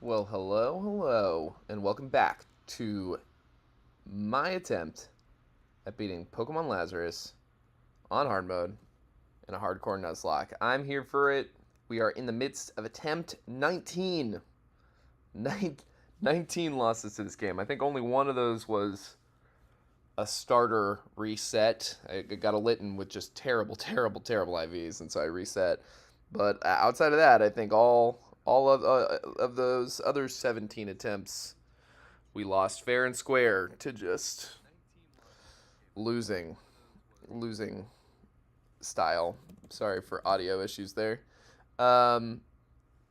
Well, hello, and welcome back to my attempt at beating Pokemon Lazarus on hard mode in a hardcore Nuzlocke. I'm here for it. We are in the midst of attempt 19. 19 losses to this game. I think only one of those was a starter reset. I got a Litten with just terrible IVs, and so I reset. But outside of that, I think all of those other 17 attempts, we lost fair and square to just losing, losing style. Sorry for audio issues there. Um,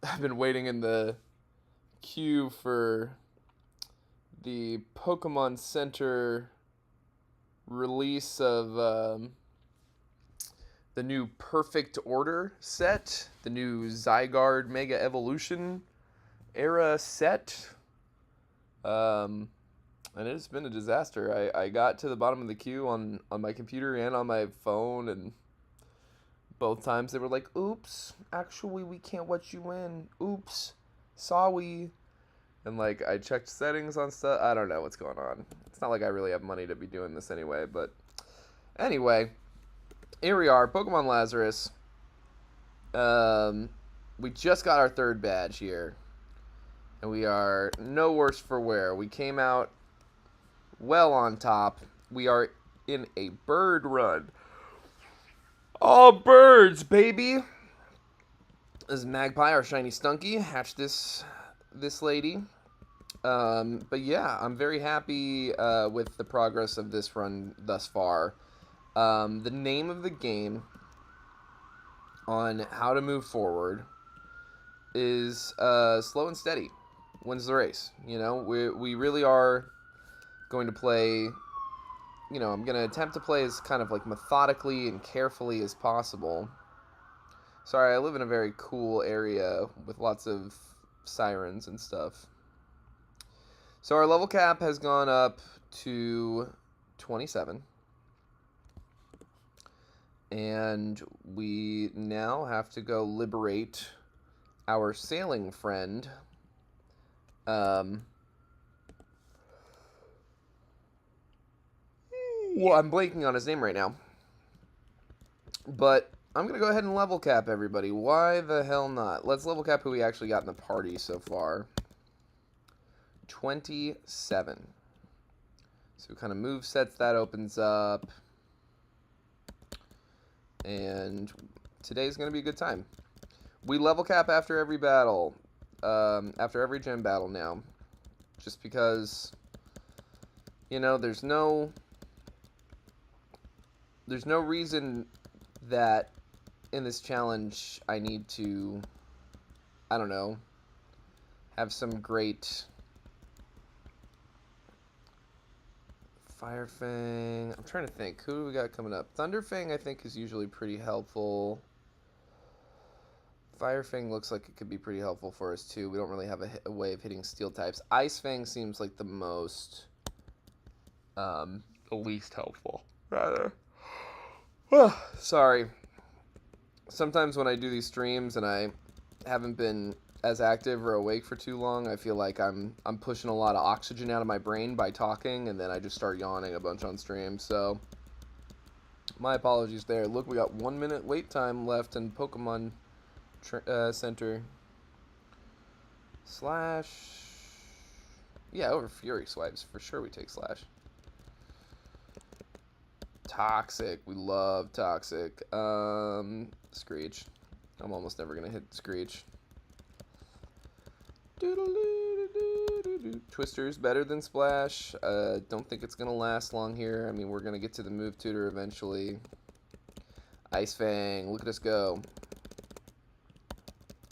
I've been waiting in the queue for the Pokemon Center release of the new Perfect Order set, the new Zygarde Mega Evolution era set. And it's been a disaster. I got to the bottom of the queue on my computer and on my phone, and both times they were like, oops, actually, we can't let you in. Oops, sorry. And, like, I checked settings on stuff. I don't know what's going on. It's not like I really have money to be doing this anyway, but anyway, here we are, Pokemon Lazarus. We just got our third badge here, and we are no worse for wear. We came out well on top. We are in a bird run. All birds, baby. This is Magpie, our shiny Stunky. Hatched this lady. But yeah, I'm very happy with the progress of this run thus far. The name of the game on how to move forward is slow and steady wins the race. You know, we really are going to play. You know, I'm going to attempt to play as kind of like methodically and carefully as possible. Sorry, I live in a very cool area with lots of sirens and stuff. So our level cap has gone up to 27. And we now have to go liberate our sailing friend. Well, I'm blanking on his name right now. But I'm going to go ahead and level cap everybody. Why the hell not? Let's level cap who we actually got in the party so far. 27. So kind of move sets that opens up. And today's going to be a good time. We level cap after every battle. After every gym battle now. Just because, you know, there's no reason that in this challenge I need to, I don't know, have some great Fire Fang. I'm trying to think. Who do we got coming up? Thunder Fang, I think, is usually pretty helpful. Fire Fang looks like it could be pretty helpful for us, too. We don't really have a way of hitting steel types. Ice Fang seems like the most, the least helpful, rather. Sorry. Sometimes when I do these streams and I haven't been as active or awake for too long, I feel like I'm pushing a lot of oxygen out of my brain by talking, and then I just start yawning a bunch on stream. So my apologies there. Look, we got 1 minute wait time left in Pokemon Center. Slash. Yeah, over Fury Swipes for sure. We take Slash. Toxic. We love Toxic. Screech. I'm almost never gonna hit Screech. Twister's better than Splash. Don't think it's gonna last long here. I mean, we're gonna get to the move tutor eventually. Ice Fang. Look at us go.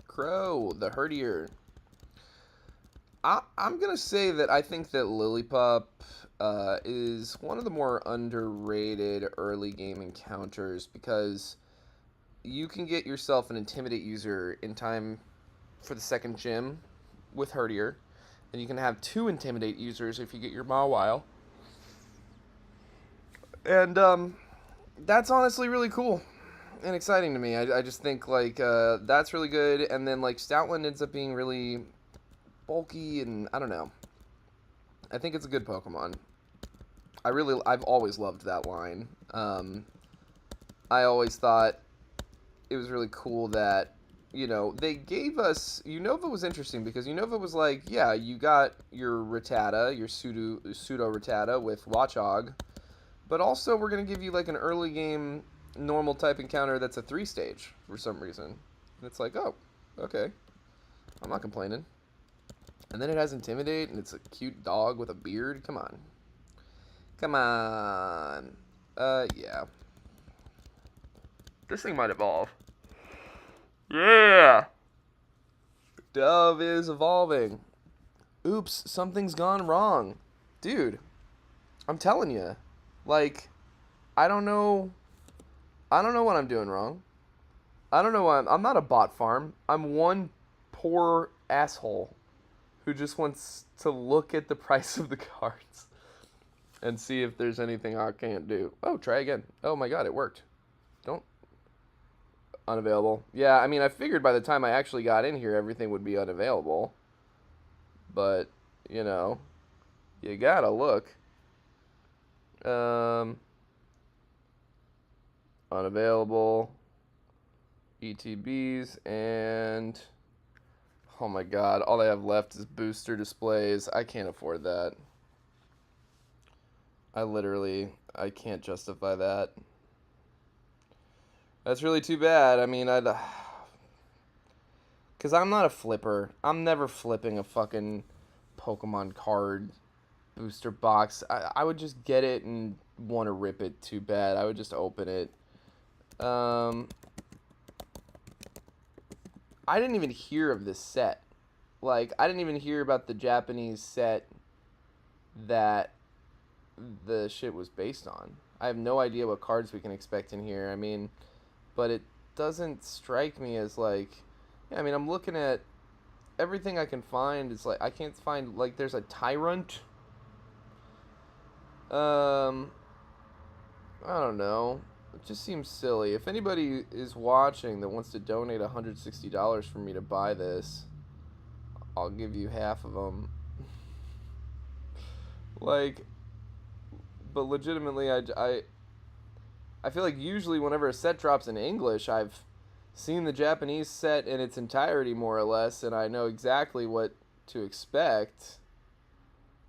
Crow, the Herdier. I'm gonna say that I think that Lillipup is one of the more underrated early game encounters, because you can get yourself an Intimidate user in time for the second gym with Herdier, and you can have 2 Intimidate users if you get your Mawile. And that's honestly really cool and exciting to me. I just think, like, that's really good. And then, like, Stoutland ends up being really bulky, and I don't know. I think it's a good Pokemon. I've always loved that line. I always thought it was really cool that, you know, they gave us... Unova was interesting because Unova was like, yeah, you got your Rattata, your pseudo Rattata with Watchog, but also we're going to give you like an early game normal type encounter that's a 3-stage for some reason. And it's like, oh, okay. I'm not complaining. And then it has Intimidate, and it's a cute dog with a beard. Come on. Come on. Yeah. This thing might evolve. Yeah! Dove is evolving. Oops, something's gone wrong. Dude, I'm telling you. Like, I don't know what I'm doing wrong. I don't know why I'm not a bot farm. I'm one poor asshole who just wants to look at the price of the cards and see if there's anything I can't do. Oh, try again. Oh my god, it worked. Don't. Unavailable. Yeah, I mean, I figured by the time I actually got in here, everything would be unavailable. But, you know, you gotta look. Unavailable. ETBs, and... Oh my god, all I have left is booster displays. I can't afford that. I can't justify that. That's really too bad. I mean, because I'm not a flipper. I'm never flipping a fucking Pokemon card booster box. I would just get it and want to rip it too bad. I would just open it. I didn't even hear of this set. Like, I didn't even hear about the Japanese set that the shit was based on. I have no idea what cards we can expect in here. I mean... But it doesn't strike me as like... Yeah, I mean, I'm looking at everything I can find. It's like, I can't find... Like, there's a Tyrant. I don't know. It just seems silly. If anybody is watching that wants to donate $160 for me to buy this, I'll give you half of them. Like... But legitimately, I feel like usually whenever a set drops in English, I've seen the Japanese set in its entirety, more or less, and I know exactly what to expect.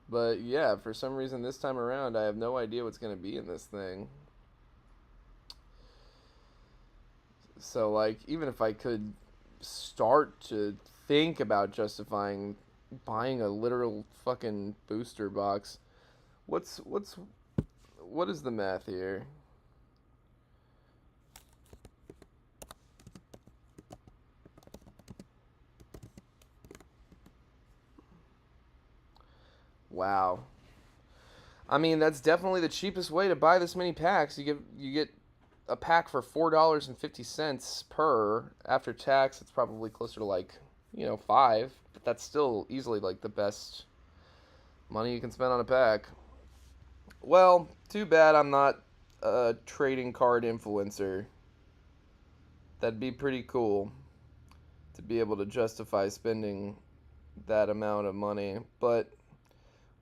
But yeah, for some reason this time around, I have no idea what's going to be in this thing. So, like, even if I could start to think about justifying buying a literal fucking booster box, what is the math here? Wow. I mean, that's definitely the cheapest way to buy this many packs. You get a pack for $4.50 per. After tax, it's probably closer to like, you know, $5. But that's still easily like the best money you can spend on a pack. Well, too bad I'm not a trading card influencer. That'd be pretty cool to be able to justify spending that amount of money. But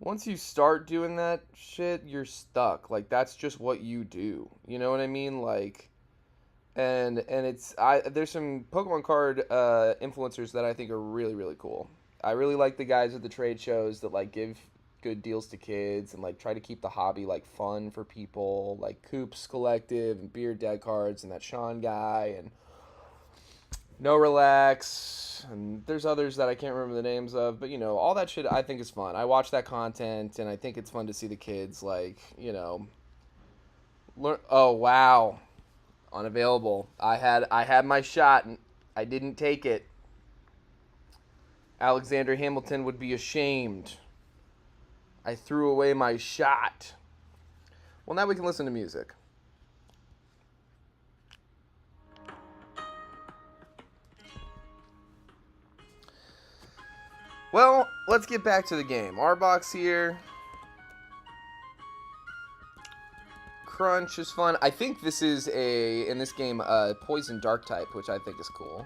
once you start doing that shit, you're stuck. Like, that's just what you do. You know what I mean? Like, and there's some Pokemon card influencers that I think are really, really cool. I really like the guys at the trade shows that, like, give good deals to kids and, like, try to keep the hobby, like, fun for people. Like, Coops Collective and Beard Dad Cards and that Sean guy and No Relax, and there's others that I can't remember the names of, but, you know, all that shit I think is fun. I watch that content, and I think it's fun to see the kids, like, you know, learn. Oh, wow. Unavailable. I had my shot, and I didn't take it. Alexander Hamilton would be ashamed. I threw away my shot. Well, now we can listen to music. Well, let's get back to the game. Arbok's here. Crunch is fun. I think this is in this game, Poison Dark type, which I think is cool.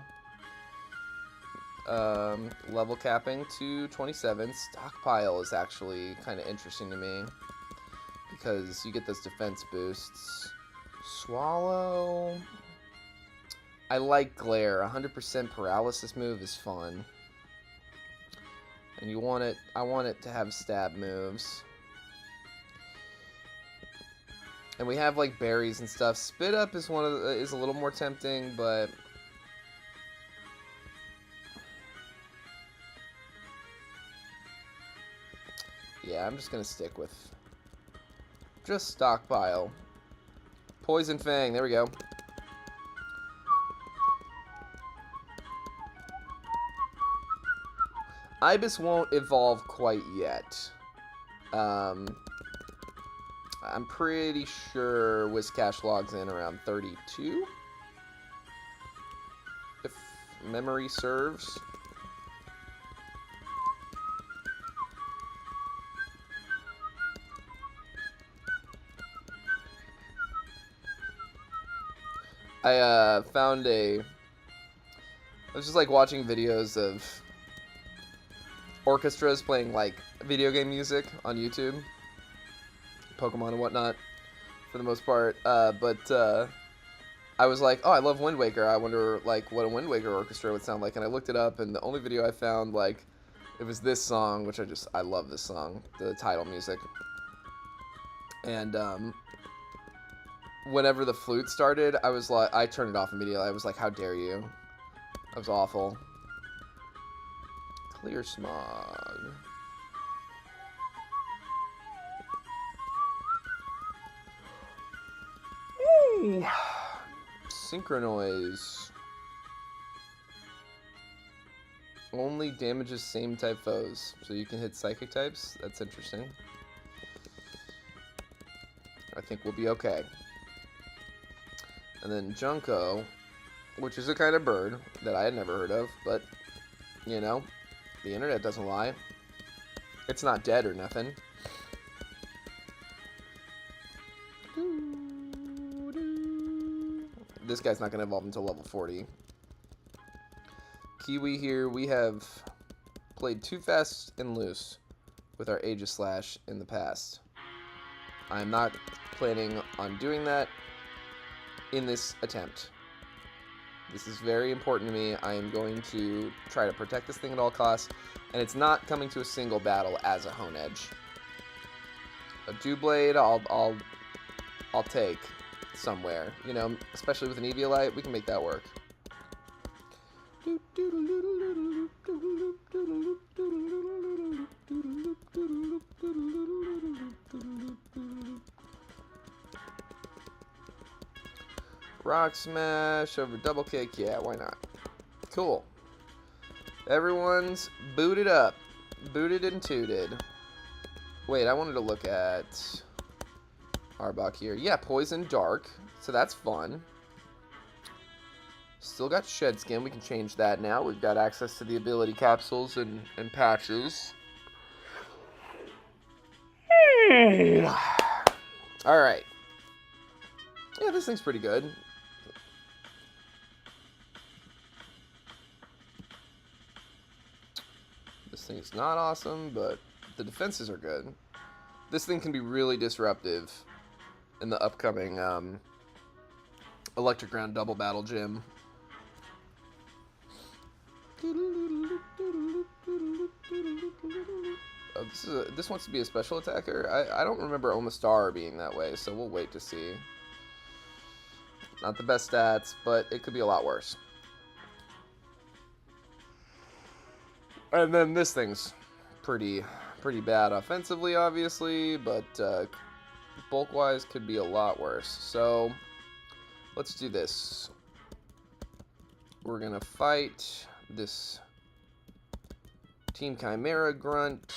level capping to 27. Stockpile is actually kind of interesting to me because you get those defense boosts. Swallow. I like Glare. 100% paralysis move is fun. And you want it, I want it to have stab moves. And we have like berries and stuff. Spit up is is a little more tempting, but yeah, I'm just gonna stick with just Stockpile. Poison Fang, there we go. Ibis won't evolve quite yet. I'm pretty sure Whiscash logs in around 32, if memory serves. I was just like watching videos of orchestras playing like video game music on YouTube, Pokemon and whatnot, for the most part. But I was like, oh, I love Wind Waker. I wonder like what a Wind Waker orchestra would sound like. And I looked it up, and the only video I found, like, it was this song, which I love this song, the title music. And whenever the flute started, I was like, I turned it off immediately. I was like, how dare you? That was awful. Clear Smog. Ooh. Synchronoise. Only damages same type foes. So you can hit psychic types. That's interesting. I think we'll be okay. And then Junko, which is a kind of bird that I had never heard of, but, you know, the internet doesn't lie. It's not dead or nothing. This guy's not going to evolve until level 40. Kiwi here, we have played too fast and loose with our Aegislash in the past. I'm not planning on doing that in this attempt. This is very important to me. I am going to try to protect this thing at all costs, and it's not coming to a single battle as a Hone Edge. A Dewblade, I'll take somewhere, you know, especially with an Eviolite, we can make that work. Rock Smash over Double Kick, yeah, why not? Cool. Everyone's booted up. Booted and tooted. Wait, I wanted to look at Arbok here. Yeah, Poison Dark, so that's fun. Still got Shed Skin, we can change that now. We've got access to the ability capsules and patches. Alright. Yeah, this thing's pretty good. This thing's not awesome, but the defenses are good. This thing can be really disruptive in the upcoming Electric Ground Double Battle Gym. Oh, this wants to be a special attacker. I don't remember Omastar being that way, so we'll wait to see. Not the best stats, but it could be a lot worse. And then this thing's pretty bad offensively, obviously, but bulk-wise could be a lot worse. So let's do this. We're gonna fight this Team Chimera Grunt.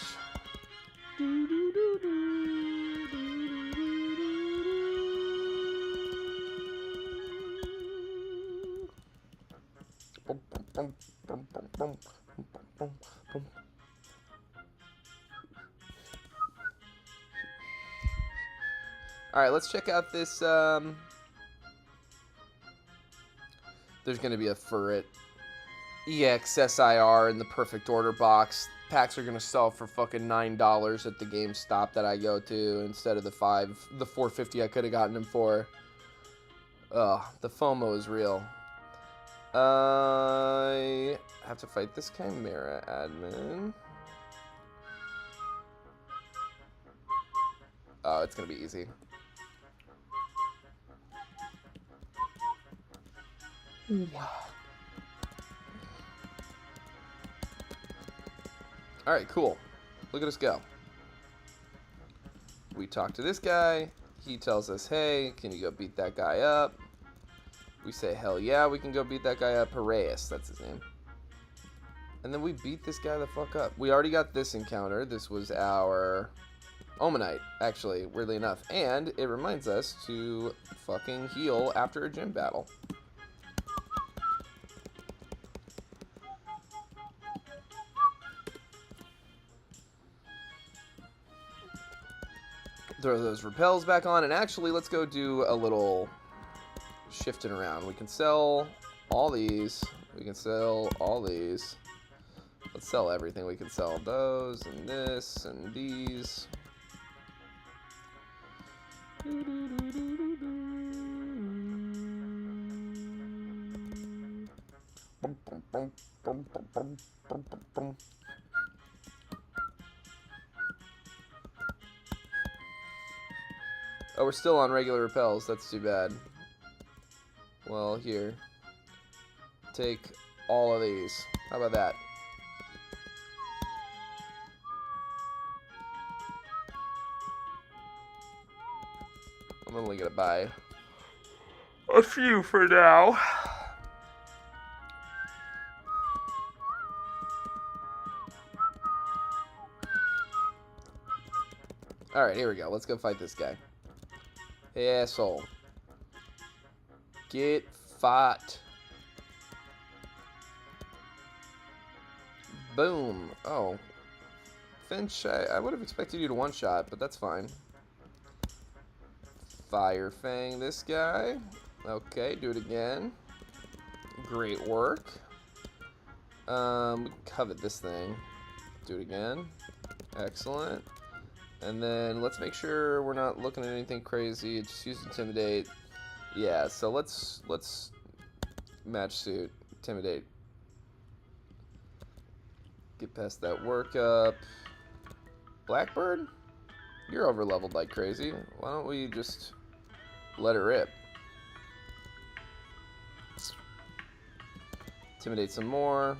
Alright, let's check out this, there's gonna be a Furret. EXSIR in the perfect order box. Packs are gonna sell for fucking $9 at the GameStop that I go to instead of the $4.50 I could have gotten them for. Ugh, the FOMO is real. I have to fight this Chimera admin. Oh, it's gonna be easy. Wow. Alright, cool. Look at us go. We talk to this guy. He tells us, hey, can you go beat that guy up? We say, hell yeah, we can go beat that guy up. Piraeus, that's his name. And then we beat this guy the fuck up. We already got this encounter. This was our Omanite, actually, weirdly enough. And it reminds us to fucking heal after a gym battle. Throw those repels back on, and actually, let's go do a little shifting around. We can sell all these. We can sell all these. Let's sell everything. We can sell those, and this, and these. Oh, we're still on regular repels. That's too bad. Well, here. Take all of these. How about that? I'm only gonna buy a few for now. Alright, here we go. Let's go fight this guy. Hey, asshole. Get fought. Boom. Oh. Finch, I would have expected you to one-shot, but that's fine. Fire Fang this guy. Okay, do it again. Great work. We can covet this thing. Do it again. Excellent. And then let's make sure we're not looking at anything crazy. Just use Intimidate. Yeah, so let's match suit. Intimidate. Get past that workup. Blackbird? You're over leveled like crazy. Why don't we just let it rip? Intimidate some more.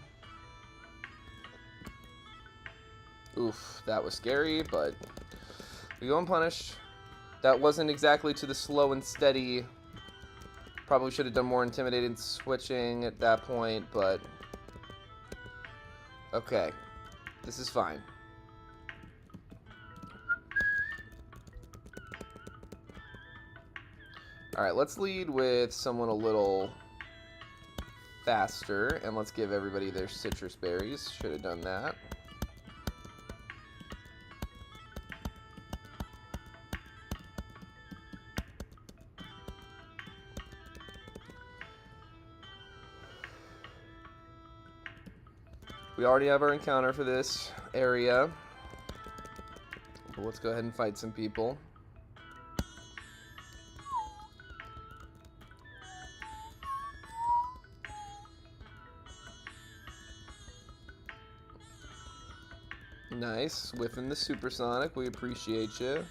Oof, that was scary, but we go unpunished. That wasn't exactly to the slow and steady. Probably should have done more intimidated switching at that point, but okay. This is fine. Alright, let's lead with someone a little faster, and let's give everybody their citrus berries. Should have done that. We already have our encounter for this area. But let's go ahead and fight some people. Nice. Whiffing the supersonic. We appreciate you.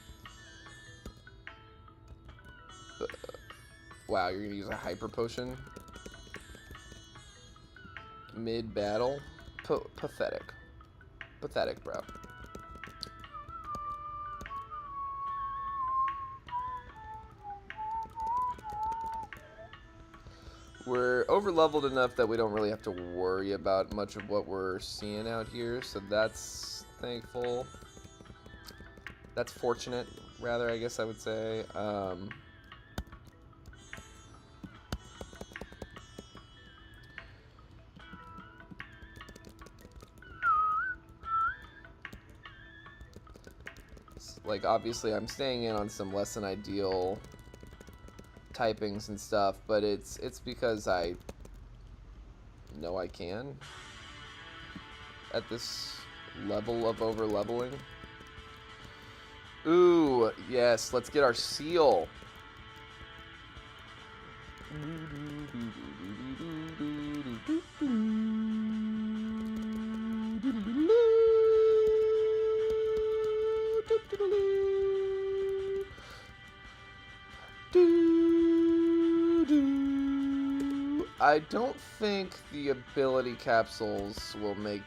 Wow, you're going to use a hyper potion? Mid-battle? Pathetic. Pathetic, bro. We're over-leveled enough that we don't really have to worry about much of what we're seeing out here, so that's thankful. That's fortunate, rather, I guess I would say. Like, obviously, I'm staying in on some less than ideal typings and stuff, but it's because I know I can at this level of over-leveling. Ooh, yes, let's get our seal. I don't think the ability capsules will make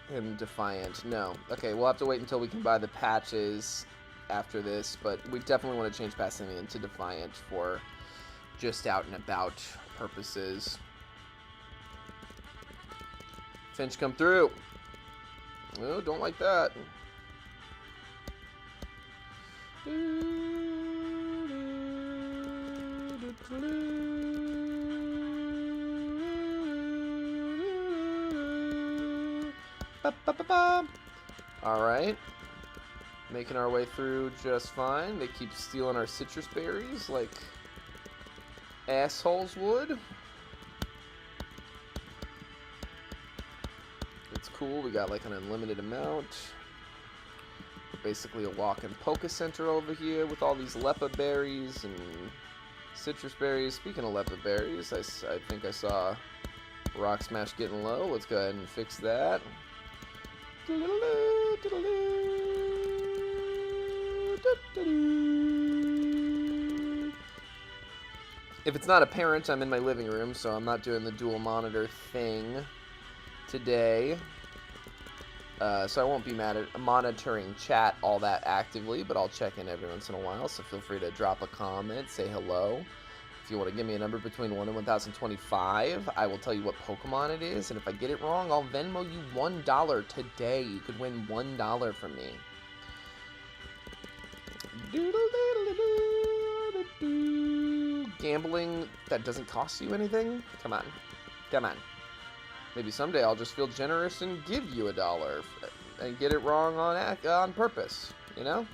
him defiant. No. Okay, we'll have to wait until we can buy the patches after this, but we definitely want to change Passimian to defiant for just out and about purposes. Finch, come through. Oh, don't like that. Alright. Making our way through just fine. They keep stealing our citrus berries like assholes would. It's cool. We got like an unlimited amount. Basically a walk-in Poké Center over here with all these Lepa berries and citrus berries. Speaking of Lepa berries, I think I saw Rock Smash getting low. Let's go ahead and fix that. If it's not apparent, I'm in my living room, so I'm not doing the dual monitor thing today. So I won't be monitoring chat all that actively, but I'll check in every once in a while, so feel free to drop a comment, say hello. If you want to give me a number between 1 and 1025, I will tell you what Pokemon it is, and if I get it wrong, I'll Venmo you $1 today. You could win $1 from me. Gambling that doesn't cost you anything? Come on. Come on. Maybe someday I'll just feel generous and give you $1 and get it wrong on purpose, you know?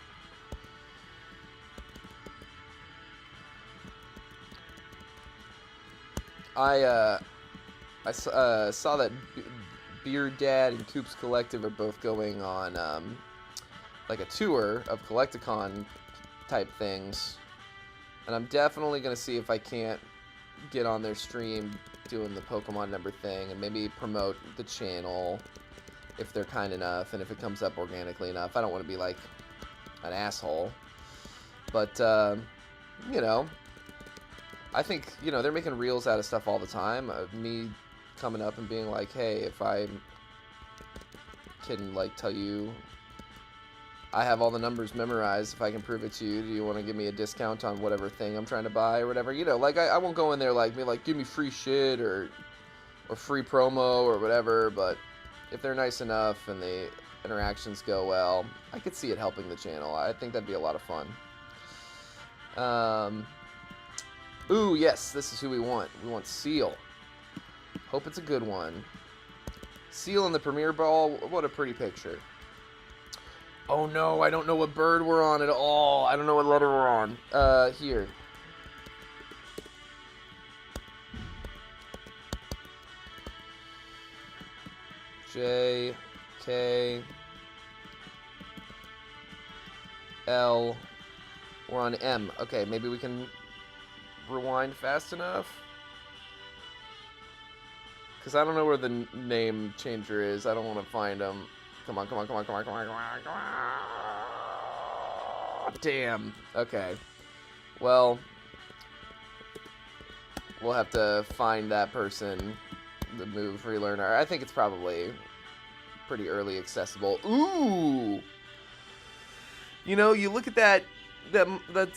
I saw that Beard Dad and Coops Collective are both going on like a tour of Collecticon type things, and I'm definitely gonna see if I can't get on their stream doing the Pokemon number thing and maybe promote the channel if they're kind enough and if it comes up organically enough. I don't want to be like an asshole, but you know, I think, you know, they're making reels out of stuff all the time. Me coming up and being like, hey, if I can, like, tell you I have all the numbers memorized, if I can prove it to you, do you want to give me a discount on whatever thing I'm trying to buy or whatever? You know, like, I won't go in there like, be like, give me free shit or free promo or whatever, but if they're nice enough and the interactions go well, I could see it helping the channel. I think that'd be a lot of fun. Ooh, yes, this is who we want. We want Seal. Hope it's a good one. Seal in the Premier Ball, what a pretty picture. Oh no, I don't know what bird we're on at all. I don't know what letter we're on. Here. J, K, L. We're on M. Okay, maybe we can rewind fast enough. Because I don't know where the name changer is. I don't want to find him. Come on, come on, come on, come on, come on, come on, come on. Damn. Okay. Well, we'll have to find that person, the move relearner. I think it's probably pretty early accessible. Ooh! You know, you look at that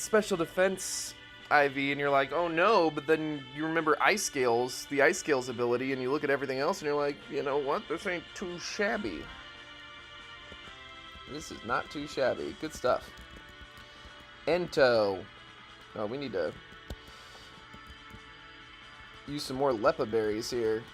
special defense IV and you're like, oh no, but then you remember Ice Scales, the Ice Scales ability, and you look at everything else and you're like, you know what? This ain't too shabby. This is not too shabby. Good stuff. Ento. Oh, we need to use some more Lepa berries here.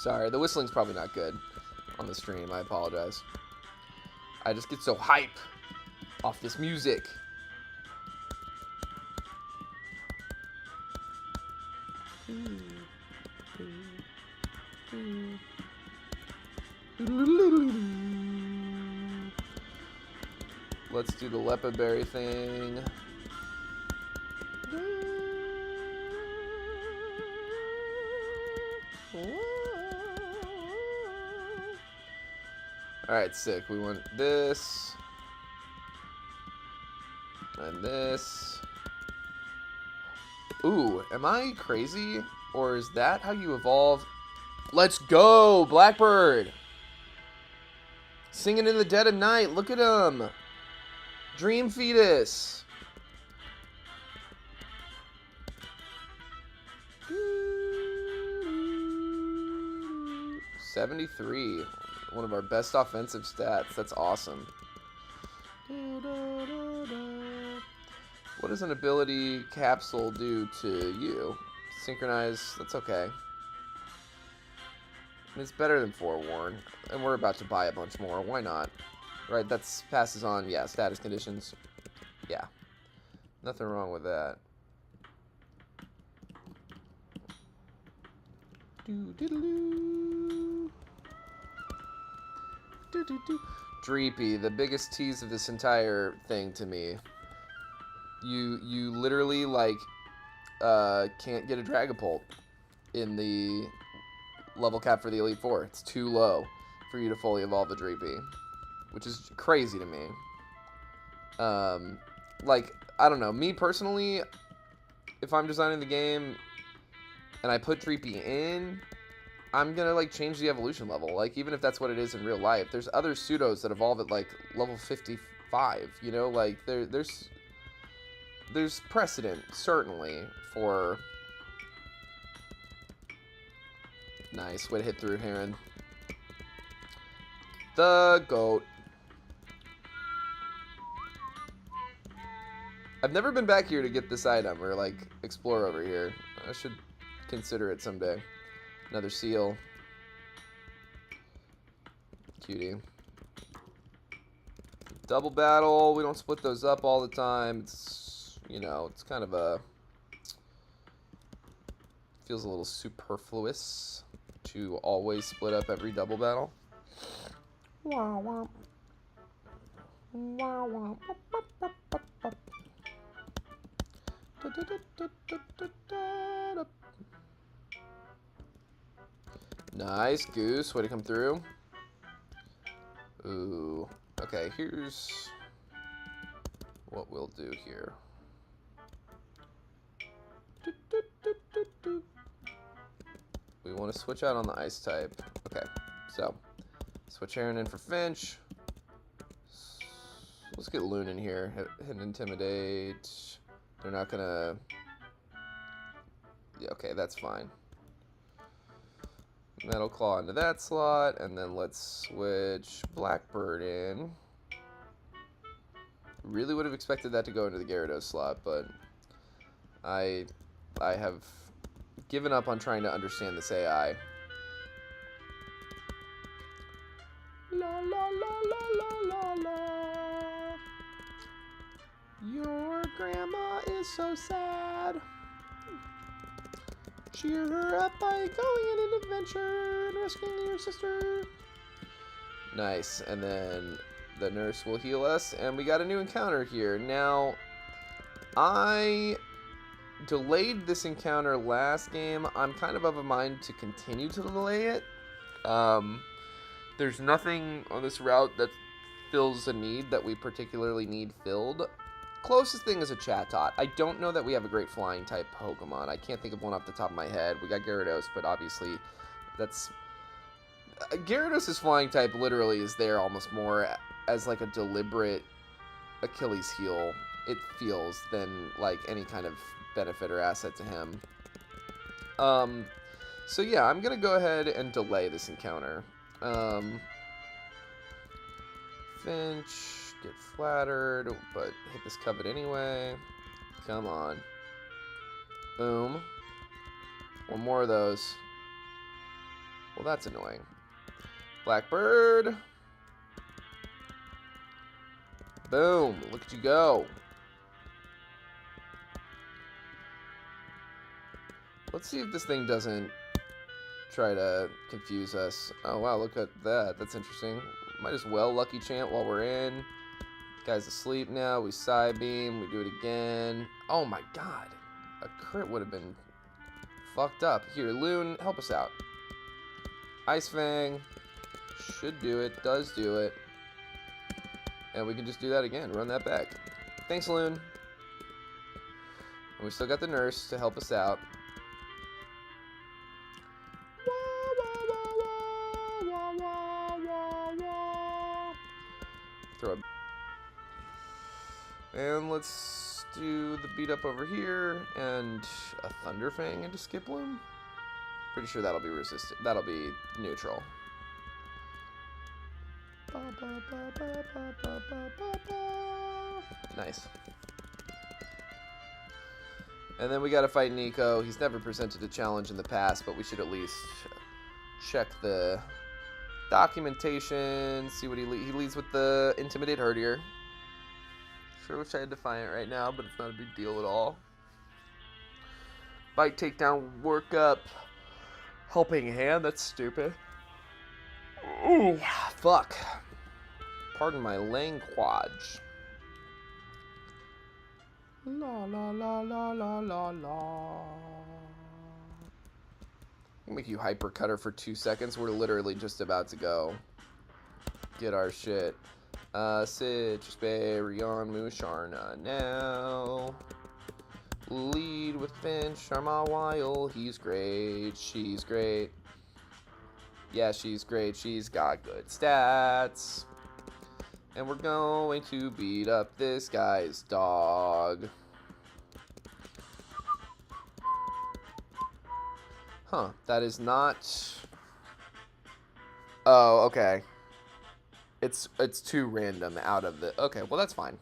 Sorry, the whistling's probably not good on the stream. I apologize. I just get so hype off this music. Let's do the leopard berry thing. Alright, sick. We want this. And this. Ooh, am I crazy? Or is that how you evolve? Let's go, Blackbird! Singing in the dead of night. Look at him. Dream fetus. 73. One of our best offensive stats. That's awesome. What does an ability capsule do to you? Synchronize. That's okay. It's better than Forewarn. And we're about to buy a bunch more. Why not? Right, that's passes on, yeah, status conditions. Yeah. Nothing wrong with that. Dreepy, the biggest tease of this entire thing to me. You literally, like, can't get a Dragapult in the level cap for the Elite Four. It's too low for you to fully evolve the Dreepy, which is crazy to me. Like, I don't know. Me personally, if I'm designing the game and I put Dreepy in, I'm gonna, like, change the evolution level. Like, even if that's what it is in real life. There's other pseudos that evolve at, like, level 55, you know? Like, there's precedent, certainly, for... Nice. Way to hit through, Heron. The goat. I've never been back here to get this item or, like, explore over here. I should consider it someday. Another seal. Cutie. Double battle. We don't split those up all the time. It's, you know, it's kind of a... Feels a little superfluous to always split up every double battle. Wah, wah. Wah, wah. Nice, Goose. Way to come through. Ooh. Okay, here's what we'll do here. We want to switch out on the ice type. Okay, so switch Aaron in for Finch. Let's get Loon in here. Hit Intimidate. They're not gonna... Yeah, okay, that's fine. Metal Claw into that slot, and then let's switch Blackbird in. Really would have expected that to go into the Gyarados slot, but I have given up on trying to understand this AI. La la la la la la la. Your grandma is so sad. Cheer her up by going on an adventure and rescuing your sister. Nice, and then the nurse will heal us, and we got a new encounter here. Now, I delayed this encounter last game. I'm kind of a mind to continue to delay it. There's nothing on this route that fills a need that we particularly need filled. Closest thing is a Chatot. I don't know that we have a great flying type Pokemon. I can't think of one off the top of my head. We got Gyarados, but obviously that's... Gyarados' flying type literally is there almost more as like a deliberate Achilles heel, it feels, than like any kind of benefit or asset to him. So yeah, I'm gonna go ahead and delay this encounter. Finch, get flattered, but hit this covet anyway. Come on. Boom. One more of those. Well, that's annoying. Blackbird. Boom. Look at you go. Let's see if this thing doesn't try to confuse us. Oh, wow. Look at that. That's interesting. Might as well Lucky Chant while we're in. Guy's asleep now. We Psybeam. We do it again. Oh, my God. A crit would have been fucked up. Here, Loon, help us out. Ice Fang. Should do it. Does do it. And we can just do that again. Run that back. Thanks, Loon. And we still got the nurse to help us out. Throw a... And let's do the beat up over here and a Thunder Fang into Skiploom. Pretty sure that'll be resistant. That'll be neutral. Nice. And then we gotta fight Nico. He's never presented a challenge in the past, but we should at least check the documentation, see what he leads with the Intimidate Herdier. Sure wish I had Defiant right now, but it's not a big deal at all. Bite, takedown, work up. Helping hand, that's stupid. Ooh, fuck. Pardon my language. La la la la la la la. I'll make you hypercutter for 2 seconds. We're literally just about to go get our shit. Citrus Berry on Musharna now. Lead with Finch, Charmawile. He's great. She's great. Yeah, she's great. She's got good stats. And we're going to beat up this guy's dog. Huh, that is not... Oh, okay. It's too random out of the... Okay, well, that's fine.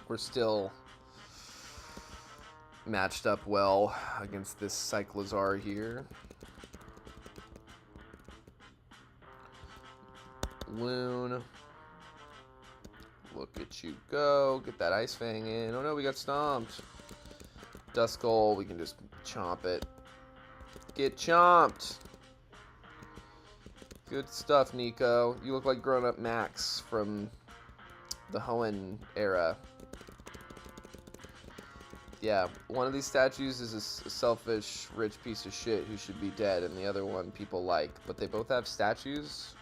We're still matched up well against this Cyclozar here. Loon. Look at you go. Get that Ice Fang in. Oh no, we got stomped. Duskull, we can just chomp it. Get chomped. Good stuff, Nico. You look like grown-up Max from the Hoenn era. Yeah, one of these statues is a selfish, rich piece of shit who should be dead, and the other one people like. But they both have statues.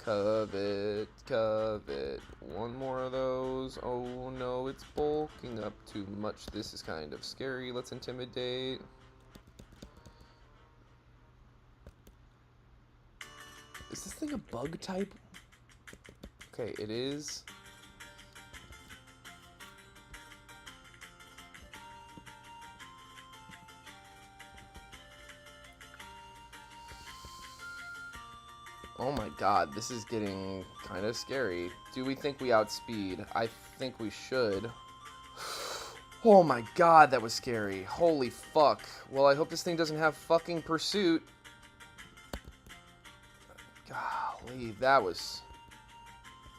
Covet, covet. One more of those. Oh no, it's bulking up too much. This is kind of scary. Let's intimidate. Is this thing a bug type? Okay, it is. Oh my god, this is getting kind of scary. Do we think we outspeed? I think we should. Oh my god, that was scary. Holy fuck. Well, I hope this thing doesn't have fucking pursuit. Golly, that was...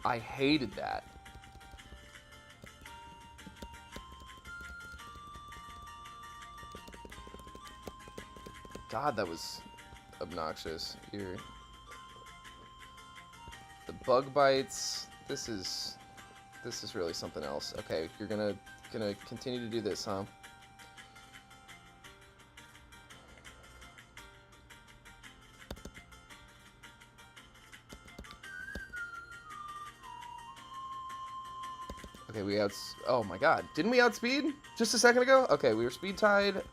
I hated that. God, that was obnoxious. Here. The bug bites. This is really something else. Okay, you're gonna continue to do this, huh? Okay, oh my god. Didn't we outspeed just a second ago? Okay, we were speed tied.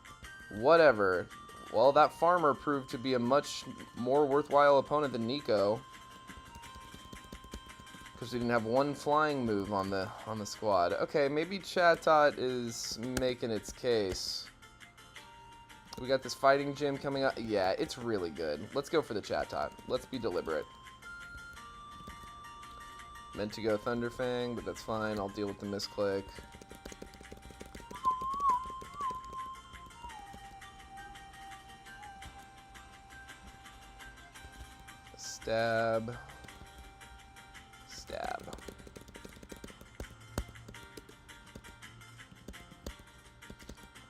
Whatever. Well, that farmer proved to be a much more worthwhile opponent than Nico. Because we didn't have one flying move on the squad. Okay, maybe Chatot is making its case. We got this fighting gym coming up. Yeah, it's really good. Let's go for the Chatot. Let's be deliberate. Meant to go Thunderfang, but that's fine. I'll deal with the misclick. Stab. Stab.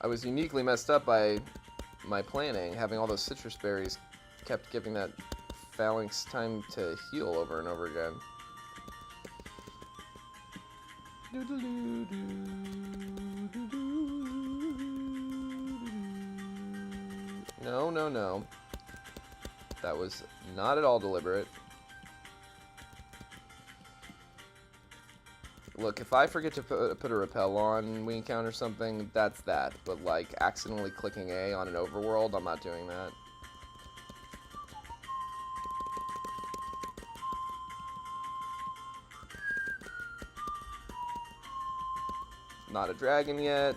I was uniquely messed up by my planning. Having all those citrus berries kept giving that phalanx time to heal over and over again. No, no, no. That was not at all deliberate. Look, if I forget to put a repel on we encounter something, that's that. But, like, accidentally clicking A on an overworld, I'm not doing that. Not a dragon yet.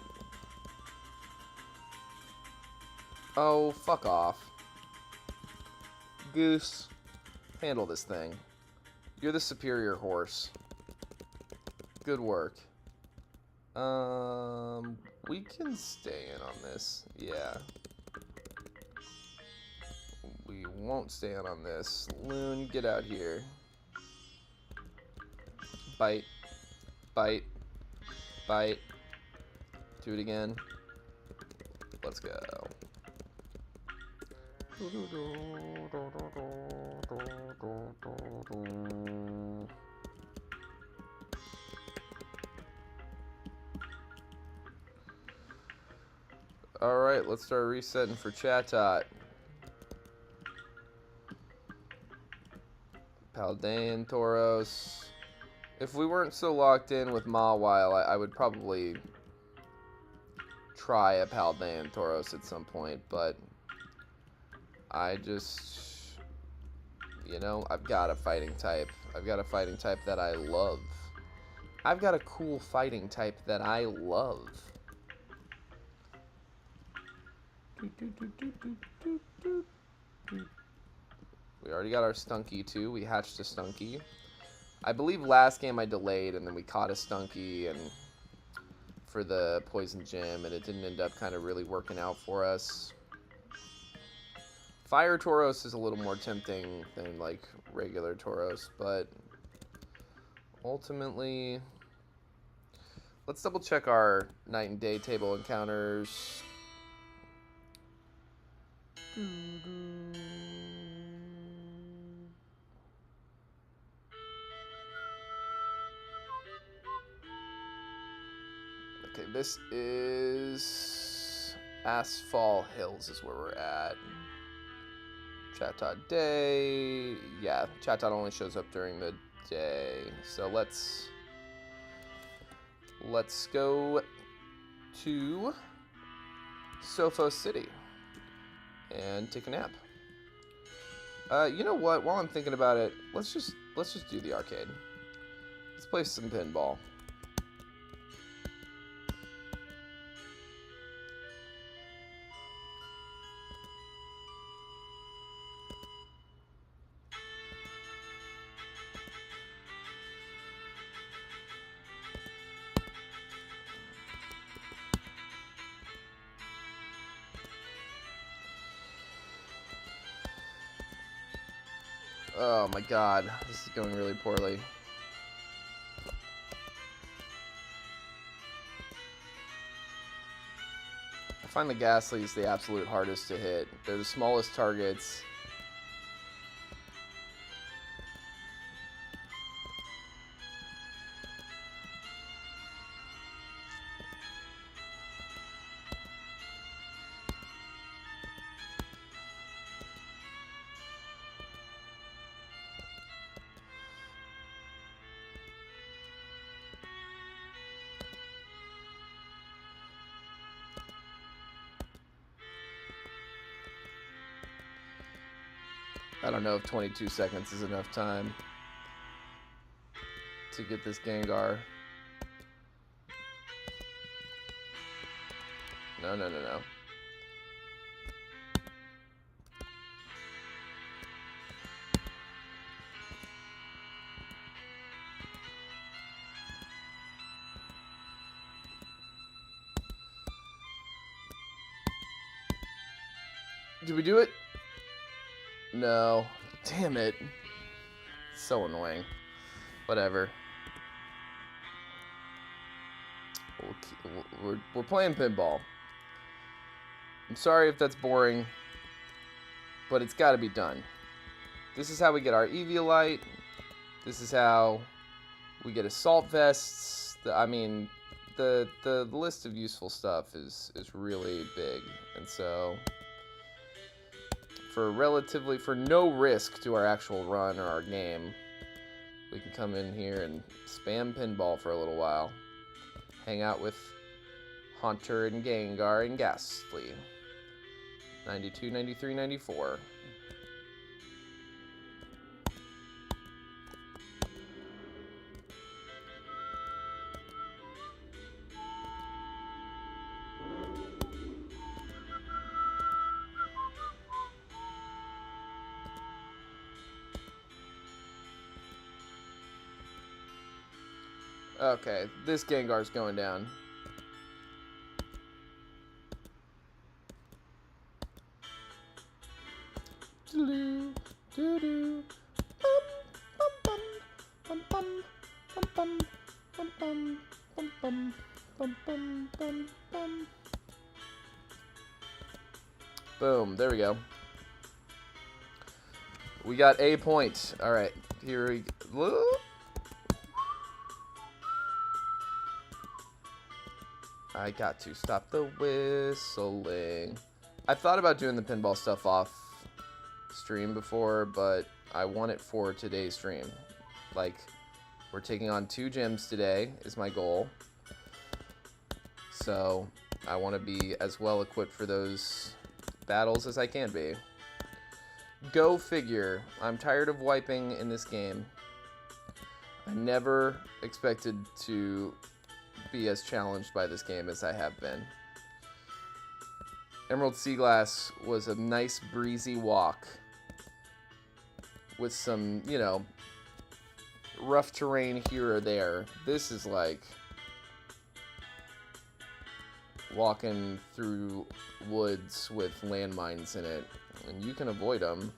Oh, fuck off. Goose, handle this thing. You're the superior horse. Good work. We can stay in on this. Yeah. We won't stay in on this. Loon, get out here. Bite. Bite. Bite. Do it again. Let's go. Alright, let's start resetting for Chatot. Paldean Tauros. If we weren't so locked in with Mawile, I would probably try a Paldean Tauros at some point, but I just, you know, I've got a fighting type. I've got a fighting type that I love. I've got a cool fighting type that I love. We already got our Stunky too. We hatched a Stunky. I believe last game I delayed and then we caught a Stunky and for the Poison Gym and it didn't end up kind of really working out for us. Fire Tauros is a little more tempting than like regular Tauros, but ultimately, let's double check our night and day table encounters. Okay, this is Asphalt Hills is where we're at. Chatot Day. Yeah, Chatot only shows up during the day. So let's go to Sofo City and take a nap. You know what? While I'm thinking about it, let's just do the arcade. Let's play some pinball. Oh my god, this is going really poorly. I find the Ghastlies the absolute hardest to hit. They're the smallest targets. I don't know if 22 seconds is enough time to get this Gengar. No, no, no, no. Did we do it? No. Damn it. So annoying. Whatever. We're playing pinball. I'm sorry if that's boring, but it's got to be done. This is how we get our Eviolite. This is how we get assault vests. I mean, the list of useful stuff is really big, and so for no risk to our actual run or our game, we can come in here and spam pinball for a little while. Hang out with Haunter and Gengar and Ghastly. 92, 93, 94. Okay, this Gengar's going down. Doo doo doo bum bum bum bum bum bum bum bum bum bum bum bum. Boom, there we go. We got a point. All right, here we go. I got to stop the whistling. I've thought about doing the pinball stuff off stream before, but I want it for today's stream. Like, we're taking on 2 gyms today is my goal. So, I want to be as well equipped for those battles as I can be. Go figure. I'm tired of wiping in this game. I never expected to be as challenged by this game as I have been. Emerald Seaglass was a nice breezy walk with some, you know, rough terrain here or there. This is like walking through woods with landmines in it, and you can avoid them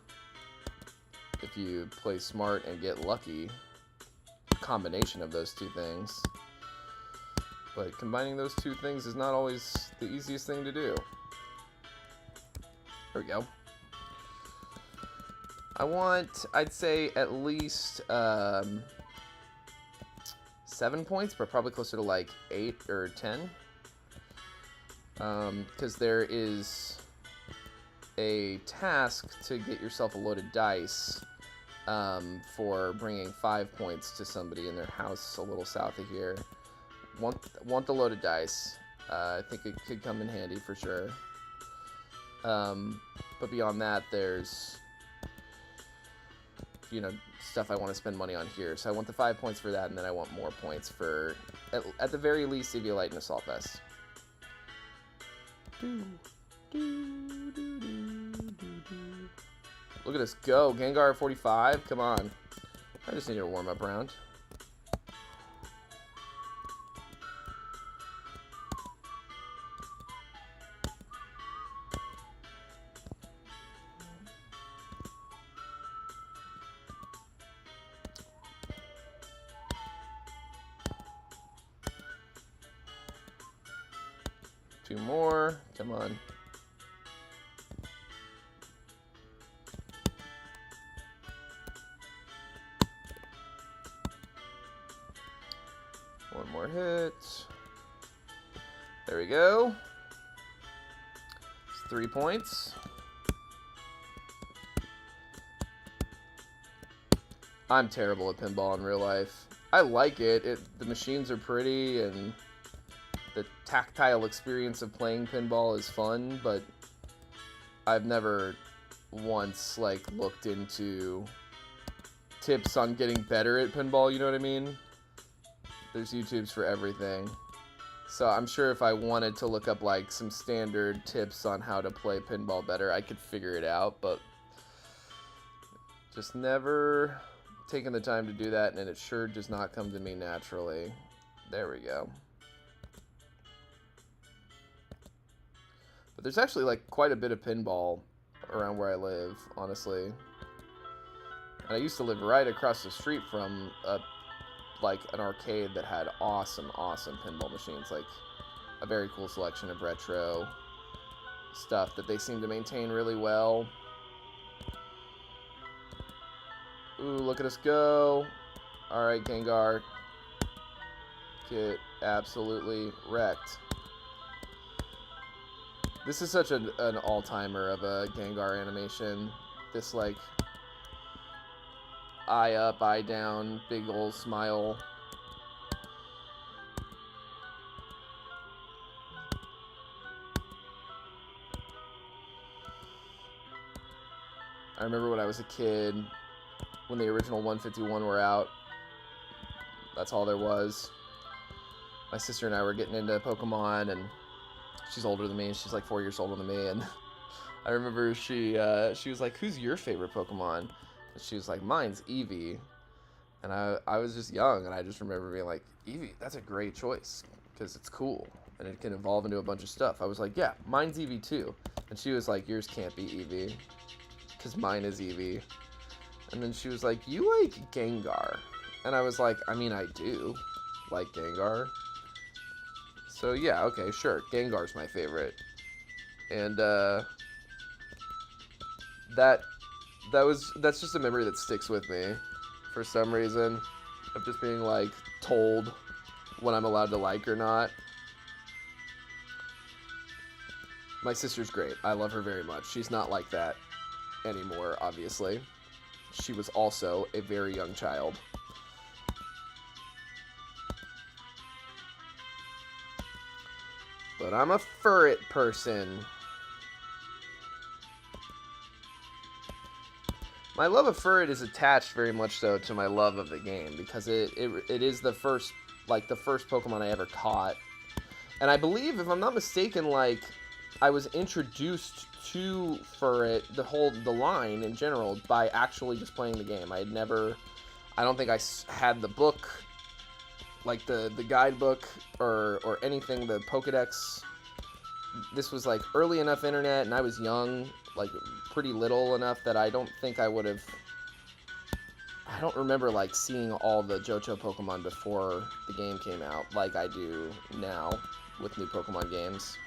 if you play smart and get lucky. Combination of those two things. But combining those two things is not always the easiest thing to do. There we go. I'd say at least 7 points, but probably closer to like 8 or 10. Because there is a task to get yourself a loaded dice for bringing 5 points to somebody in their house a little south of here. Want the loaded dice. I think it could come in handy for sure. But beyond that, there's, you know, stuff I want to spend money on here. So I want the 5 points for that, and then I want more points for, at the very least, Eviolite and Assault Vest. Look at us go. Gengar at 45. Come on. I just need a warm-up round. Two more. Come on. One more hit. There we go. It's 3 points. I'm terrible at pinball in real life. I like it. The machines are pretty and the tactile experience of playing pinball is fun, but I've never once like looked into tips on getting better at pinball, you know what I mean? There's YouTubes for everything. So I'm sure if I wanted to look up like some standard tips on how to play pinball better, I could figure it out, but just never taken the time to do that, and it sure does not come to me naturally. There we go. But there's actually like quite a bit of pinball around where I live, honestly. And I used to live right across the street from like an arcade that had awesome pinball machines, like a very cool selection of retro stuff that they seem to maintain really well. Ooh, look at us go. Alright, Gengar. Get absolutely wrecked. This is such an all-timer of a Gengar animation. This, like, eye up, eye down, big old smile. I remember when I was a kid, when the original 151 were out, that's all there was. My sister and I were getting into Pokemon, and she's older than me. She's like 4 years older than me, and I remember she was like, "Who's your favorite Pokemon?" And she was like, "Mine's Eevee." And I was just young, and I just remember being like, "Eevee, that's a great choice because it's cool and it can evolve into a bunch of stuff." I was like, "Yeah, mine's Eevee too." And she was like, "Yours can't be Eevee because mine is Eevee." And then she was like, "You like Gengar?" And I was like, "I mean, I do like Gengar." So yeah, okay, sure, Gengar's my favorite. And that's just a memory that sticks with me for some reason, of just being like told what I'm allowed to like or not. My sister's great. I love her very much. She's not like that anymore, obviously. She was also a very young child. But I'm a furret person. My love of furret is attached very much so to my love of the game, because it is the first Pokemon I ever caught. And I believe, if I'm not mistaken, like, I was introduced to furret, the line in general, by actually just playing the game. I don't think I had the book, like the guidebook or anything, the Pokedex. This was like early enough internet, and I was young, like pretty little enough that I don't think I would have. I don't remember like seeing all the Johto Pokemon before the game came out like I do now with new Pokemon games.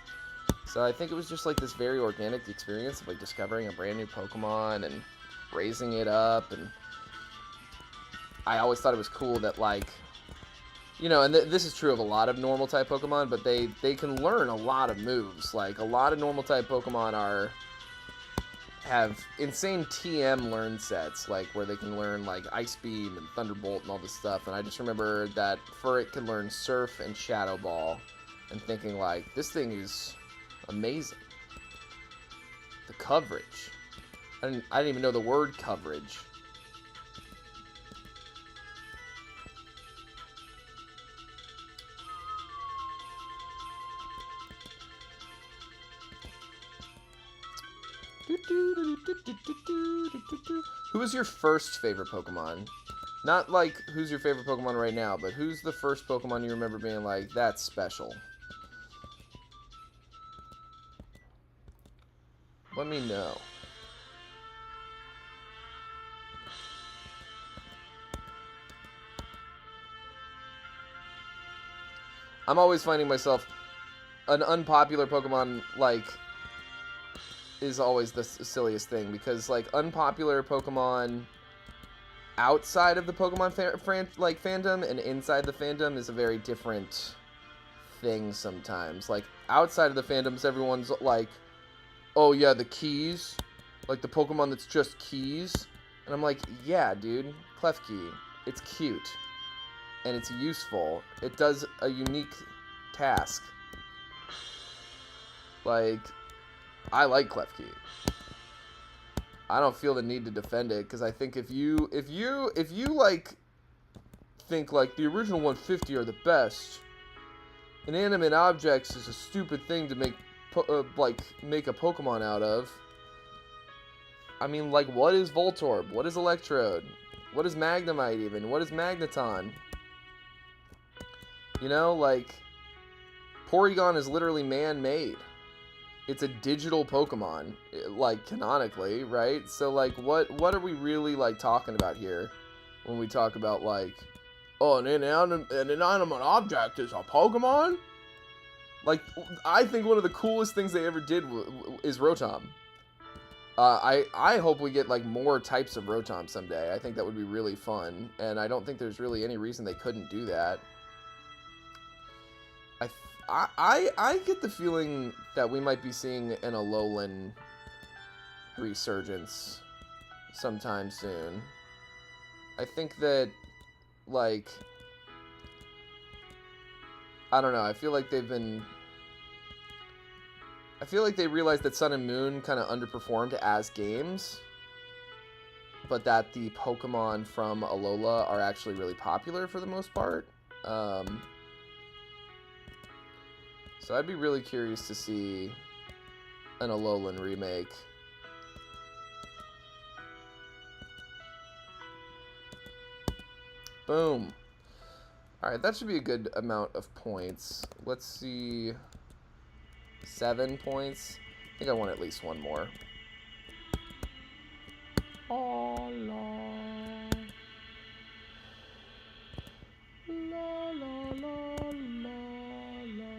So I think it was just like this very organic experience of like discovering a brand new Pokemon and raising it up, and I always thought it was cool that, like, you know, and this is true of a lot of normal type Pokemon, but they can learn a lot of moves. Like, a lot of normal type Pokemon have insane TM learn sets, like where they can learn like Ice Beam and Thunderbolt and all this stuff. And I just remember that Furret could learn Surf and Shadow Ball, and thinking like, this thing is amazing. The coverage. I didn't even know the word coverage. Who was your first favorite Pokemon? Not like who's your favorite Pokemon right now, but who's the first Pokemon you remember being like, that's special? Let me know. I'm always finding myself an unpopular Pokemon, like, is always the silliest thing, because like unpopular Pokemon outside of the Pokemon fandom and inside the fandom is a very different thing sometimes. Like, outside of the fandoms, everyone's like, oh yeah, the keys, like the Pokemon that's just keys, and I'm like, yeah, dude, Klefki, it's cute and it's useful. It does a unique task. Like, I like Klefki. I don't feel the need to defend it, because I think if you like think like the original 150 are the best, inanimate objects is a stupid thing to make a Pokemon out of. I mean, like, what is Voltorb? What is Electrode? What is Magnemite even? What is Magneton? You know, like, Porygon is literally man-made. it's a digital Pokemon, like, canonically, right? So, like, what are we really, like, talking about here when we talk about, like, oh, an inanimate object is a Pokemon? Like, I think one of the coolest things they ever did is Rotom. I hope we get, like, more types of Rotom someday. I think that would be really fun, and I don't think there's really any reason they couldn't do that. I get the feeling that we might be seeing an Alolan resurgence sometime soon. I think that, like, I don't know, I feel like they realized that Sun and Moon kind of underperformed as games, but that the Pokemon from Alola are actually really popular for the most part. So I'd be really curious to see an Alolan remake. Boom. Alright, that should be a good amount of points. Let's see. 7 points. I think I want at least one more. Oh, la. La, la, la, la, la.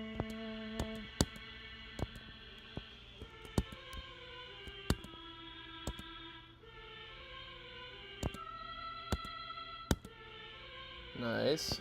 Nice.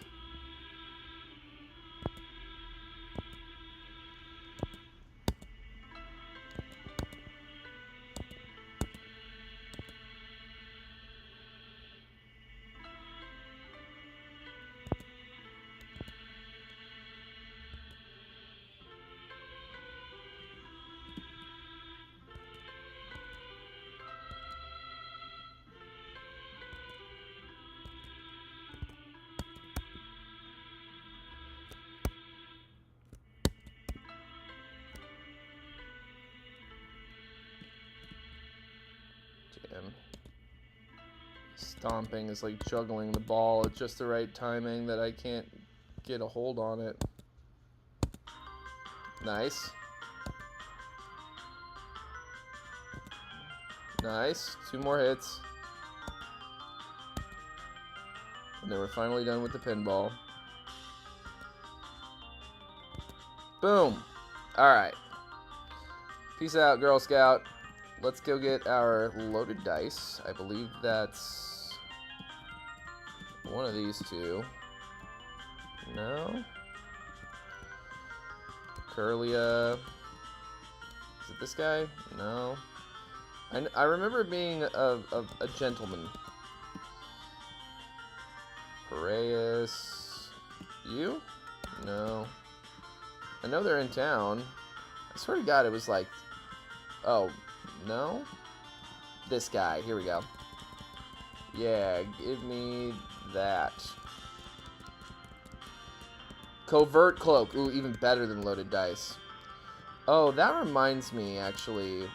Damn. Stomping is like juggling the ball at just the right timing that I can't get a hold on it. Nice. Nice. 2 more hits. And then we're finally done with the pinball. Boom. Alright. Peace out, Girl Scout. Let's go get our loaded dice. I believe that's one of these two. No? Curlia. Is it this guy? No. I remember it being a gentleman. Piraeus. You? No. I know they're in town. I swear to God it was like... Oh, no? This guy. Here we go. Yeah, give me that. Covert Cloak. Ooh, even better than loaded dice. Oh, that reminds me, actually.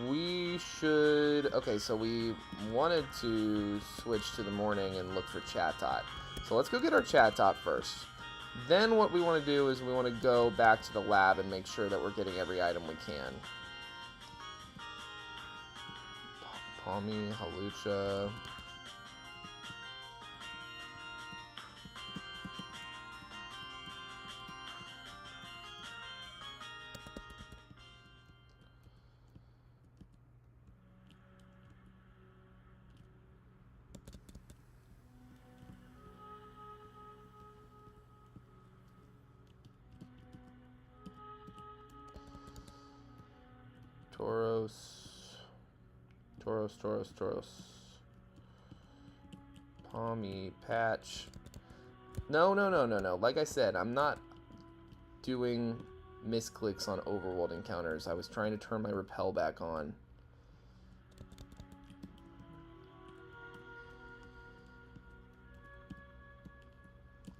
We should... Okay, so we wanted to switch to the morning and look for Chatot. So let's go get our Chatot first. Then what we want to do is we want to go back to the lab and make sure that we're getting every item we can. Palmy, Halucha... Tauros. Palmy, Patch. No. Like I said, I'm not doing misclicks on overworld encounters. I was trying to turn my repel back on.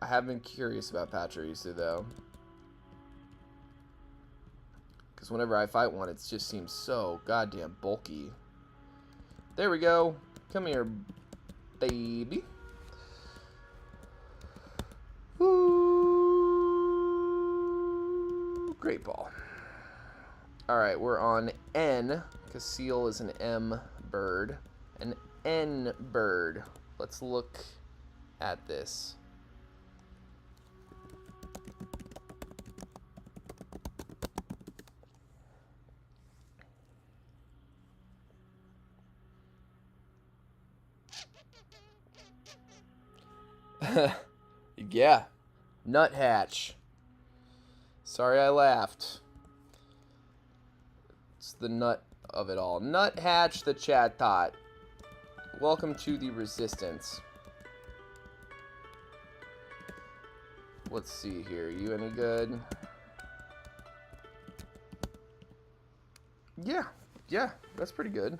I have been curious about Pachirisu, though. Because whenever I fight one, it just seems so goddamn bulky. There we go. Come here, baby. Woo! Great ball. Alright, we're on N, because seal is an M bird. An N bird. Let's look at this. Yeah. Nuthatch. Sorry I laughed. It's the nut of it all. Nuthatch the Chatot. Welcome to the Resistance. Let's see here. You any good? Yeah. Yeah, that's pretty good.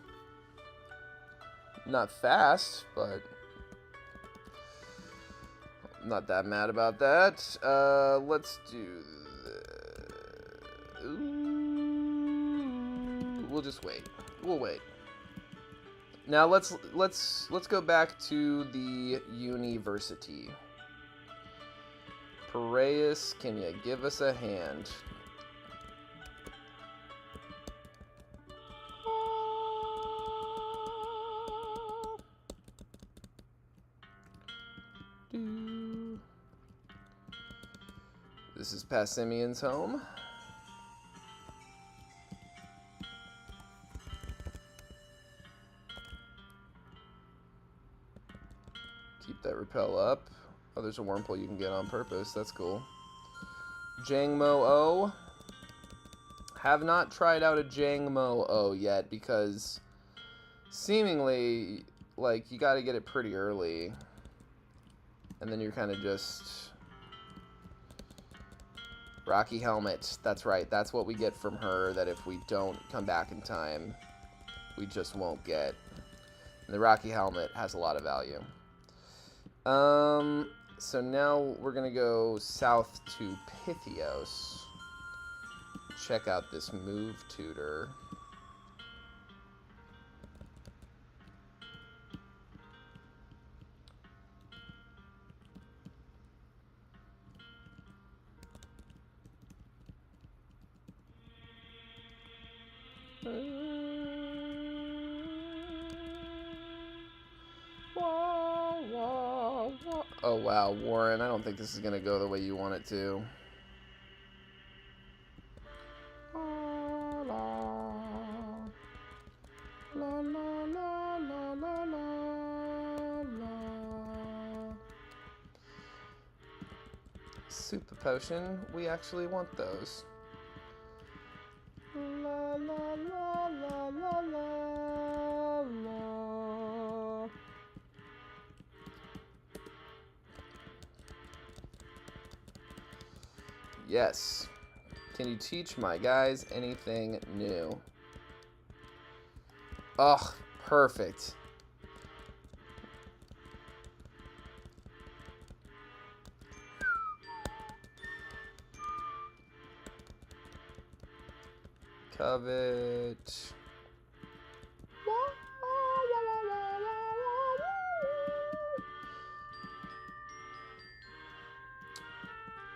Not fast, but not that mad about that. Let's do we'll just wait. We'll wait. Now let's go back to the university. Piraeus, can you give us a hand? This is Passimian's home. Keep that repel up. Oh, there's a Wurmple you can get on purpose. That's cool. Jangmo-O. Have not tried out a Jangmo-O yet because seemingly, like, you gotta get it pretty early. And then you're kind of just... Rocky Helmet. That's right. That's what we get from her that if we don't come back in time, we just won't get. And the Rocky Helmet has a lot of value. So now we're going to go south to Pythios. Check out this move tutor. Oh wow, Warren, I don't think this is gonna go the way you want it to. Super potion, we actually want those. La la la la la la la. Yes. Can you teach my guys anything new? Ugh, perfect. Covet.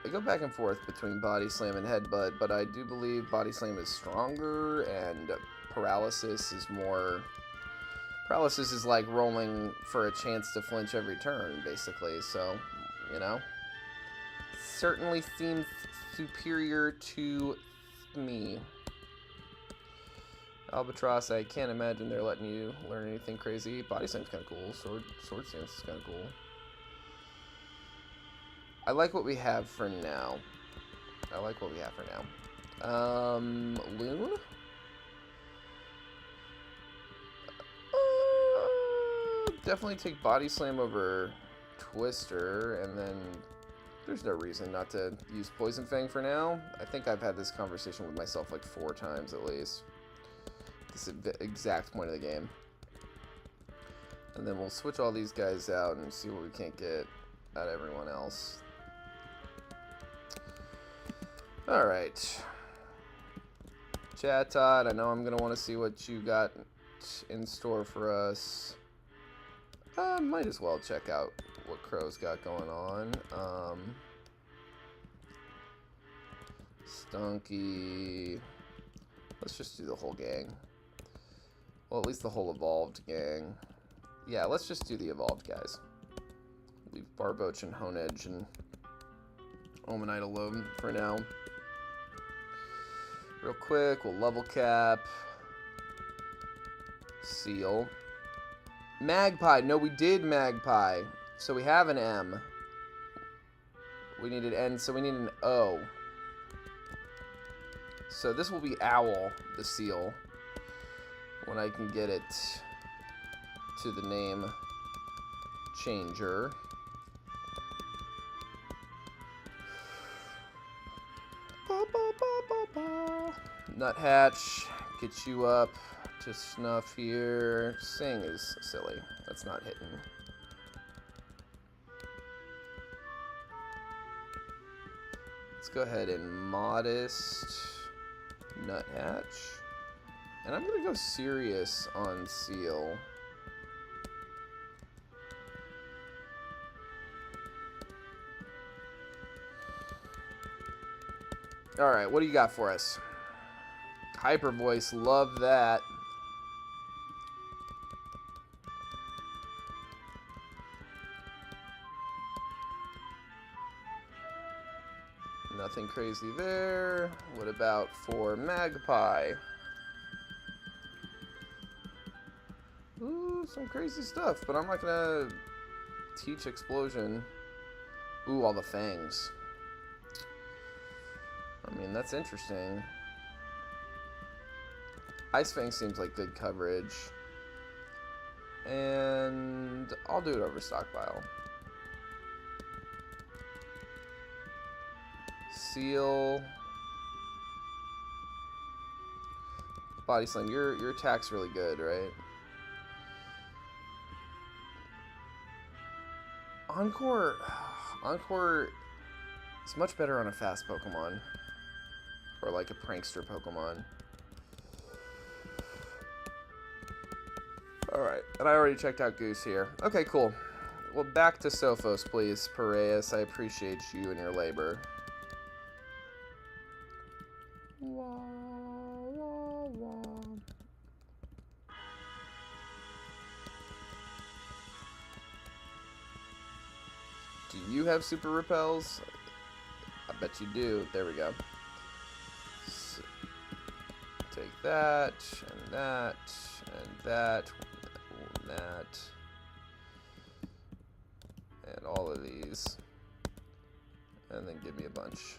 I go back and forth between Body Slam and Headbutt, but I do believe Body Slam is stronger and Paralysis is more... Paralysis is like rolling for a chance to flinch every turn, basically, so, you know. Certainly seems superior to me. Albatross, I can't imagine they're letting you learn anything crazy. Body Slam's kind of cool. Sword Stance is kind of cool. I like what we have for now. Loon? Definitely take Body Slam over Twister, and then there's no reason not to use Poison Fang for now. I think I've had this conversation with myself like 4 times at least. This exact point of the game. And then we'll switch all these guys out and see what we can't get out of everyone else. Alright. Chatot, I know I'm going to want to see what you got in store for us. Might as well check out what Crow's got going on. Stunky. Let's just do the whole gang. Well, at least the whole evolved gang. Yeah, let's just do the evolved guys. Leave Barboach and Honedge and Omanite alone for now. Real quick, we'll level cap. Seal. Magpie. No, we did Magpie. So we have an M. We need an N, so we need an O. So this will be Owl, the seal. When I can get it to the name changer. Nuthatch, get you up to snuff here. Sing is silly. That's not hitting. Let's go ahead and modest Nuthatch. And I'm going to go serious on Seal. Alright, what do you got for us? Hyper Voice, love that. Nothing crazy there. What about for Magpie? Ooh, some crazy stuff, but I'm not gonna teach Explosion. Ooh, all the fangs. I mean, that's interesting. Ice Fang seems like good coverage. And I'll do it over Stockpile. Seal. Body Slam. Your attack's really good, right? Encore. Encore is much better on a fast Pokemon. Or like a prankster Pokemon. Alright, and I already checked out Goose here. Okay, cool. Well, back to Sophos, please, Piraeus. I appreciate you and your labor. Wah, wah, wah. Do you have super repels? I bet you do. There we go. So, take that, and that, and that, and that, and all of these. And then give me a bunch.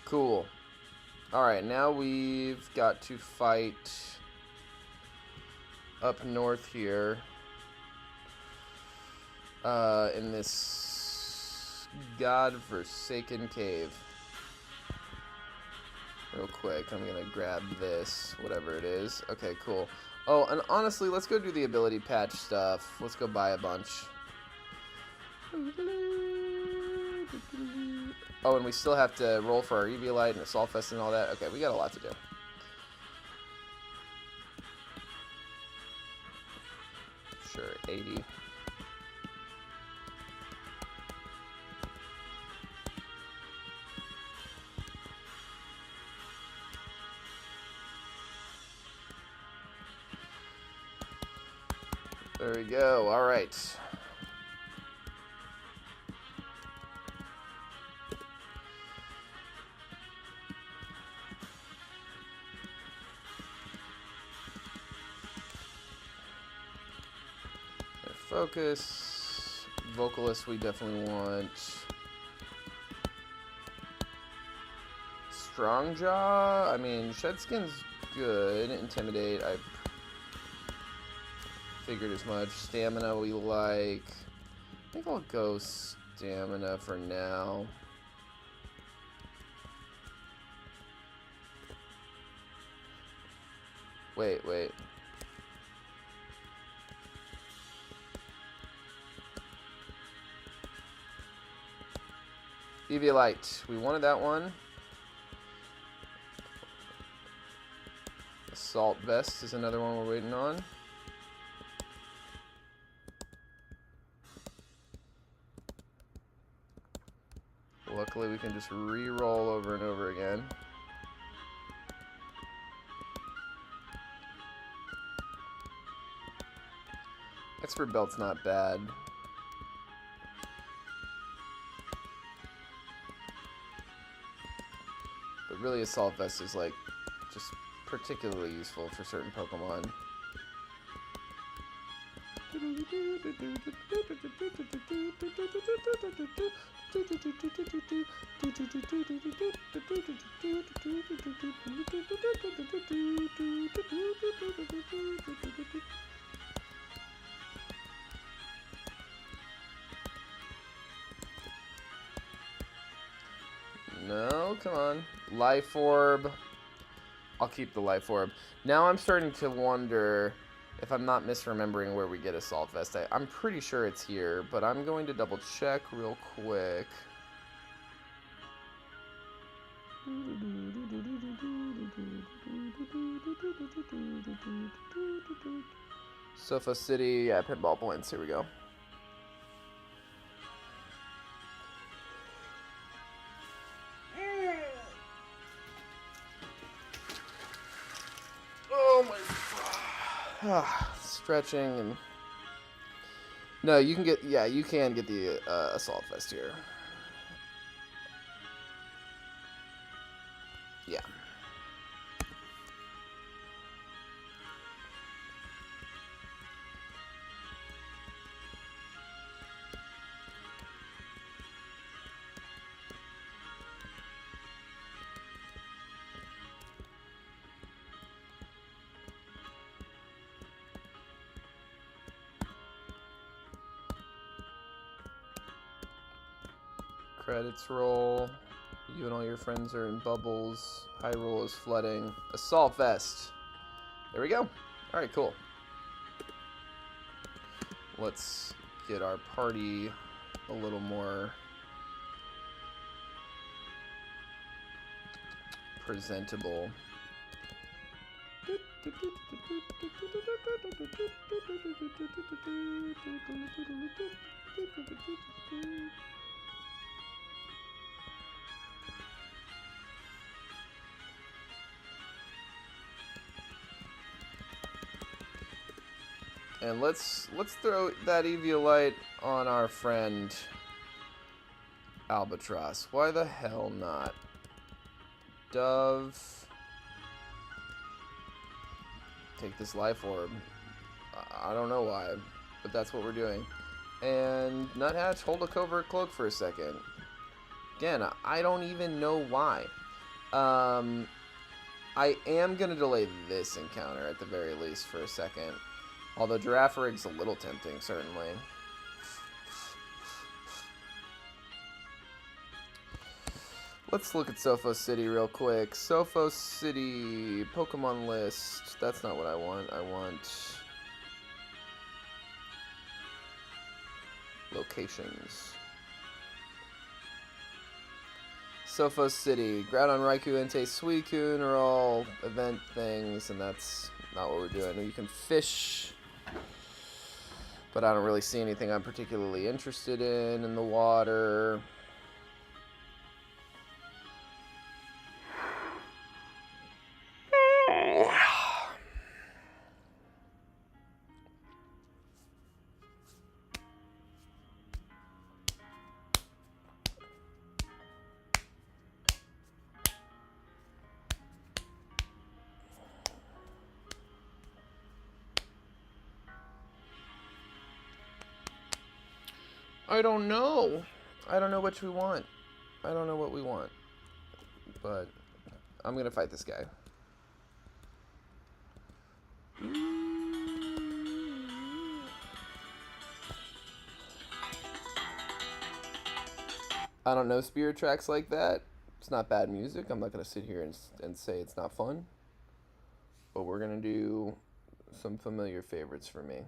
Cool. Alright, now we've got to fight up north here. In this godforsaken cave. Real quick, I'm gonna grab this, whatever it is. Okay, cool. Oh, and honestly, let's go do the ability patch stuff. Let's go buy a bunch. Oh, and we still have to roll for our Eviolite and Assault Fest and all that. Okay, we got a lot to do. Sure, 80. There we go. All right. Focus. Vocalist we definitely want. Strongjaw. I mean, Shedskin's good. Intimidate. I figured as much. Stamina we like. I think I'll go Stamina for now. Wait. Eviolite. We wanted that one. Assault Vest is another one we're waiting on. can just re-roll over and over again. Expert Belt's not bad. But really Assault Vest is like just particularly useful for certain Pokemon. No, come on. Life Orb. I'll keep the Life Orb. Now I'm starting to wonder if I'm not misremembering where we get Assault Vest. I'm pretty sure it's here, but I'm going to double check real quick. Sofa City, yeah, pinball points. Here we go. Oh my. Stretching and. No, you can get. Yeah, you can get the Assault Vest here. Yeah. Credits roll. You and all your friends are in bubbles. High roll is flooding. Assault Vest. There we go. Alright, cool. Let's get our party a little more presentable. And let's throw that Eviolite on our friend Albatross. Why the hell not? Dove. Take this Life Orb. I don't know why, but that's what we're doing. And Nuthatch, hold a Covert Cloak for a second. Again, I don't even know why. I am going to delay this encounter at the very least for a second. Although Girafarig's a little tempting, certainly. Let's look at Sophos City real quick. Sophos City, Pokemon list. That's not what I want. I want locations. Sophos City, Groudon, Raikou, Entei, Suicune are all event things, and that's not what we're doing. You can fish, but I don't really see anything I'm particularly interested in the water. I don't know. I don't know what we want. I don't know what we want. But I'm going to fight this guy. I don't know Spirit tracks like that. It's not bad music. I'm not going to sit here and say it's not fun. But we're going to do some familiar favorites for me.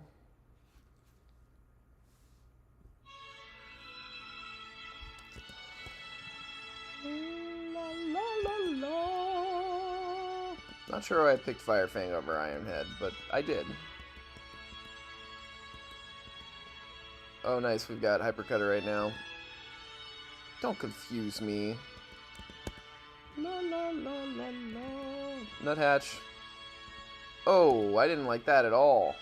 Not sure why I picked Fire Fang over Ironhead, but I did. Oh, nice. We've got Hypercutter right now. Don't confuse me. La la la la la. Nuthatch. Oh, I didn't like that at all.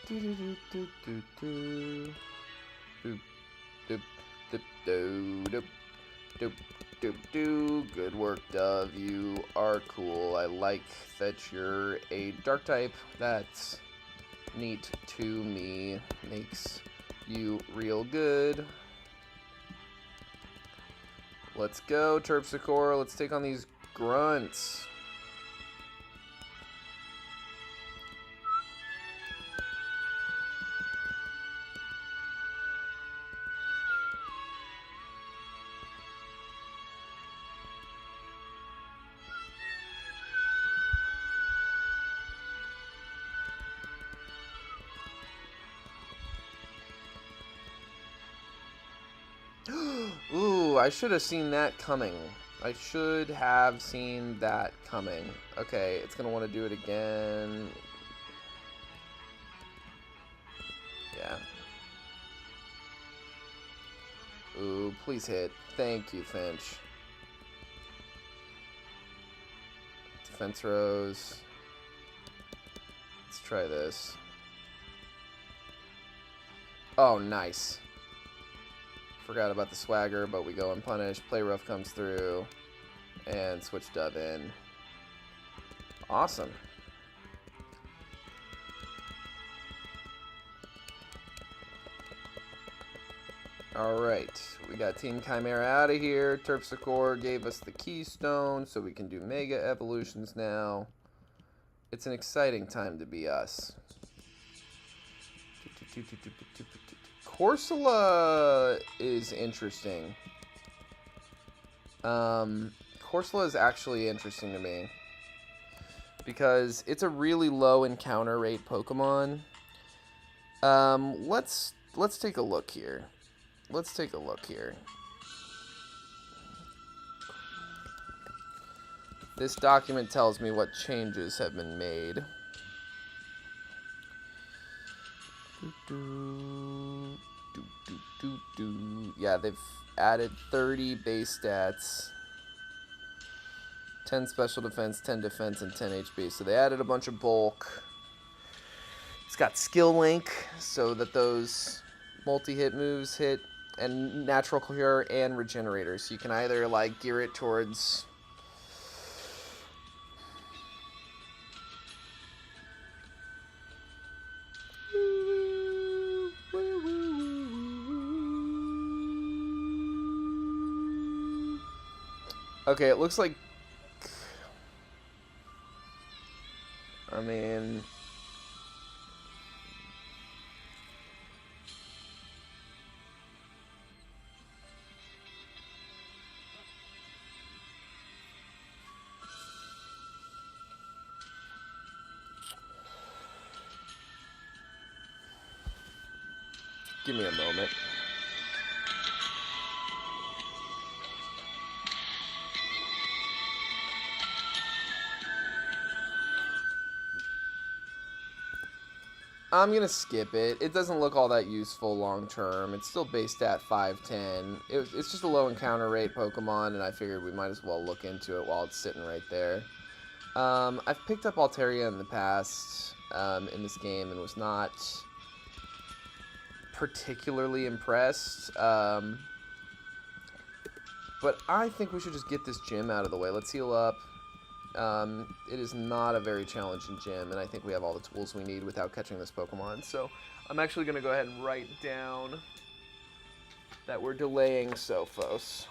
Do do do do do do. Doop doop doop doop doop doop doop. Good work, Dove. You are cool. I like that you're a dark type. That's neat to me. Makes you real good. Let's go, Terpsichore. Let's take on these grunts. Ooh, I should have seen that coming. I should have seen that coming. Okay, it's gonna want to do it again. Yeah. Ooh, please hit. Thank you, Finch. Defense Rose. Let's try this. Oh, nice. Forgot about the swagger, but we go unpunished. Play rough comes through. And switch Dove in. Awesome. Alright, we got Team Chimera out of here. Terpsichore gave us the keystone, so we can do Mega Evolutions now. It's an exciting time to be us. Corsola is interesting. Corsola is actually interesting to me. Because it's a really low encounter rate Pokemon. Let's take a look here. Let's take a look here. This document tells me what changes have been made. Yeah, they've added 30 base stats. 10 special defense, 10 defense, and 10 HP. So they added a bunch of bulk. It's got skill link, so that those multi-hit moves hit, and natural cure and regenerator. So you can either like gear it towards okay, it looks like, I mean, give me a moment. I'm going to skip it. It doesn't look all that useful long term. It's still based at 510. It's just a low encounter rate Pokemon, and I figured we might as well look into it while it's sitting right there. I've picked up Altaria in the past in this game and was not particularly impressed. But I think we should just get this gym out of the way. Let's heal up. It is not a very challenging gym, and I think we have all the tools we need without catching this Pokemon. So I'm actually going to go ahead and write down that we're delaying Sophos.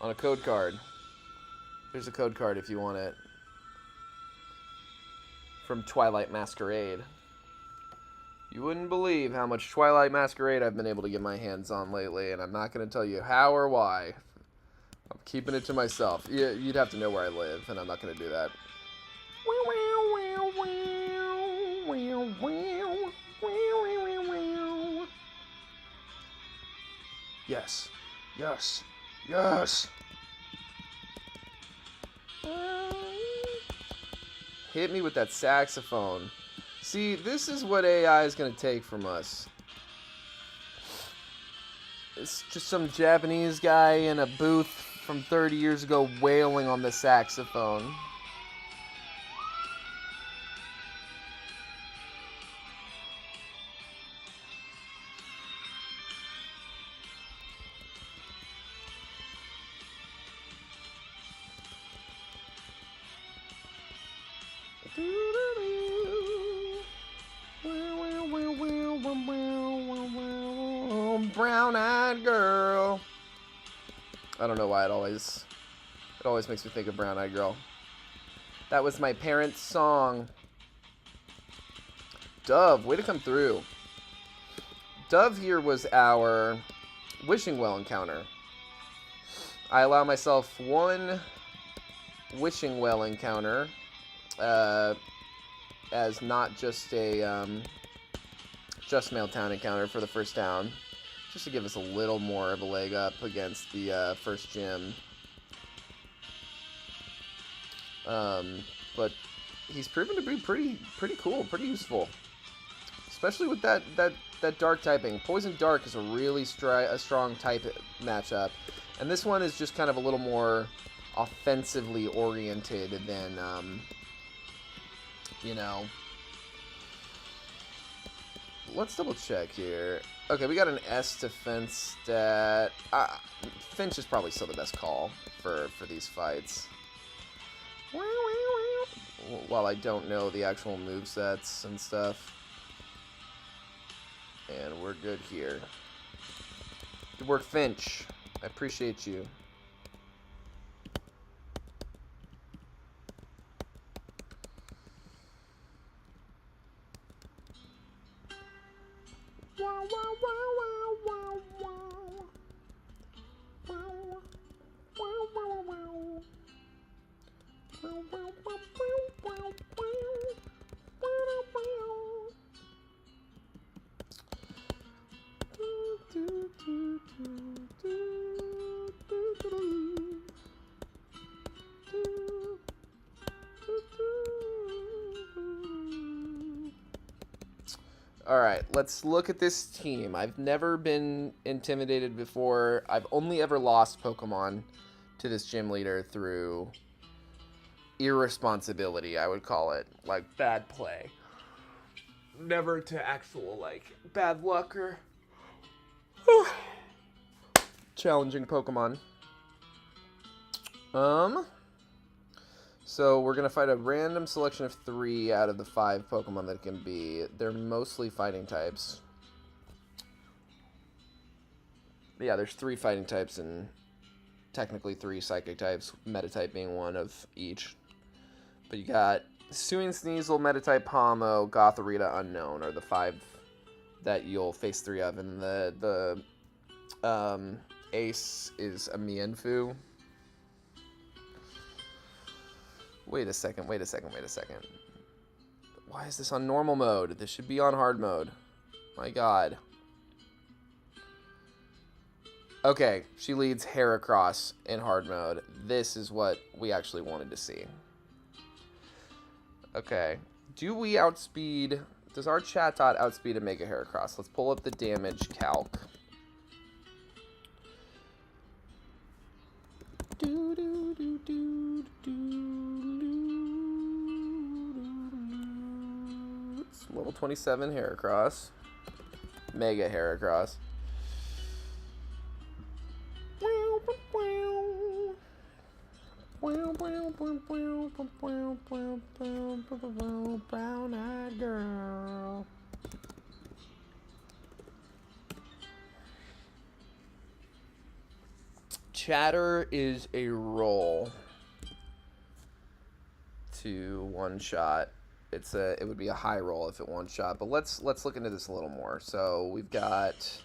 On a code card. There's a code card if you want it. From Twilight Masquerade. You wouldn't believe how much Twilight Masquerade I've been able to get my hands on lately, and I'm not going to tell you how or why. I'm keeping it to myself. You'd have to know where I live, and I'm not going to do that. Yes. Yes. Yes. Hit me with that saxophone. See, this is what AI is going to take from us. It's just some Japanese guy in a booth from 30 years ago wailing on the saxophone. Brown-eyed girl. I don't know why it always makes me think of Brown-eyed Girl. That was my parents' song. Dove, way to come through. Dove here was our wishing well encounter. I allow myself one wishing well encounter as not just a just mail town encounter for the first town, just to give us a little more of a leg up against the first gym. But he's proven to be pretty cool, pretty useful, especially with that dark typing. Poison Dark is a really strong type matchup, and this one is just kind of a little more offensively oriented than you know. Let's double check here. Okay, we got an S defense stat. Finch is probably still the best call for these fights. While I don't know the actual movesets and stuff. And we're good here. Good work, Finch. I appreciate you. Alright, let's look at this team. I've never been intimidated before. I've only ever lost Pokemon to this gym leader through irresponsibility, I would call it. Like, bad play. Never to actual, like, bad luck or challenging Pokemon. So we're going to fight a random selection of 3 out of the 5 Pokemon that can be. They're mostly fighting types. Yeah, there's 3 fighting types and technically 3 psychic types, Metatype being one of each. But you got Suing Sneasel, Metatype Pomo, Gothorita, Unknown are the 5 that you'll face 3 of. And the ace is a Mienfoo. Wait a second. Why is this on normal mode? This should be on hard mode. My god. Okay, she leads Heracross in hard mode. This is what we actually wanted to see. Okay. Do we outspeed... Does our Chatot outspeed a Mega Heracross? Let's pull up the damage calc. It's level 27 Heracross. Mega Heracross. Brown-eyed girl. Chatter is a roll to one shot. It would be a high roll if it one shot, but let's look into this a little more. So we've got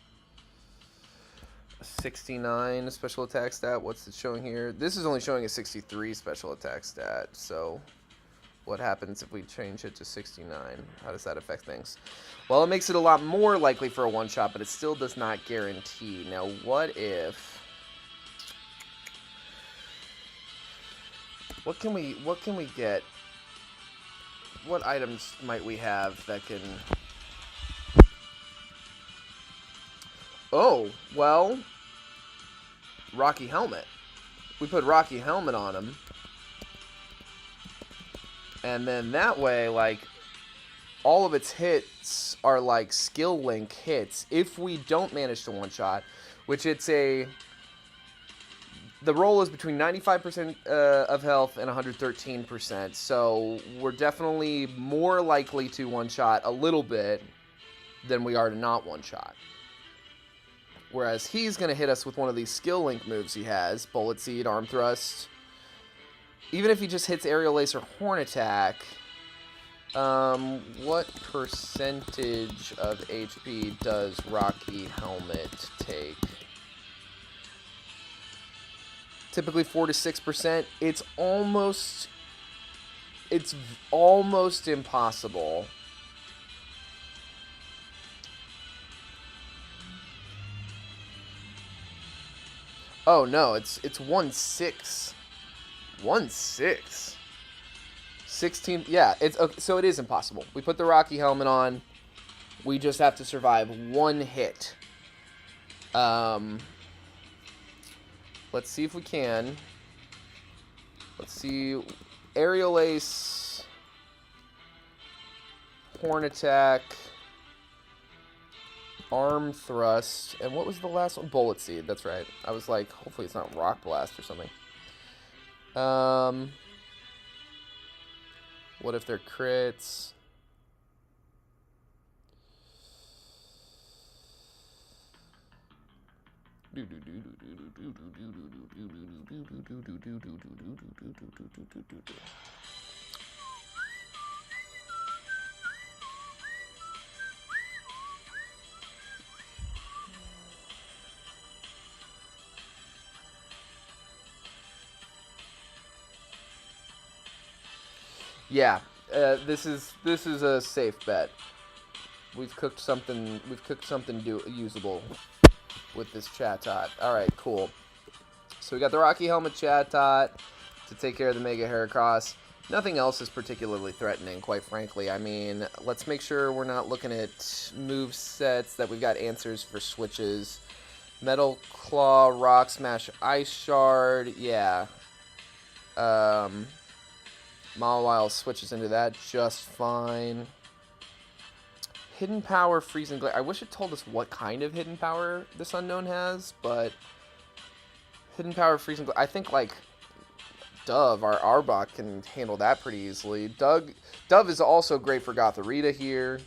a 69 special attack stat. What's it showing here? This is only showing a 63 special attack stat. So What happens if we change it to 69? How does that affect things? Well, it makes it a lot more likely for a one-shot, but it still does not guarantee. Now, what if... What can we get? What items might we have that can... Oh, well... Rocky Helmet. We put Rocky Helmet on him. And then that way, like, all of its hits are, like, skill link hits. If we don't manage to one-shot, which it's a... The roll is between 95% of health and 113%. So we're definitely more likely to one-shot a little bit than we are to not one-shot. Whereas he's going to hit us with one of these skill link moves he has. Bullet Seed, Arm Thrust... Even if he just hits Aerial Ace or Horn Attack, what percentage of HP does Rocky Helmet take? Typically 4 to 6%. It's almost impossible. Oh no, it's 1/6. 1/6. 16. Yeah, it's okay, so it is impossible. We put the Rocky Helmet on. We just have to survive one hit. Let's see if we can. Let's see. Aerial Ace. Horn Attack. Arm Thrust. And what was the last one? Bullet Seed. That's right. I was like, hopefully it's not Rock Blast or something. What if they're crits? Yeah, this is a safe bet. We've cooked something usable with this Chatot. All right, cool. So we got the Rocky Helmet Chatot to take care of the Mega Heracross. Nothing else is particularly threatening, quite frankly. I mean, let's make sure we're not looking at move sets that we've got answers for switches. Metal Claw, Rock Smash, Ice Shard, yeah. Mawile switches into that just fine. Hidden Power, Freezing Glare. I wish it told us what kind of Hidden Power this Unknown has, but... Hidden Power, Freezing Glare. I think, like, Dove, our Arbok, can handle that pretty easily. Dove is also great for Gothorita here.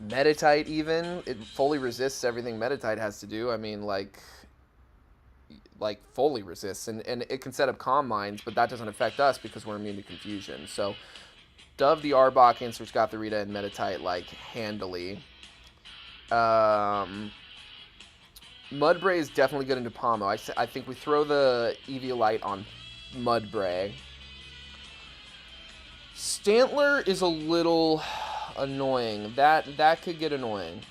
Meditite, even. It fully resists everything Meditite has to do. I mean, like fully resists, and it can set up Calm Minds, but that doesn't affect us because we're immune to confusion. So Dove the Arbok answers Gothorita and Meditite like handily. Mudbray is definitely good into Pomo. I think we throw the Eviolite on Mudbray. Stantler is a little annoying. That could get annoying.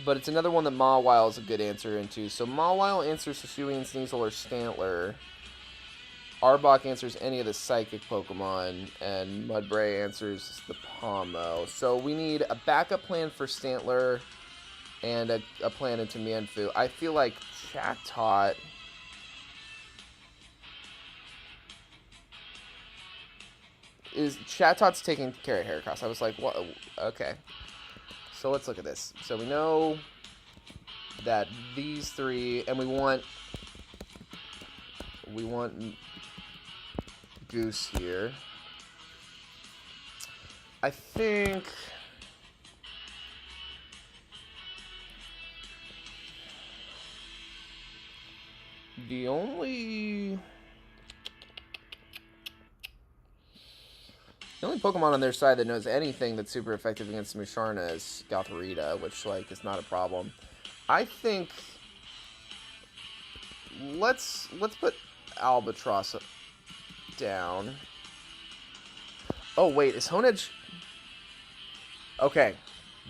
But it's another one that Mawile is a good answer into. So Mawile answers Hisuian, Sneasel, or Stantler. Arbok answers any of the Psychic Pokemon. And Mudbray answers the Pomo. So we need a backup plan for Stantler and a plan into Mienfoo. I feel like Chatot... Chatot's taking care of Heracross. I was like, what? Okay. So let's look at this. So we know that these three, and we want Goose here. I think the only Pokemon on their side that knows anything that's super effective against Musharna is Gothorita, which, like, is not a problem. I think let's put Albatross down. Oh, wait, is Honedge... Okay,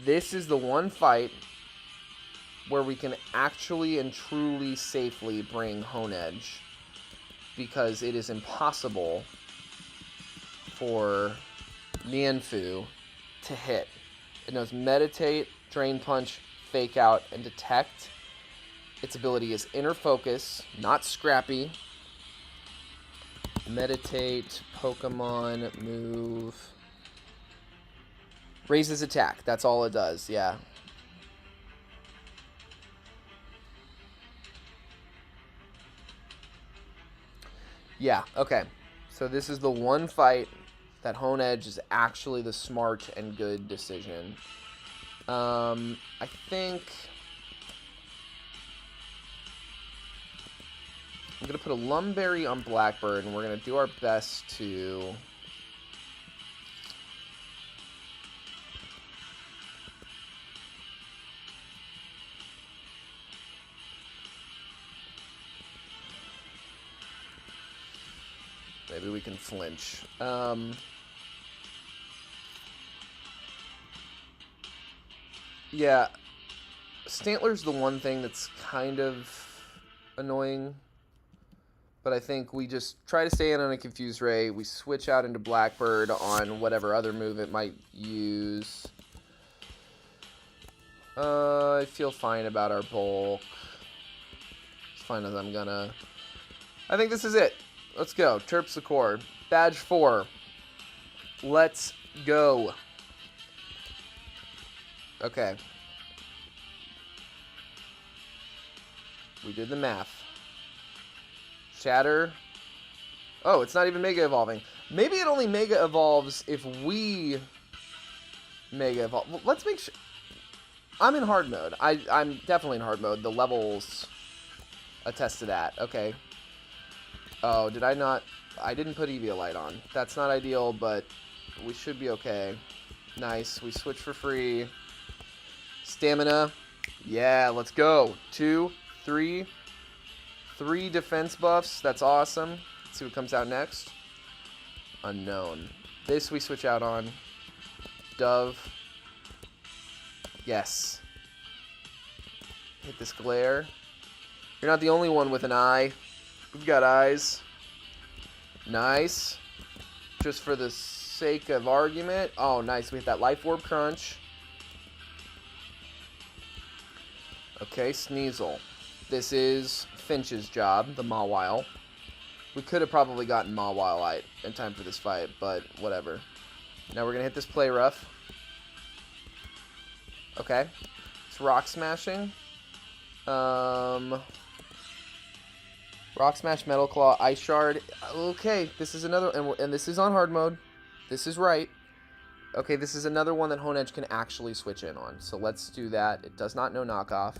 this is the one fight where we can actually and truly safely bring Honedge, because it is impossible for Nianfu to hit. It knows Meditate, Drain Punch, Fake Out, and Detect. Its ability is Inner Focus, not Scrappy. Meditate, Pokemon, move. Raises attack, that's all it does, yeah. Yeah, okay. So this is the one fight that Honedge is actually the smart and good decision. I think I'm going to put a Lumberry on Blackbird, and we're going to do our best to... Maybe we can flinch. Yeah, Stantler's the one thing that's kind of annoying. But I think we just try to stay in on a Confuse Ray. We switch out into Blackbird on whatever other move it might use. I feel fine about our bulk. As fine as I'm gonna. I think this is it. Let's go. Terpsichore. Badge 4. Let's go. Okay. We did the math. Shatter. Oh, it's not even Mega Evolving. Maybe it only Mega Evolves if we Mega Evolve. Well, let's make sure. I'm in hard mode. I'm definitely in hard mode. The levels attest to that. Okay. Oh, did I not? I didn't put Eviolite on. That's not ideal, but we should be okay. Nice. We switch for free. Stamina. Yeah, let's go. 2, 3. 3 defense buffs. That's awesome. Let's see what comes out next. Unknown. This we switch out on. Dove. Yes. Hit this glare. You're not the only one with an eye. We've got eyes. Nice. Just for the sake of argument. Oh, nice. We hit that Life Orb Crunch. Okay, Sneasel. This is Finch's job, the Mawile. We could have probably gotten Mawile in time for this fight, but whatever. Now we're going to hit this Play Rough. Okay. It's Rock Smashing. Rock Smash, Metal Claw, Ice Shard. Okay, this is another, and this is on hard mode. This is right. Okay, this is another one that Honedge can actually switch in on. So let's do that. It does not know knockoff.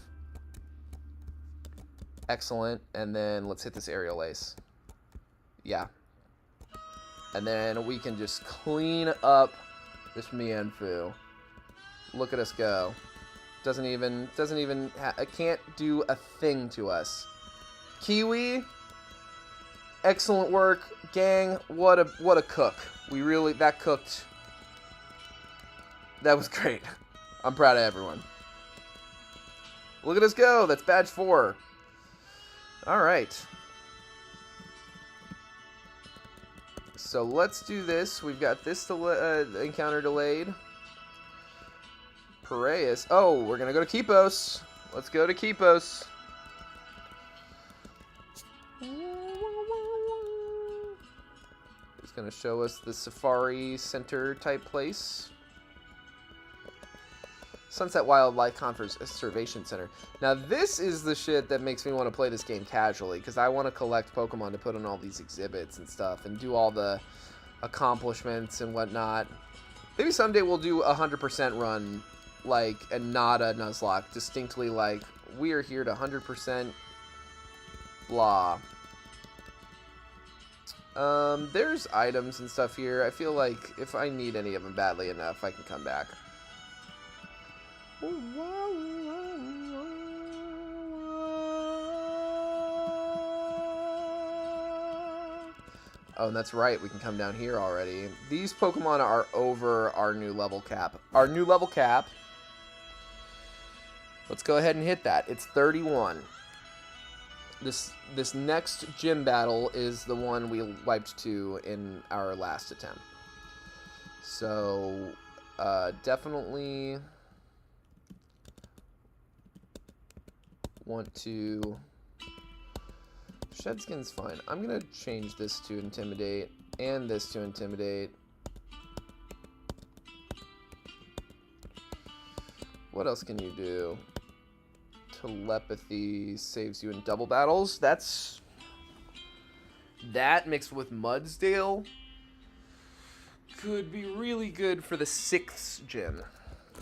Excellent. And then let's hit this Aerial Ace. Yeah. And then we can just clean up this Mienfoo. Look at us go. It can't do a thing to us. Kiwi, excellent work, gang. What a cook. That cooked. That was great. I'm proud of everyone. Look at us go. That's badge 4. All right. So let's do this. We've got this encounter delayed. Piraeus. Oh, we're gonna go to Kipos. Let's go to Kipos. It's going to show us the Safari Center type place. Sunset Wildlife Conservation Center. Now this is the shit that makes me want to play this game casually, because I want to collect Pokemon to put on all these exhibits and stuff and do all the accomplishments and whatnot. Maybe someday we'll do a 100% run, like, and not a Nuzlocke. Distinctly like, we are here to 100% blah. There's items and stuff here. I feel like if I need any of them badly enough, I can come back. Oh, and that's right. We can come down here already. These Pokemon are over our new level cap. Our new level cap. Let's go ahead and hit that. It's 31. This next gym battle is the one we wiped to in our last attempt. So, definitely want to... Shed Skin's fine. I'm going to change this to Intimidate and this to Intimidate. What else can you do? Telepathy saves you in double battles. That mixed with Mudsdale could be really good for the 6th gym.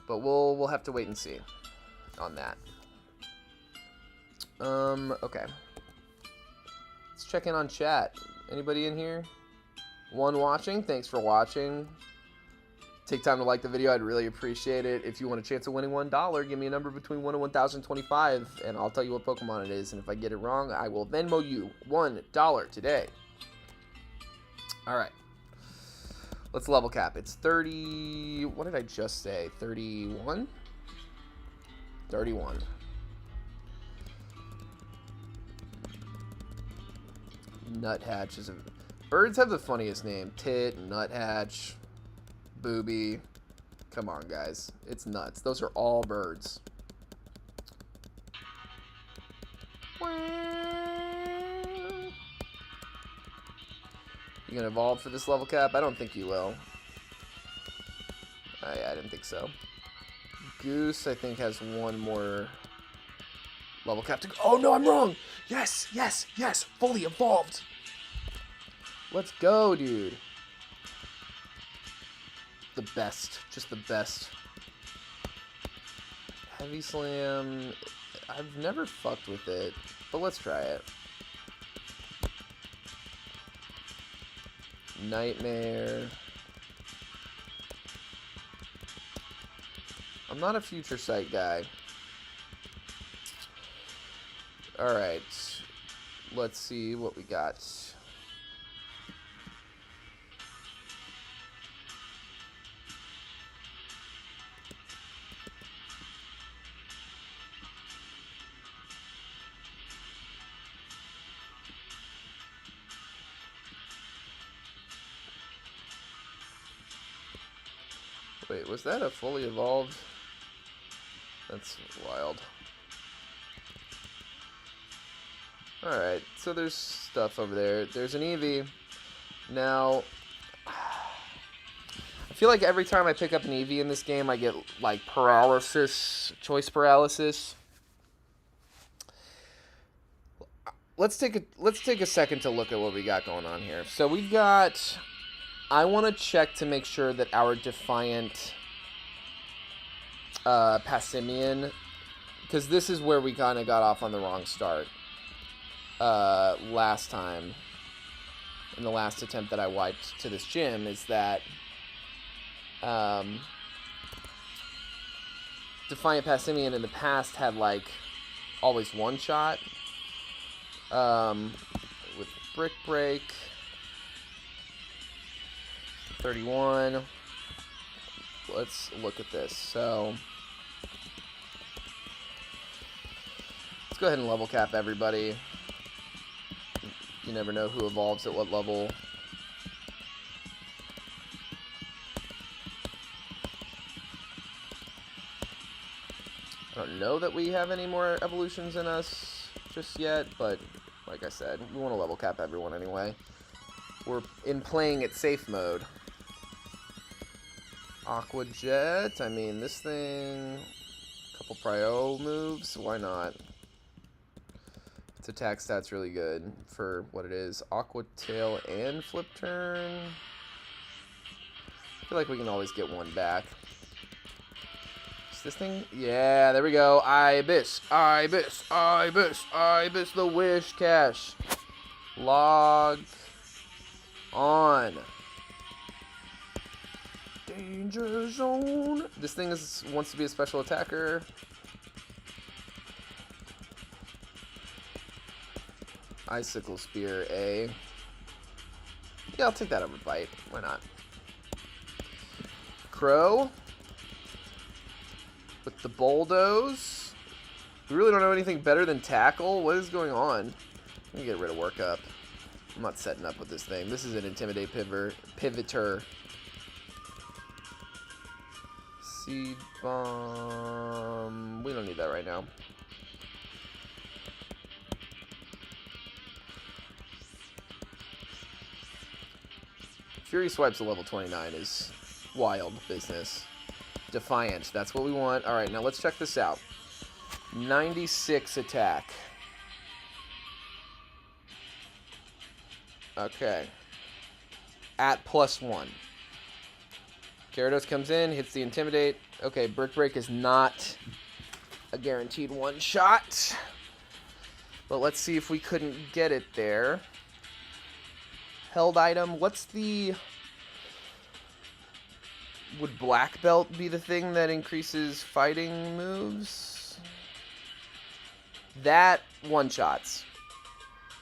But we'll have to wait and see on that. Okay. Let's check in on chat. Anybody in here? One watching? Thanks for watching. Take time to like the video. I'd really appreciate it. If you want a chance of winning $1, give me a number between 1 and 1,025, and I'll tell you what Pokemon it is. And if I get it wrong, I will Venmo you $1 today. All right. Let's level cap. It's 30... What did I just say? 31? 31. Nuthatch is a... Birds have the funniest name. Tit, Nuthatch, Booby. Come on, guys. It's nuts. Those are all birds. You gonna evolve for this level cap? I don't think you will. Yeah, I didn't think so. Goose, I think, has one more level cap to go. Oh, no, I'm wrong. Yes, yes, yes. Fully evolved. Let's go, dude. The best. Just the best. Heavy Slam. I've never fucked with it, but let's try it. Nightmare. I'm not a Future Sight guy. Alright. Let's see what we got. Wait, was that a fully evolved? That's wild. Alright, so there's stuff over there. There's an Eevee. Now, I feel like every time I pick up an Eevee in this game, I get, like, choice paralysis. Let's take a second to look at what we got going on here. So we've got... I want to check to make sure that our Defiant Passimian, because this is where we kind of got off on the wrong start last time, in the last attempt that I wiped to this gym, is that Defiant Passimian in the past had, like, always one shot with Brick Break. 31. Let's look at this. So let's go ahead and level cap everybody. You never know who evolves at what level. I don't know that we have any more evolutions in us just yet, but like I said, we want to level cap everyone anyway. We're in playing it safe mode. Aqua Jet, I mean, this thing, a couple Prio moves, why not? Its attack stat's really good for what it is. Aqua Tail and Flip Turn. I feel like we can always get one back. Is this thing? Yeah, there we go. Ibis, Ibis, Ibis, Ibis, the Wish Cache. Log on. Danger zone. This thing wants to be a special attacker. Icicle Spear, A. Yeah, I'll take that over Bite. Why not? Crow. With the Bulldoze. We really don't know anything better than Tackle. What is going on? Let me get rid of Workup. I'm not setting up with this thing. This is an Intimidate Pivoter. Seed Bomb. We don't need that right now. Fury Swipes to level 29 is wild business. Defiant. That's what we want. Alright, now let's check this out. 96 attack. Okay. At +1. Gyarados comes in, hits the Intimidate. Okay, Brick Break is not a guaranteed one-shot. But let's see if we couldn't get it there. Held item. What's the... Would Black Belt be the thing that increases fighting moves? That one-shots.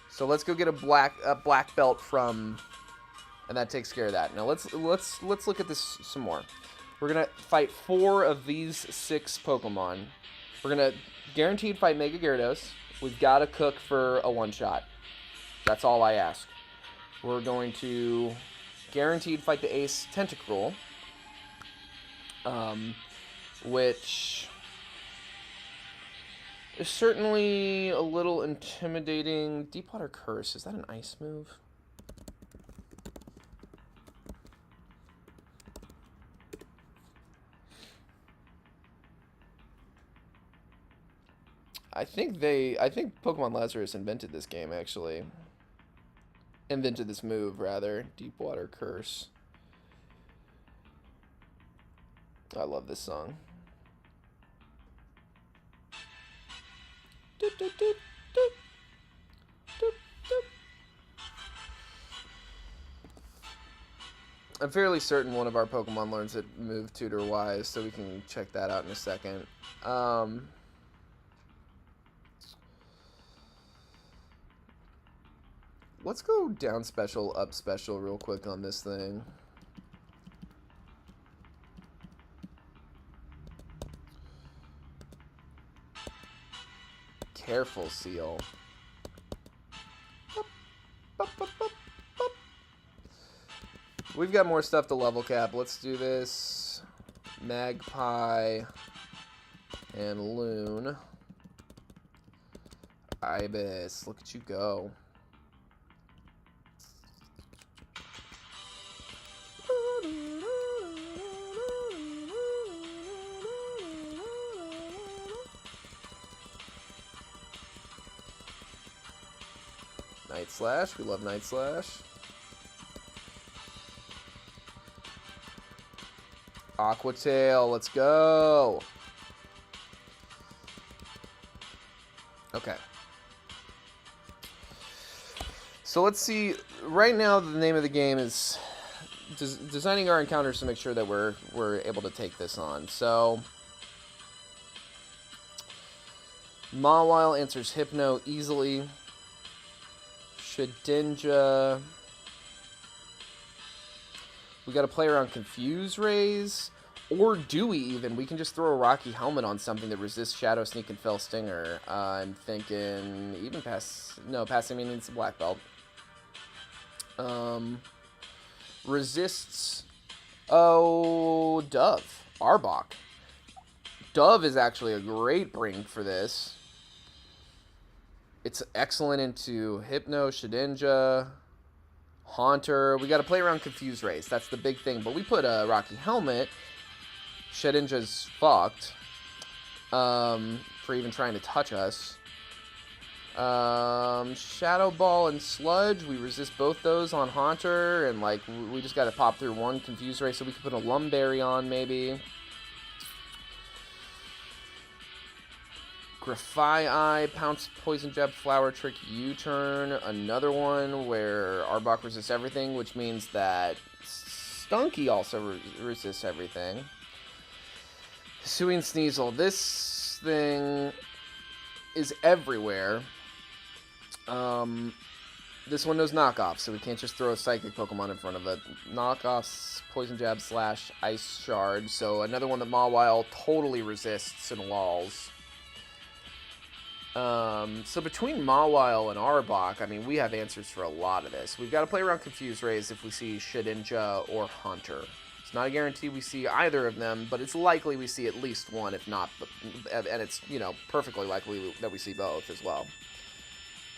So let's go get a black belt from... And that takes care of that. Now let's look at this some more. We're gonna fight 4 of these 6 Pokemon. We're gonna guaranteed fight Mega Gyarados. We've got to cook for a one-shot. That's all I ask. We're going to guaranteed fight the Ace Tentacruel, which is certainly a little intimidating. Deepwater Curse, is that an ice move? I think Pokemon Lazarus invented this game, actually. Invented this move, rather. Deepwater Curse. I love this song. Doop, doop, doop, doop. Doop, doop. I'm fairly certain one of our Pokemon learns it move tutor-wise, so we can check that out in a second. Let's go down special, up special real quick on this thing. Careful, Seal. We've got more stuff to level cap. Let's do this. Magpie and Loon. Ibis, look at you go. Night Slash, we love Night Slash. Aqua Tail, let's go. Okay. So let's see. Right now, the name of the game is designing our encounters to make sure that we're able to take this on. So Mawile answers Hypno easily. Shedinja. We got to play around Confuse Rays. Or do we even? We can just throw a Rocky Helmet on something that resists Shadow Sneak and Fell Stinger. I'm thinking even pass... No, passing me needs a Black Belt. Resists... Oh, Dove. Arbok. Dove is actually a great bring for this. It's excellent into Hypno, Shedinja, Haunter. We got to play around Confuse Rays. That's the big thing. But we put a Rocky Helmet. Shedinja's fucked for even trying to touch us. Shadow Ball and Sludge. We resist both those on Haunter. And, like, we just got to pop through one Confuse Ray. So we could put a Lumberry on, maybe. Grafai, Pounce, Poison Jab, Flower Trick, U-Turn. Another one where Arbok resists everything, which means that Stunky also resists everything. Hisuian Sneasel. This thing is everywhere. This one knows knockoffs, so we can't just throw a psychic Pokemon in front of it. Knockoffs, Poison Jab / Ice Shard. So another one that Mawile totally resists and walls. So between Mawile and Arbok, I mean, we have answers for a lot of this. We've got to play around Confuse Rays if we see Shedinja or Haunter. It's not a guarantee we see either of them, but it's likely we see at least one, if not, and it's, you know, perfectly likely that we see both as well.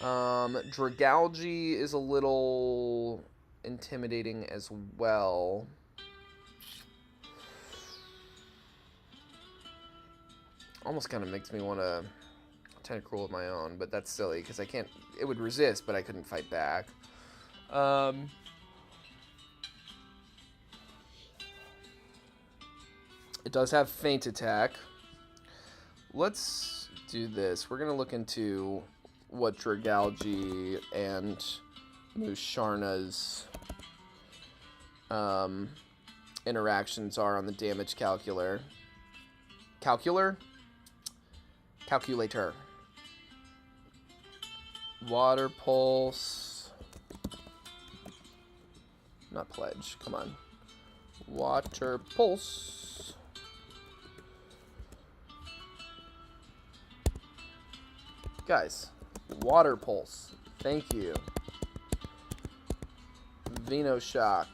Dragalge is a little intimidating as well. Almost kind of makes me want to Tentacruel with my own, but that's silly because I can't. It would resist, but I couldn't fight back. It does have Feint Attack. Let's do this. We're gonna look into what Dragalge and Musharna's interactions are on the damage calculator. Calculator. Water Pulse. Not Pledge. Come on. Water Pulse. Guys. Water Pulse. Thank you. Venoshock.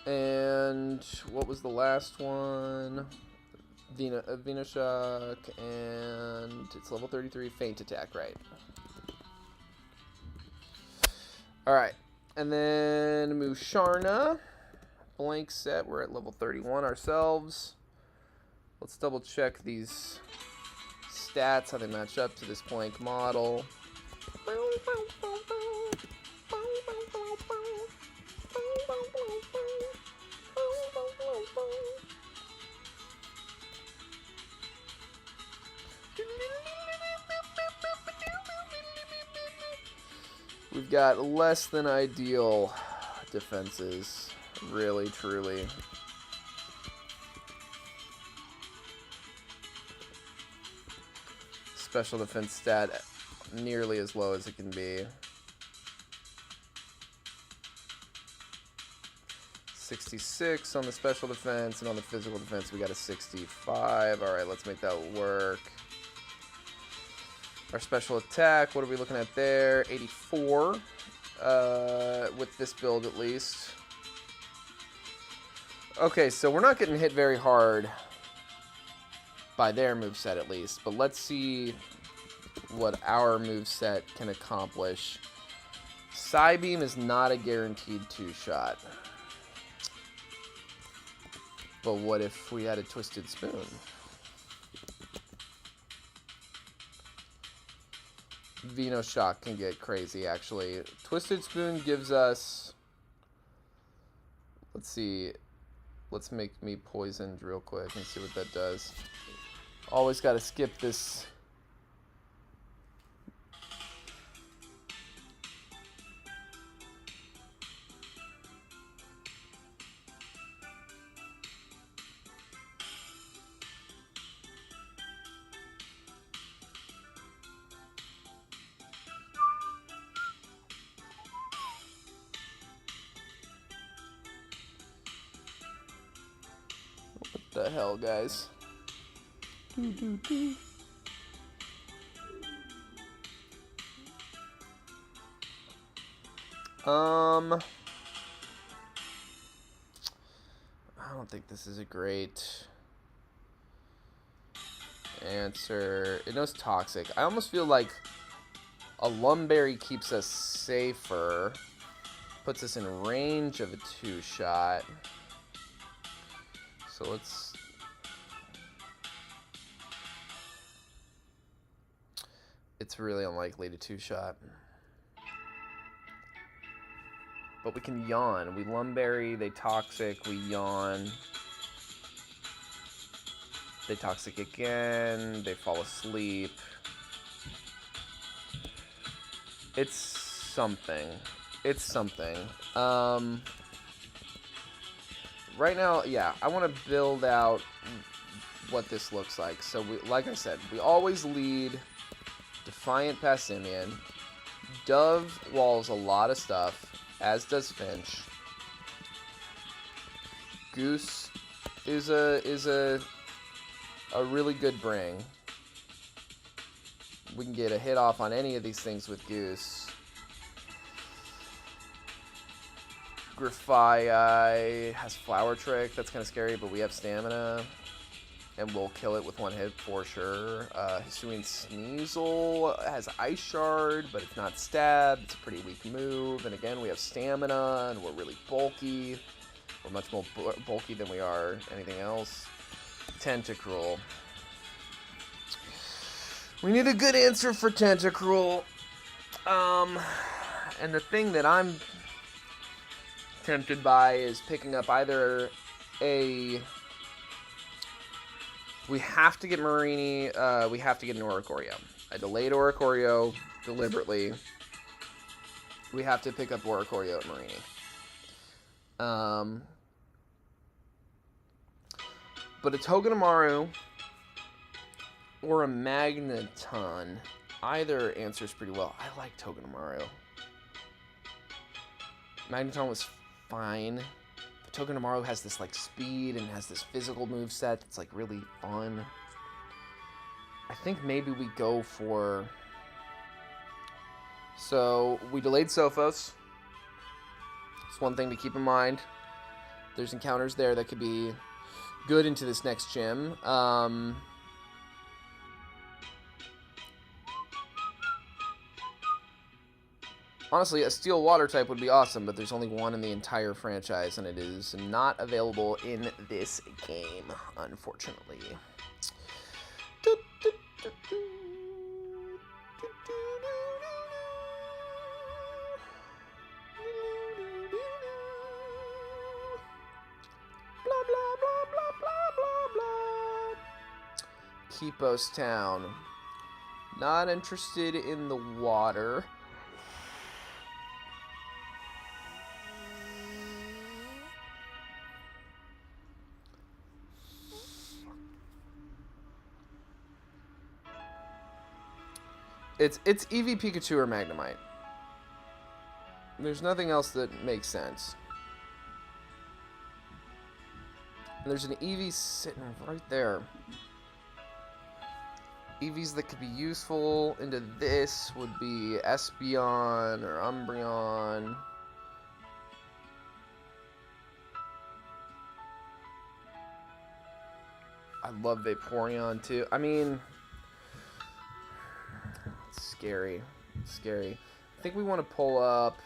And what was the last one? Venoshock, and it's level 33, Feint Attack, right? Alright, and then Musharna, blank set, we're at level 31 ourselves. Let's double check these stats, how they match up to this blank model. We've got less than ideal defenses, really, truly. Special defense stat nearly as low as it can be. 66 on the special defense, and on the physical defense we got a 65. Alright, let's make that work. Our special attack, what are we looking at there? 84, with this build at least. Okay, so we're not getting hit very hard by their moveset at least, but let's see what our moveset can accomplish. Psybeam is not a guaranteed 2-shot. But what if we had a Twisted Spoon? Venoshock can get crazy, actually. Twisted Spoon gives us... Let's see. Let's make me poisoned real quick and see what that does. Always got to skip this. What the hell, guys? I don't think this is a great answer. It knows Toxic. I almost feel like a Lumberry keeps us safer, puts us in range of a 2-shot. So let's... It's really unlikely to 2-shot. But we can yawn. We Lumberry, they Toxic, we yawn. They Toxic again, they fall asleep. It's something. It's something. Right now, yeah, I want to build out what this looks like. So, like I said, we always lead Defiant past Simeon. Dove walls a lot of stuff, as does Finch. Goose is a really good bring. We can get a hit off on any of these things with Goose. Grafai has Flower Trick. That's kind of scary, but we have Stamina. And we'll kill it with one hit for sure. Hisuian Sneasel has Ice Shard, but it's not Stab. It's a pretty weak move. And again, we have Stamina, and we're really bulky. We're much more bulky than we are anything else. Tentacruel. We need a good answer for Tentacruel. And the thing that I'm tempted by is picking up either a... We have to get Marini, we have to get an Oricorio. I delayed Oricorio deliberately. We have to pick up Oricorio at Marini. But a Togedemaru or a Magneton, either answers pretty well. I like Togedemaru. Magneton was fine. Togedemaru has this like speed and has this physical moveset that's like really fun. I think maybe we go for... So we delayed Sophos. It's one thing to keep in mind. There's encounters there that could be good into this next gym. Honestly, a Steel Water type would be awesome, but there's only one in the entire franchise, and it is not available in this game, unfortunately. Blah, blah, blah, blah, blah, blah, blah. Kipos Town. Not interested in the water. It's Eevee, Pikachu, or Magnemite. There's nothing else that makes sense. And there's an Eevee sitting right there. Eevees that could be useful into this would be Espeon or Umbreon. I love Vaporeon too. I mean... Scary. Scary. I think we want to pull up...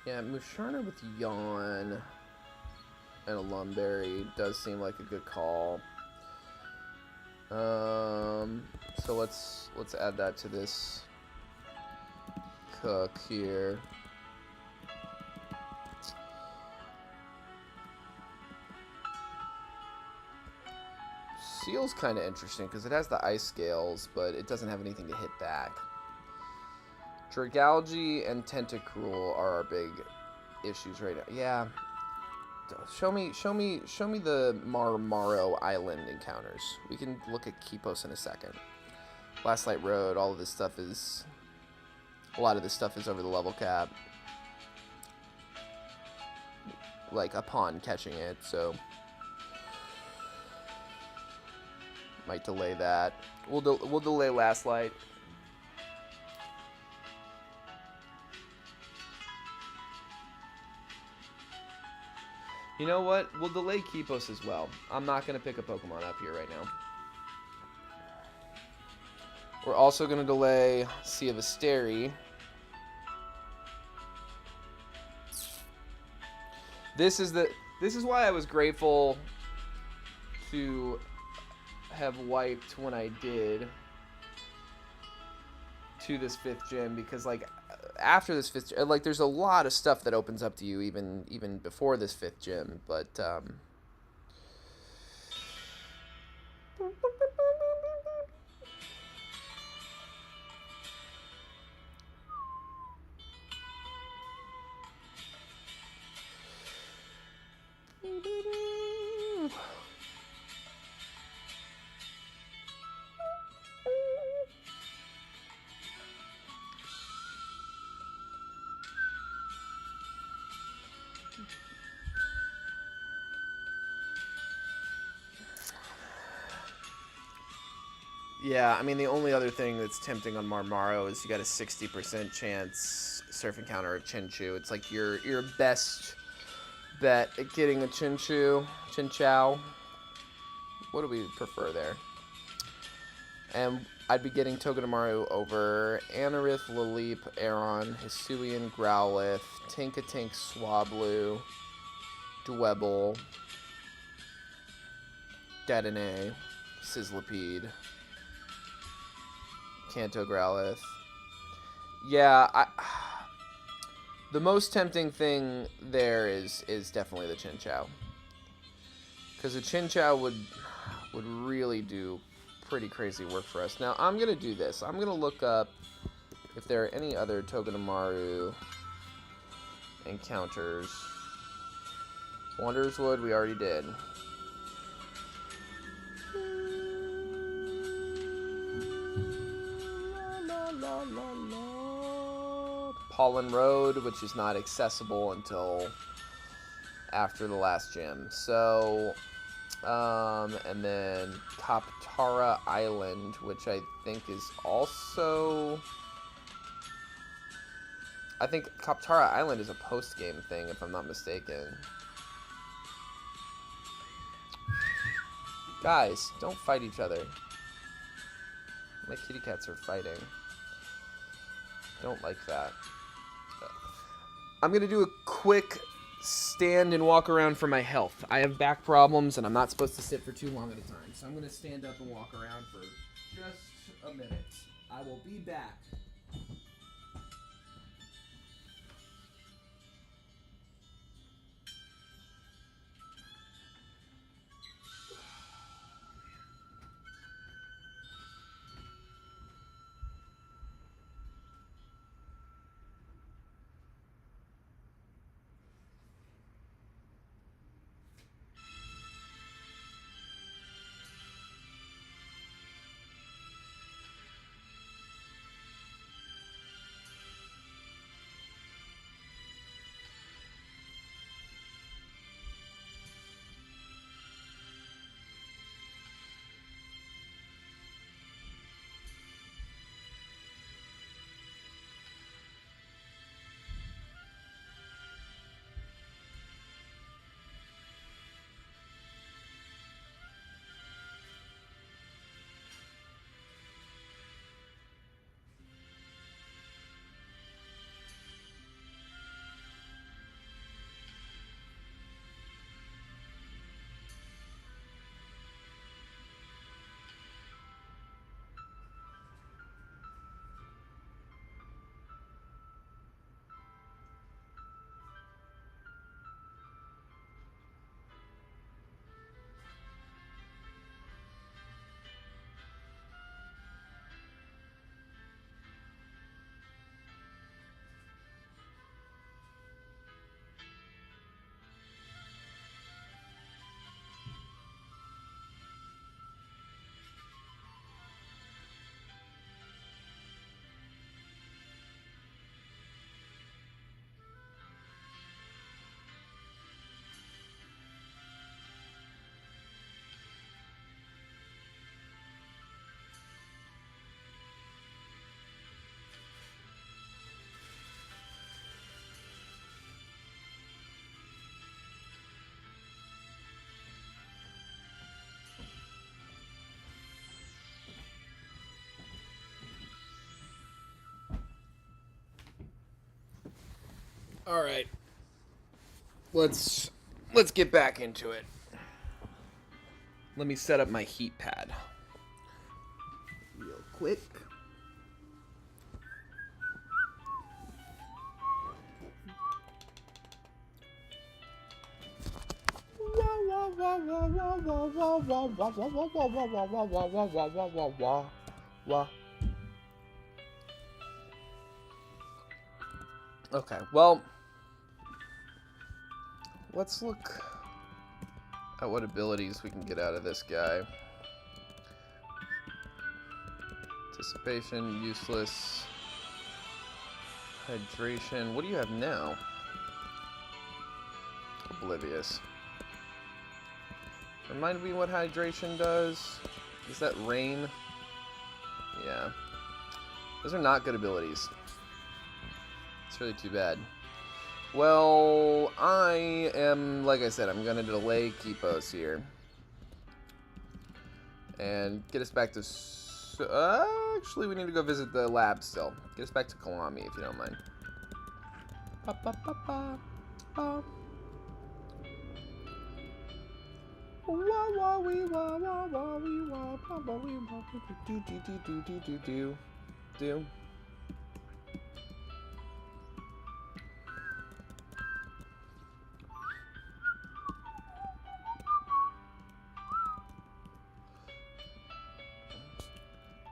Yeah, Musharna with Yawn and a Lumberry does seem like a good call. So let's add that to this cook here. Seal's kind of interesting because it has the ice scales, but it doesn't have anything to hit back. Dragalge and Tentacruel are our big issues right now. Yeah. Show me the Marmaro Island encounters. We can look at Kipos in a second. Last Light Road, all of this stuff is... A lot of this stuff is over the level cap. Like, upon catching it, so... Might delay that. We'll delay Last Light. You know what? We'll delay Kipos as well. I'm not going to pick a Pokemon up here right now. We're also going to delay Sea of Asteri. This is why I was grateful to have wiped when I did to this 5th gym, because like after this 5th gym, like there's a lot of stuff that opens up to you even before this 5th gym, but Yeah, I mean, the only other thing that's tempting on Marmaro is you got a 60% chance surf encounter of Chinchou. It's like your best bet at getting a Chinchou. What do we prefer there? And I'd be getting Togedemaru over Anorith, Laleep, Aron, Hisuian, Growlithe, Tinkatank, Swablu, Dwebble, Dedenne, Sizzlipede, Kanto Growlithe. Yeah, the most tempting thing there is definitely the Chinchou. Because the Chinchou would really do pretty crazy work for us. Now, I'm going to do this. I'm going to look up if there are any other Togedemaru encounters. Wanderer's Wood, we already did. Pollen Road, which is not accessible until after the last gym. So, and then Kaptara Island, which I think is also... I think Kaptara Island is a post-game thing, if I'm not mistaken. Guys, don't fight each other. My kitty cats are fighting. Don't like that. I'm going to do a quick stand and walk around for my health. I have back problems, and I'm not supposed to sit for too long at a time. So I'm going to stand up and walk around for just a minute. I will be back. All right. Let's get back into it. Let me set up my heat pad real quick. Okay, well, let's look at what abilities we can get out of this guy. Anticipation, useless. Hydration. What do you have now? Oblivious. Remind me what hydration does. Is that rain? Yeah. Those are not good abilities. It's really too bad. Well, I am, like I said, I'm going to delay Kipos here. And get us back to... actually, we need to go visit the lab still. Get us back to Kalami, if you don't mind. Ba, ba, ba, ba, ba. Wah, wah, wee, wah, wah, wah, wee, wah, wah, wah, wee, wah, do, do, do, do, do, do, do, do.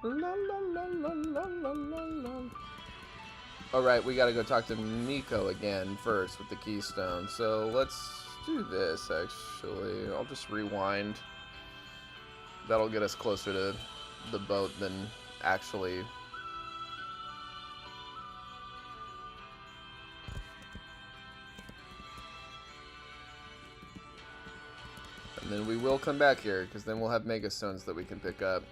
La, la, la, la, la, la, la, la. Alright, we gotta go talk to Nico again first with the keystone. So let's do this, actually. I'll just rewind. That'll get us closer to the boat than actually... And then we will come back here, because then we'll have Mega Stones that we can pick up.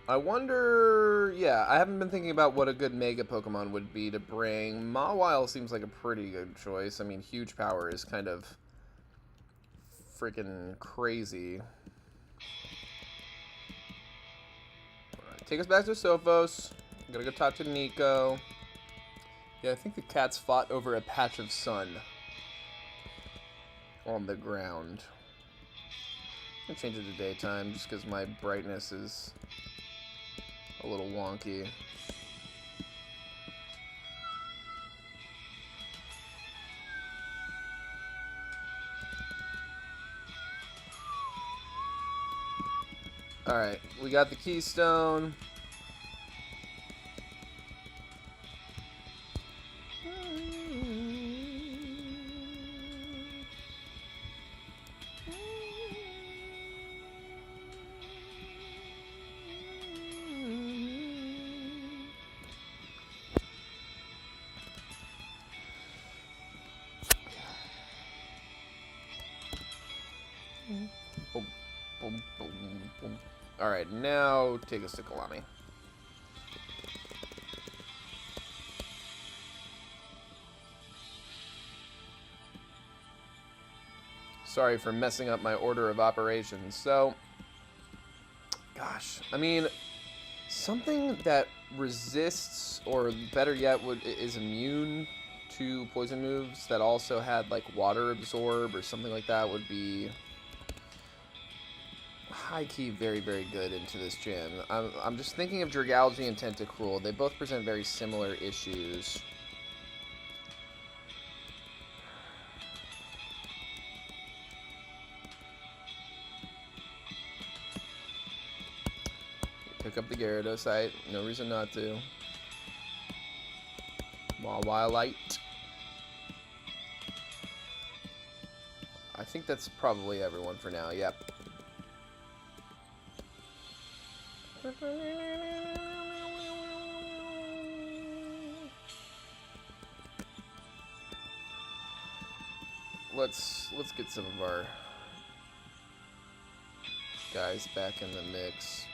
I wonder... Yeah, I haven't been thinking about what a good Mega Pokemon would be to bring. Mawile seems like a pretty good choice. I mean, huge power is kind of freaking crazy. Alright, take us back to Sophos. I'm gonna go talk to Nico. Yeah, I think the cats fought over a patch of sun on the ground. I'm gonna change it to daytime just because my brightness is a little wonky. Alright, we got the keystone. Boom, boom, boom, boom. Alright, now take us to Kalami. Sorry for messing up my order of operations. So, gosh, I mean, something that resists, or better yet, is immune to poison moves that also had, like, water absorb or something like that would be high-key very, very good into this gym. I'm just thinking of Dragalge and Tentacruel. They both present very similar issues. Pick up the Gyarados, no reason not to. Mawile. I think that's probably everyone for now, yep. Let's get some of our guys back in the mix.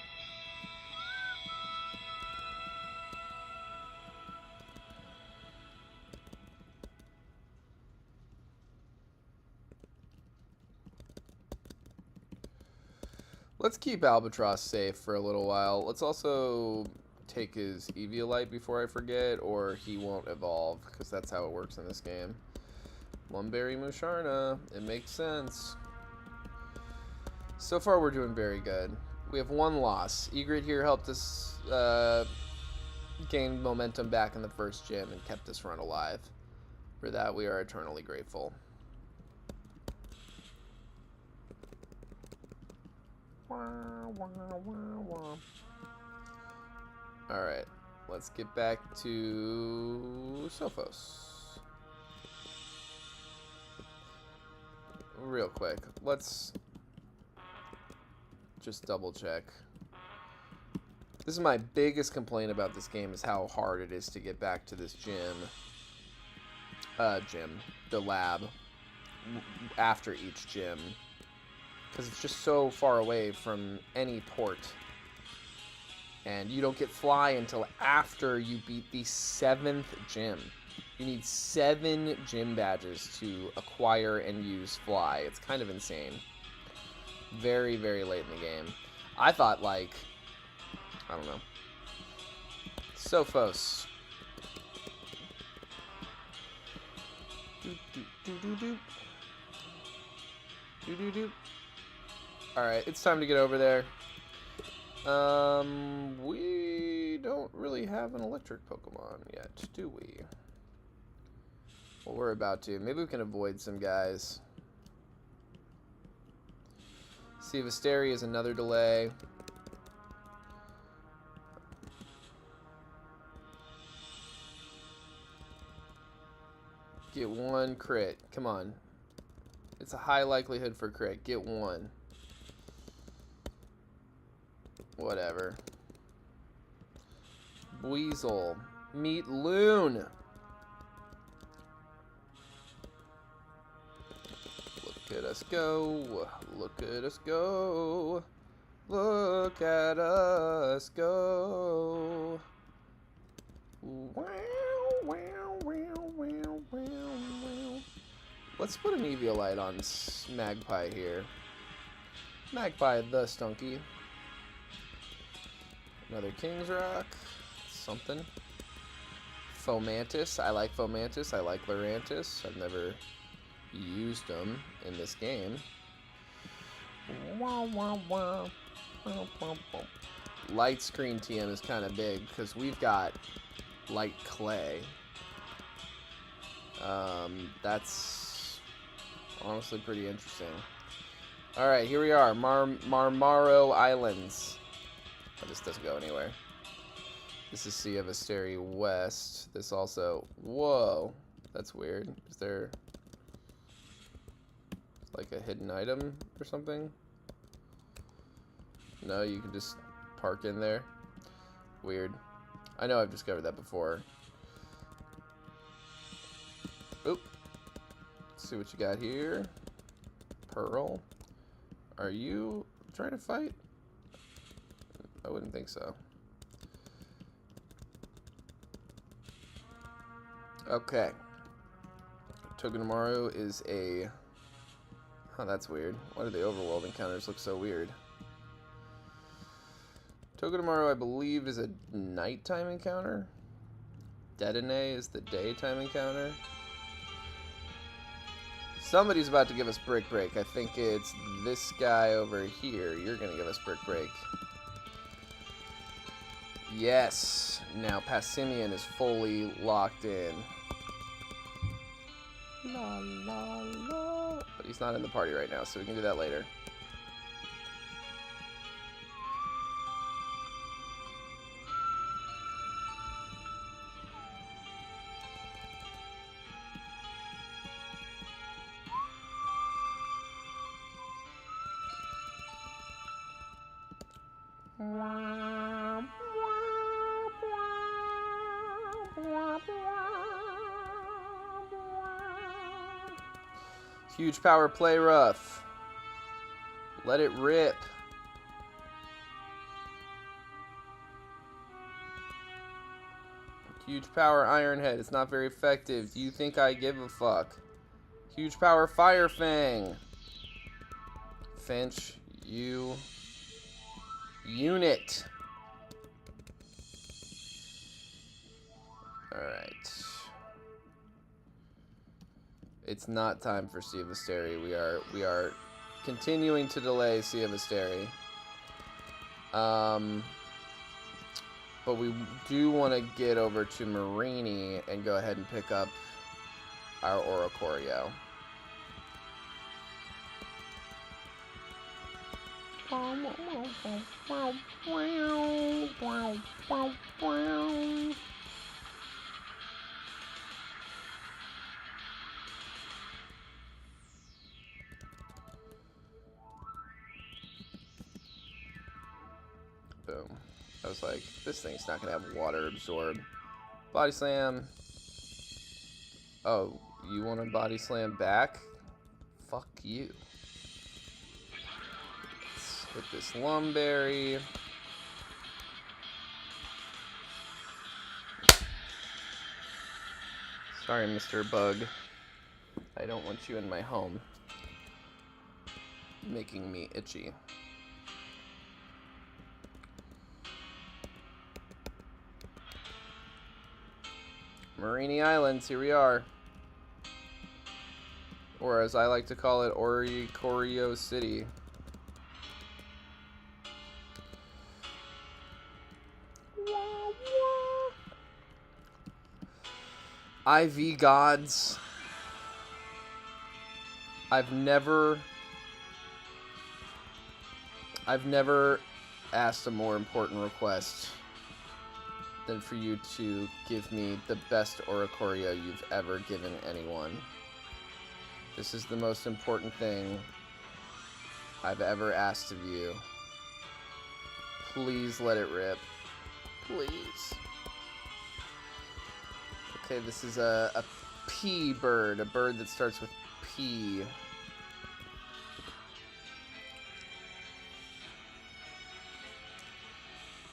Let's keep Albatross safe for a little while. Let's also take his Eviolite before I forget, or he won't evolve, because that's how it works in this game. Lumberry Musharna. It makes sense. So far, we're doing very good. We have one loss. Egret here helped us gain momentum back in the first gym and kept this run alive. For that, we are eternally grateful. Alright, let's get back to Sophos. Real quick, let's just double check. This is my biggest complaint about this game, is how hard it is to get back to this the lab, after each gym. Because it's just so far away from any port. And you don't get fly until after you beat the 7th gym. You need 7 gym badges to acquire and use fly. It's kind of insane. Very, very late in the game. I thought, like, I don't know. Sophos. Alright, it's time to get over there. We don't really have an electric Pokemon yet, do we? Well, we're about to. Maybe we can avoid some guys. Seavisteri is another delay. Get 1 crit. Come on. It's a high likelihood for crit. Get 1. Whatever. Weasel. Meet Loon. Look at us go. Look at us go. Look at us go. Wow, wow, wow, wow, wow. Let's put an Eviolite on Magpie here. Magpie the Stunky. Another King's Rock. Something. Fomantis. I like Fomantis. I like Lurantis. I've never used them in this game. Wow, wow, wow. Wow, wow, wow. Light Screen TM is kind of big because we've got Light Clay. That's honestly pretty interesting. Alright, here we are. Marmaro Islands. Oh, this doesn't go anywhere. This is Seavisteri West. This also... Whoa. That's weird. Is there... like a hidden item or something? No, you can just park in there. Weird. I know I've discovered that before. Oop. Let's see what you got here. Pearl. Are you trying to fight? I wouldn't think so. Okay. Togedemaru is a... Oh, that's weird. Why do the overworld encounters look so weird? Togedemaru, I believe, is a nighttime encounter. Dedenne is the daytime encounter. Somebody's about to give us Brick Break. I think it's this guy over here. You're going to give us Brick Break. Yes. Now Passimian is fully locked in. La, la, la. But he's not in the party right now, so we can do that later. Huge power play rough. Let it rip. Huge power Ironhead. It's not very effective. Do you think I give a fuck? Huge power Fire Fang. Finch, you unit. Alright. It's not time for Seavisteri. We are continuing to delay Seavisteri. But we do want to get over to Marini and go ahead and pick up our Oricorio. Boom. I was like, this thing's not going to have water absorb. Body slam. Oh, you want to body slam back? Fuck you. Let's hit this Lumberry. Sorry, Mr. Bug. I don't want you in my home. Making me itchy. Marini Islands, here we are. Or as I like to call it, Oricorio City. IV gods. I've never asked a more important request than for you to give me the best Oricorio you've ever given anyone. This is the most important thing I've ever asked of you. Please let it rip. Please. Okay, this is a P bird. A bird that starts with P.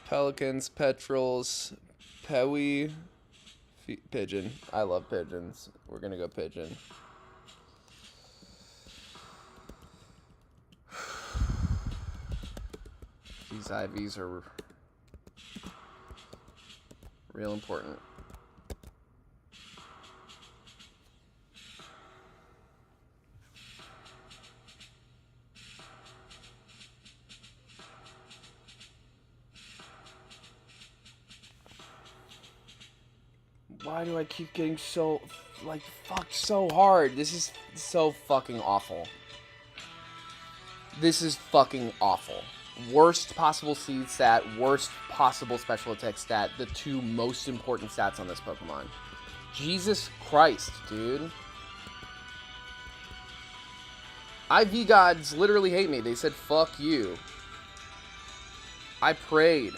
Pelicans, petrels, pewy, pigeon. I love pigeons. We're gonna go pigeon. These IVs are real important. Why do I keep getting so, like, fucked so hard? This is so fucking awful. This is fucking awful. Worst possible seed stat, worst possible special attack stat, the two most important stats on this Pokemon. Jesus Christ, dude. IV gods literally hate me. They said, fuck you. I prayed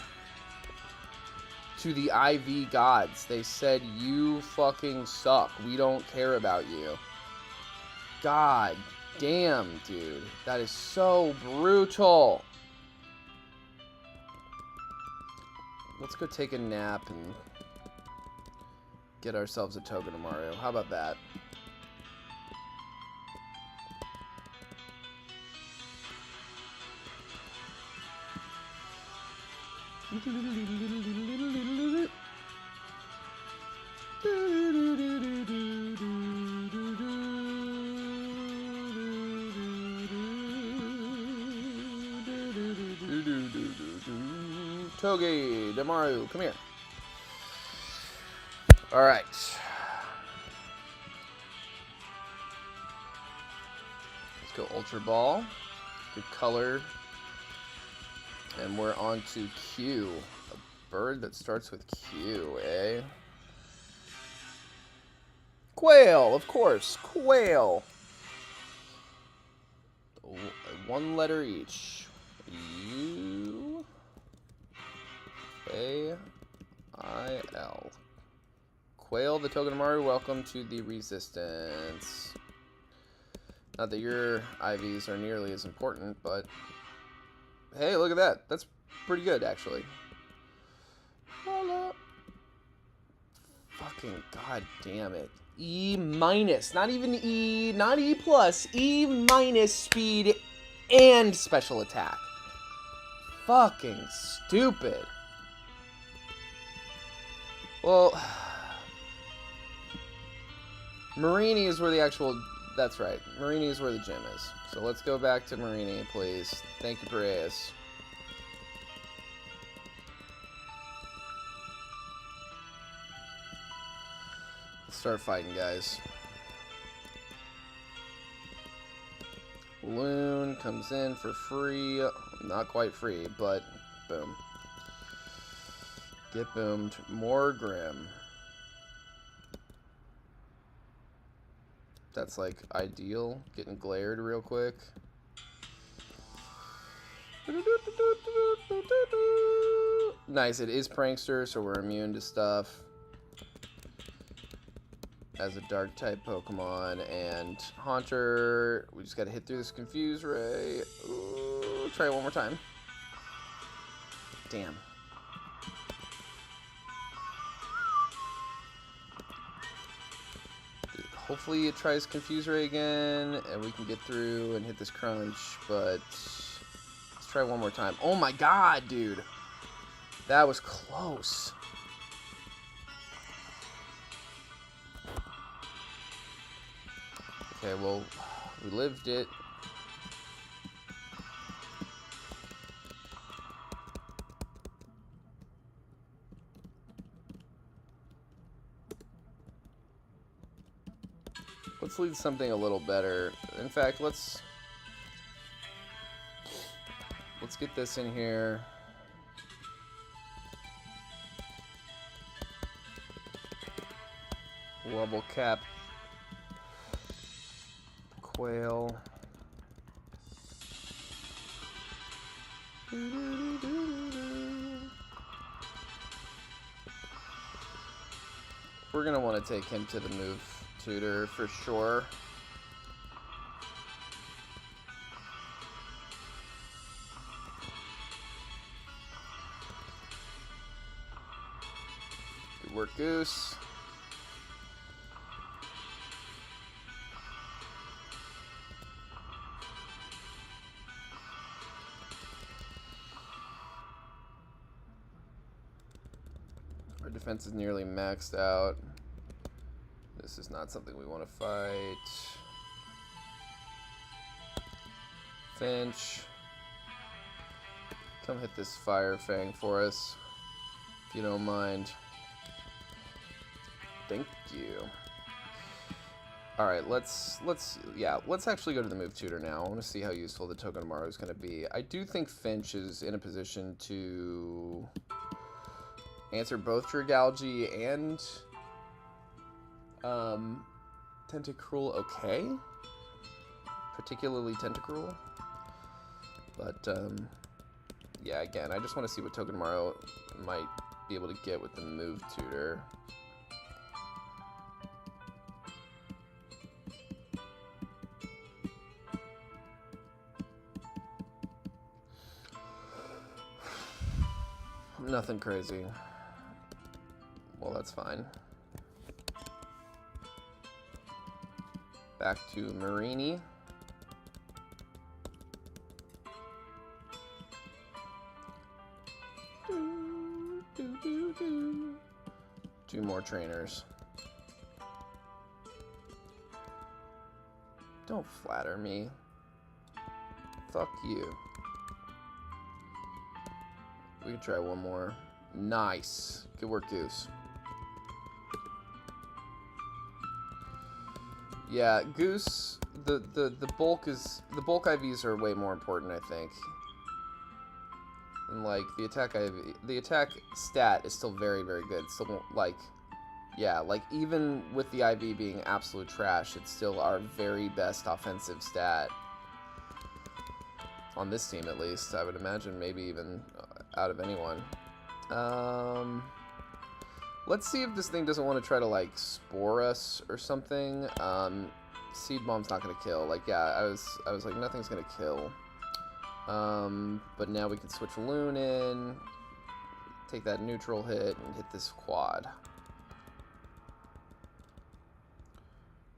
to the IV gods. They said, you fucking suck. We don't care about you. God damn, dude. That is so brutal. Let's go take a nap and get ourselves a Togedemaru. How about that? Togedemaru, come here. All right. Let's go Ultra Ball. Good color. And we're on to Q. A bird that starts with Q, eh? Quail, of course. Quail. One letter each. U. A-I-L. Quail, the Togedemaru, welcome to the Resistance. Not that your IVs are nearly as important, but hey, look at that. That's pretty good, actually. Voila. Fucking god damn it. E minus, not even E, not E plus, E minus speed and special attack. Fucking stupid. Well, Marini is where the actual, that's right, Marini is where the gym is. So let's go back to Marini, please. Thank you, Perez. Let's start fighting, guys. Loon comes in for free. Not quite free, but boom. Get boomed. More Grim. That's like ideal. Getting glared real quick. Nice, it is Prankster, so we're immune to stuff. As a dark type Pokemon. And Haunter, we just gotta hit through this Confuse Ray. Ooh, try it one more time. Damn. Hopefully it tries Confuse Ray again, and we can get through and hit this crunch, but let's try one more time. Oh my god, dude! That was close. Okay, well, we lived it. Let's lead something a little better. In fact, let's get this in here. Level cap quail. We're gonna want to take him to the move tutor for sure. Good work, Goose. Our defense is nearly maxed out. This is not something we want to fight. Finch. Come hit this Fire Fang for us, if you don't mind. Thank you. Alright, let's actually go to the move tutor now. I want to see how useful the Togedemaru is going to be. I do think Finch is in a position to answer both Dragalge and Tentacruel okay. Particularly Tentacruel. But, yeah, again, I just want to see what Togedemaru might be able to get with the move tutor. Nothing crazy. Well, that's fine. Back to Marini. Two more trainers. Don't flatter me. Fuck you. We can try one more. Nice. Good work, Goose. Yeah, Goose, the bulk IVs are way more important, I think. And like the attack IV, the attack stat is still very, very good. Still, like, yeah, like even with the IV being absolute trash, it's still our very best offensive stat. On this team, at least, I would imagine, maybe even out of anyone. Let's see if this thing doesn't want to try to, like, spore us or something. Seed Bomb's not going to kill. Like, yeah, I was like, nothing's going to kill. But now we can switch Loon in, take that neutral hit, and hit this quad.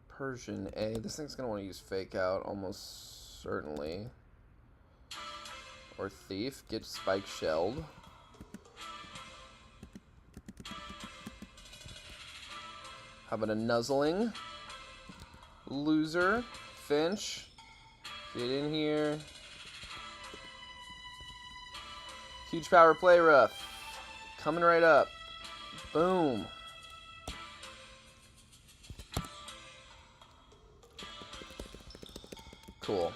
Persian A. This thing's going to want to use Fake Out, almost certainly. Or Thief. Get Spike Shelled. How about a Nuzzling? Loser. Finch. Get in here. Huge power play rough. Coming right up. Boom. Cool.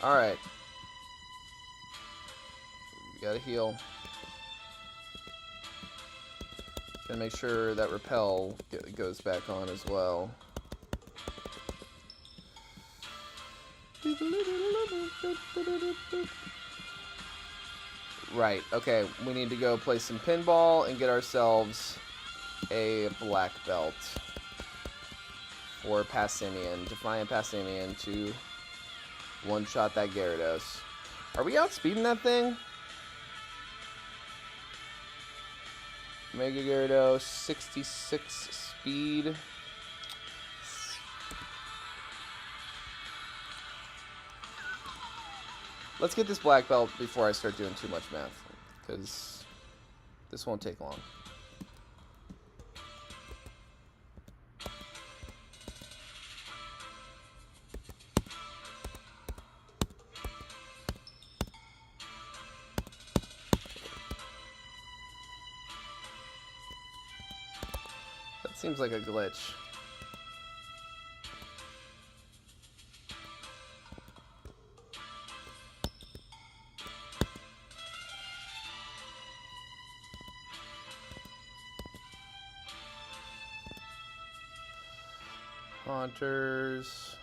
Alright. We gotta heal. Gotta make sure that repel goes back on as well. Right, okay, we need to go play some pinball and get ourselves a black belt for Passimian, Defiant Passimian to one-shot that Gyarados. Are we outspeeding that thing? Mega Gyarados, 66 speed. Let's get this black belt before I start doing too much math, because this won't take long. That seems like a glitch. Haunters.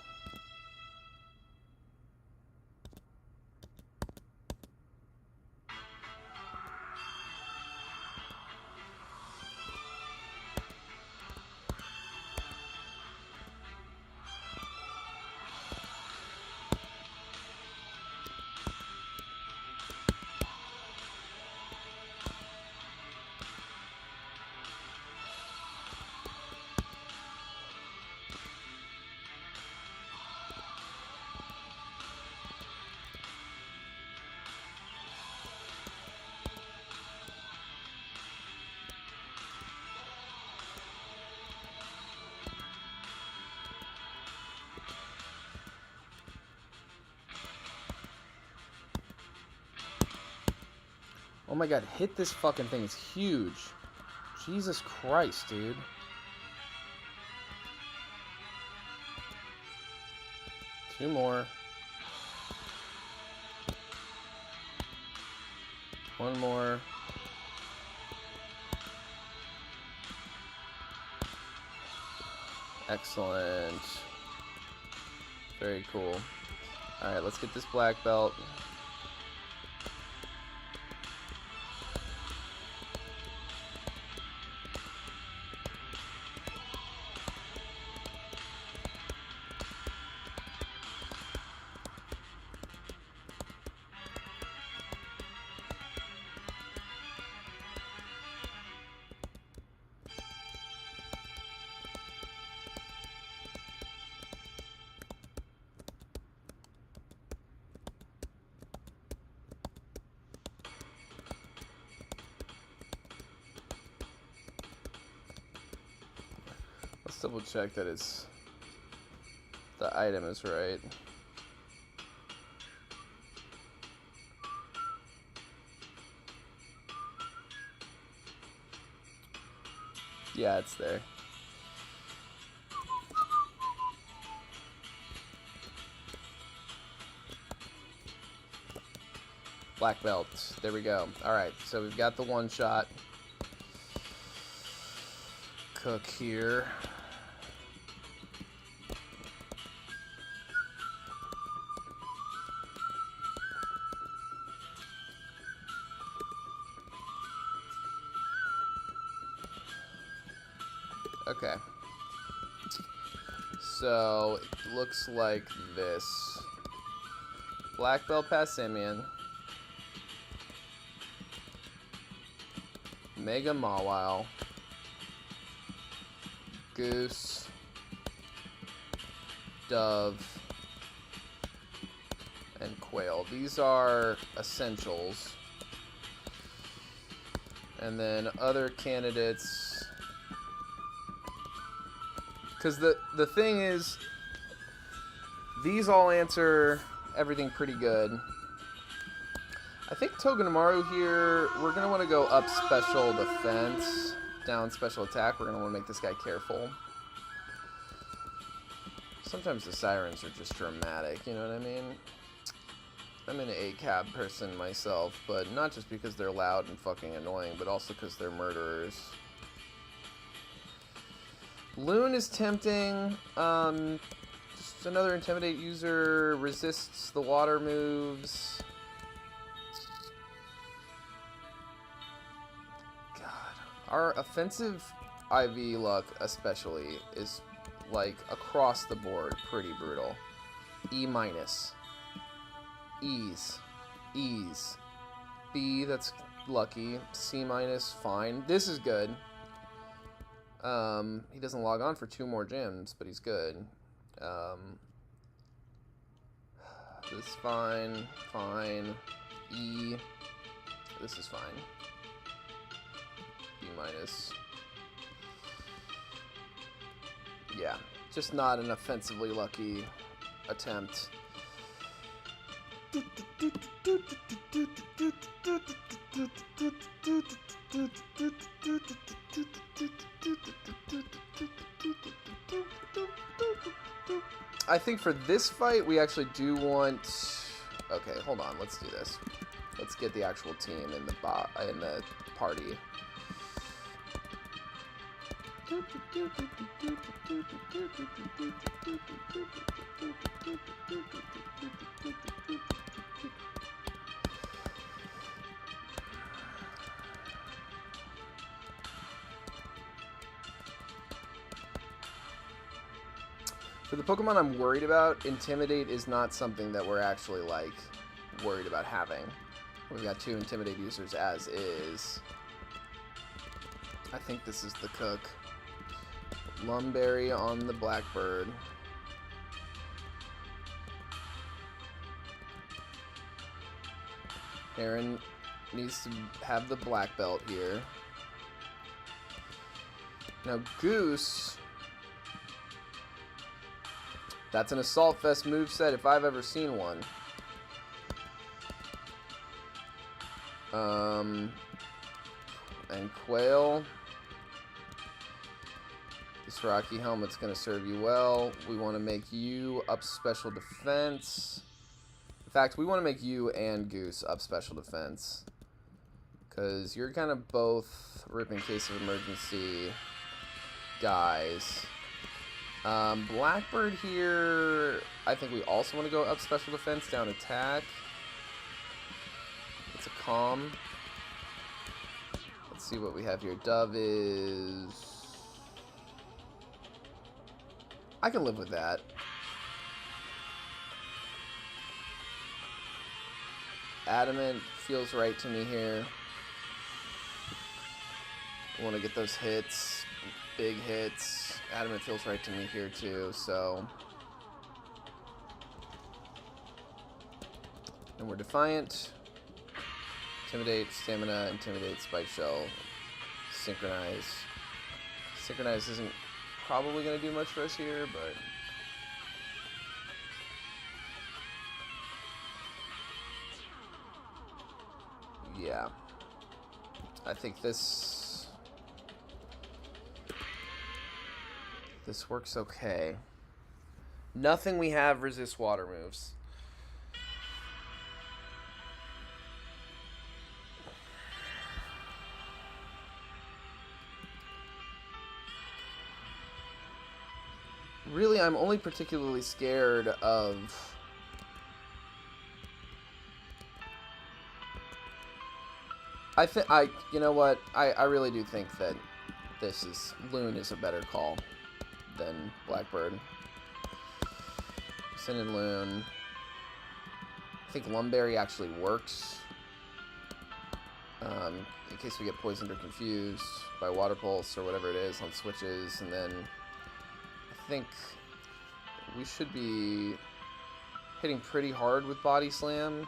Oh my god, hit this fucking thing. It's huge. Jesus Christ, dude. Two more. One more. Excellent. Very cool. Alright, let's get this black belt. Let's double check that it's the item is right. Yeah, it's there. Black belt. There we go. Alright, so we've got the one shot. Cook here. Okay. So, it looks like this. Black belt past Simeon. Mega Mawile. Goose. Dove. And Quail. These are essentials. And then other candidates. Because the thing is, these all answer everything pretty good. I think Togedemaru here, we're going to want to go up special defense, down special attack. We're going to want to make this guy careful. Sometimes the sirens are just dramatic, you know what I mean? I'm an ACAB person myself, but not just because they're loud and fucking annoying, but also because they're murderers. Loon is tempting. Just another Intimidate user. Resists the water moves. God. Our offensive IV luck especially is, like, across the board pretty brutal. E minus. E's. E's. B, that's lucky. C minus, fine. This is good. He doesn't log on for 2 more gyms, but he's good. This is fine. Fine. E. This is fine. B minus. Yeah, just not an offensively lucky attempt. I think for this fight, we actually do want... Okay, hold on. Let's do this. Let's get the actual team in the party. For the Pokemon I'm worried about, Intimidate is not something that we're actually, like, worried about having. We've got 2 Intimidate users as is. I think this is the cook. Lumberry on the Blackbird. Aaron needs to have the black belt here. Now Goose... That's an Assault Vest moveset if I've ever seen one. And Quail. This Rocky Helmet's going to serve you well. We want to make you up special defense. In fact, we want to make you and Goose up special defense. Because you're kind of both rip in case of emergency guys. Blackbird here, I think we also want to go up special defense, down attack. It's a calm. Let's see what we have here. Dove is... I can live with that. Adamant feels right to me here. I want to get those hits. Big hits. Adamant feels right to me here too, so. And we're Defiant. Intimidate, Stamina, Intimidate, Spike Shell, Synchronize. Synchronize isn't probably going to do much for us here, but. Yeah. I think this works okay. Nothing we have resists water moves. Really, I'm only particularly scared of... you know what? I really do think that Loon is a better call than Blackbird. Send in Loon. I think Lumberry actually works. In case we get poisoned or confused by Water Pulse or whatever it is on switches, and then I think we should be hitting pretty hard with Body Slam.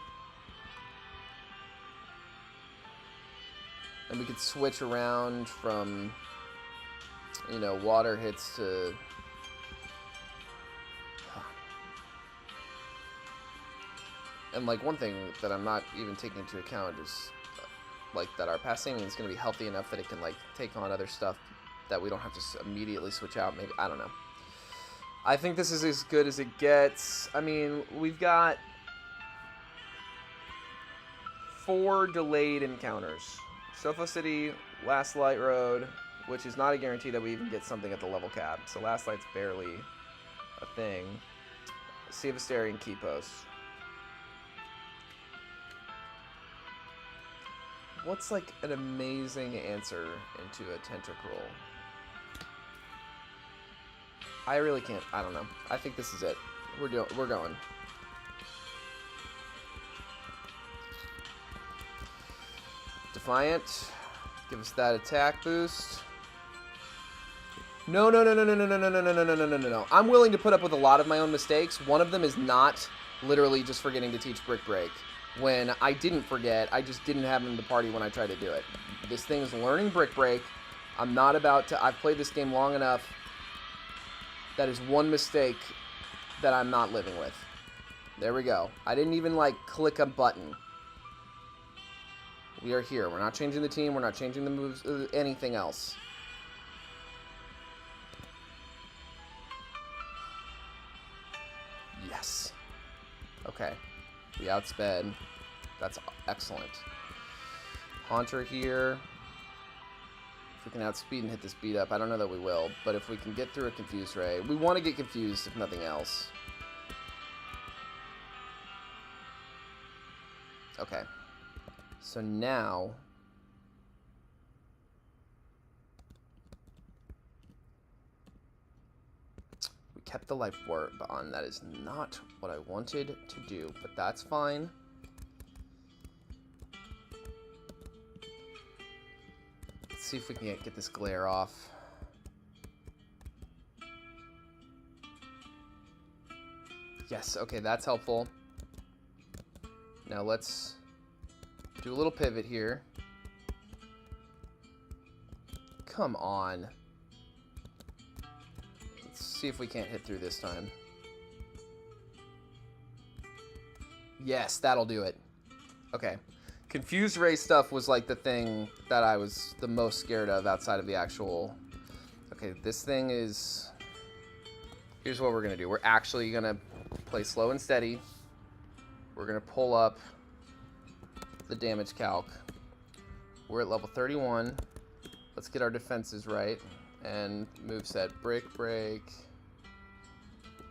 And we could switch around from, you know, water hits to... And, like, one thing that I'm not even taking into account is, like, that our Passing is going to be healthy enough that it can, like, take on other stuff that we don't have to immediately switch out. Maybe, I don't know. I think this is as good as it gets. I mean, we've got 4 delayed encounters. Sofo City, Last Light Road, which is not a guarantee that we even get something at the level cap. So Last Light's barely a thing. Sea of Asteria and Key Post. What's like an amazing answer into a Tentacruel? I really can't. I don't know. I think this is it. We're going. Defiant. Give us that attack boost. No. I'm willing to put up with a lot of my own mistakes. One of them is not literally just forgetting to teach Brick Break. When I didn't forget, I just didn't have him in the party when I tried to do it. This thing is learning Brick Break. I'm not about to... I've played this game long enough. That is one mistake that I'm not living with. There we go. I didn't even, like, click a button. We are here. We're not changing the team. We're not changing the moves, anything else. Yes. Okay. We outsped. That's excellent. Haunter here. If we can outspeed and hit this beat up, I don't know that we will, but if we can get through a Confused Ray, we want to get confused if nothing else. Okay. So now... we kept the life orb on. That is not what I wanted to do, but that's fine. Let's see if we can get this glare off. Yes, okay, that's helpful. Now let's do a little pivot here. Come on. Let's see if we can't hit through this time. Yes, that'll do it. Okay. Confused Ray stuff was like the thing that I was the most scared of outside of the actual... Okay, this thing is... Here's what we're going to do. We're actually going to play slow and steady. We're going to pull up the damage calc. We're at level 31. Let's get our defenses right. And moveset. Brick Break.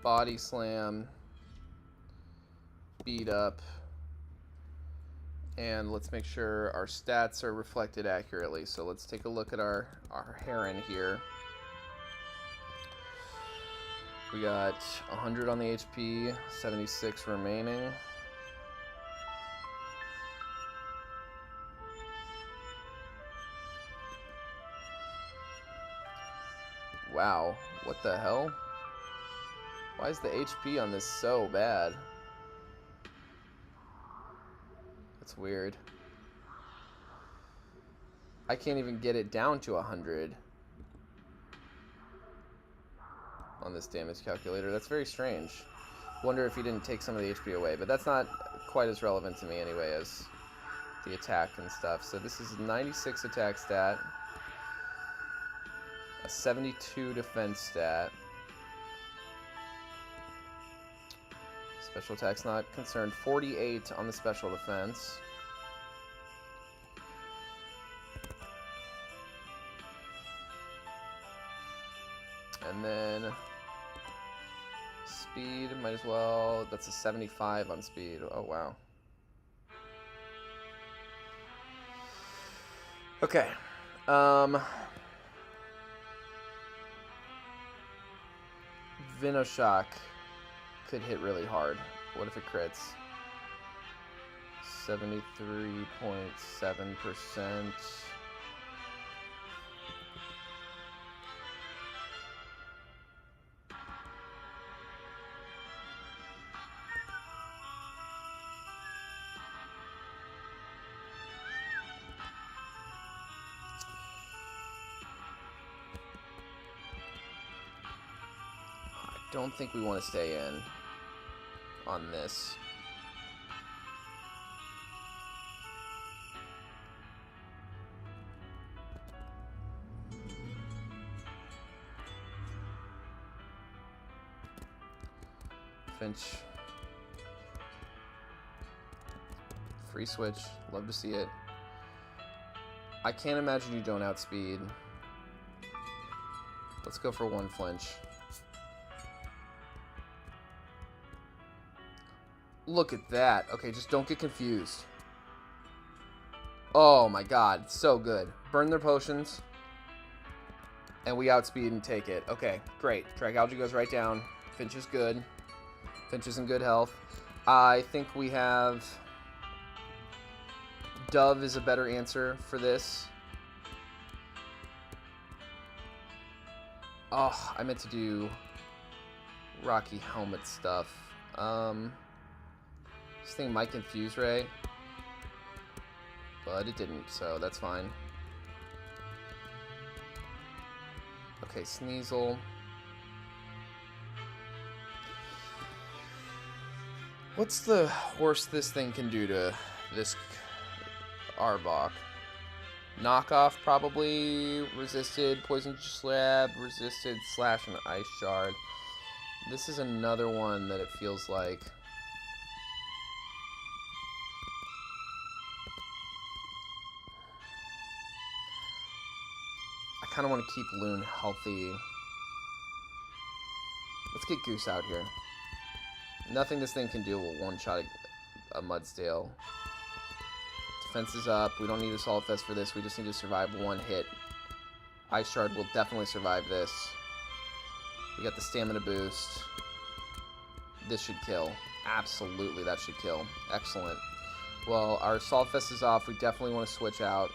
Body Slam. Beat Up. And let's make sure our stats are reflected accurately. So let's take a look at our Heron here. We got 100 on the HP, 76 remaining. Wow, what the hell? Why is the HP on this so bad? That's weird. I can't even get it down to 100 on this damage calculator. That's very strange. Wonder if he didn't take some of the HP away, but that's not quite as relevant to me anyway as the attack and stuff. So this is 96 attack stat, a 72 defense stat. Special attack's not concerned. 48 on the special defense. And then speed, might as well. That's a 75 on speed. Oh, wow. Okay. Venoshock could hit really hard. What if it crits? 73.7%. I don't think we want to stay in on this. Finch. Free switch. Love to see it. I can't imagine you don't outspeed. Let's go for one flinch. Look at that. Okay, just don't get confused. Oh my god, so good. Burn their potions. And we outspeed and take it. Okay, great. Dragalge goes right down. Finch is good. Finch is in good health. I think we have... Dove is a better answer for this. Oh, I meant to do Rocky Helmet stuff. This thing might confuse Ray, but it didn't, so that's fine. Okay, Sneasel. What's the worst this thing can do to this Arbok? Knockoff, probably. Resisted, Poison Slab, resisted, Slash, and Ice Shard. This is another one that it feels like... I kind of want to keep Loon healthy. Let's get Goose out here. Nothing this thing can do will one-shot a Mudstale. Defense is up. We don't need a Solid Fest for this. We just need to survive one hit. Ice Shard will definitely survive this. We got the stamina boost. This should kill. Absolutely, that should kill. Excellent. Well, our Solid Fest is off. We definitely want to switch out.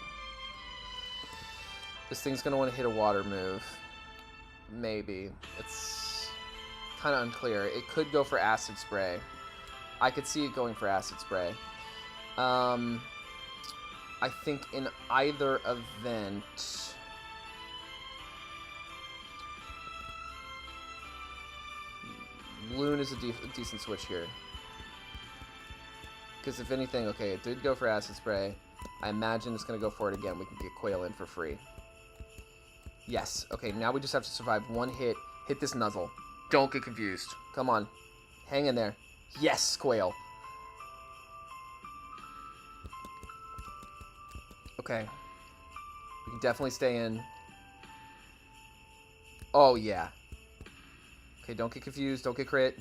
This thing's going to want to hit a water move. Maybe. It's kind of unclear. It could go for Acid Spray. I could see it going for Acid Spray. I think in either event... Loon is a decent switch here. Because if anything, okay, it did go for Acid Spray. I imagine it's going to go for it again. We can get Quail in for free. Yes. Okay, now we just have to survive one hit. Hit this Nuzzle. Don't get confused. Come on. Hang in there. Yes, Quail. Okay. We can definitely stay in. Oh, yeah. Okay, don't get confused. Don't get crit.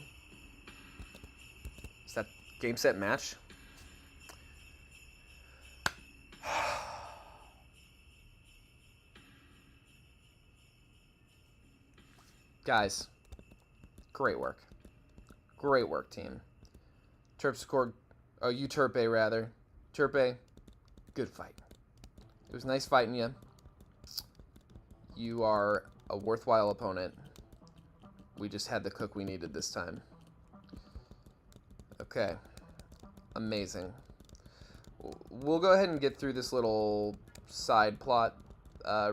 Is that game, set, match? Guys, great work. Great work, team. Terp scored... Oh, you Terpe, rather. Terpe, good fight. It was nice fighting you. You are a worthwhile opponent. We just had the cook we needed this time. Okay. Amazing. We'll go ahead and get through this little side plot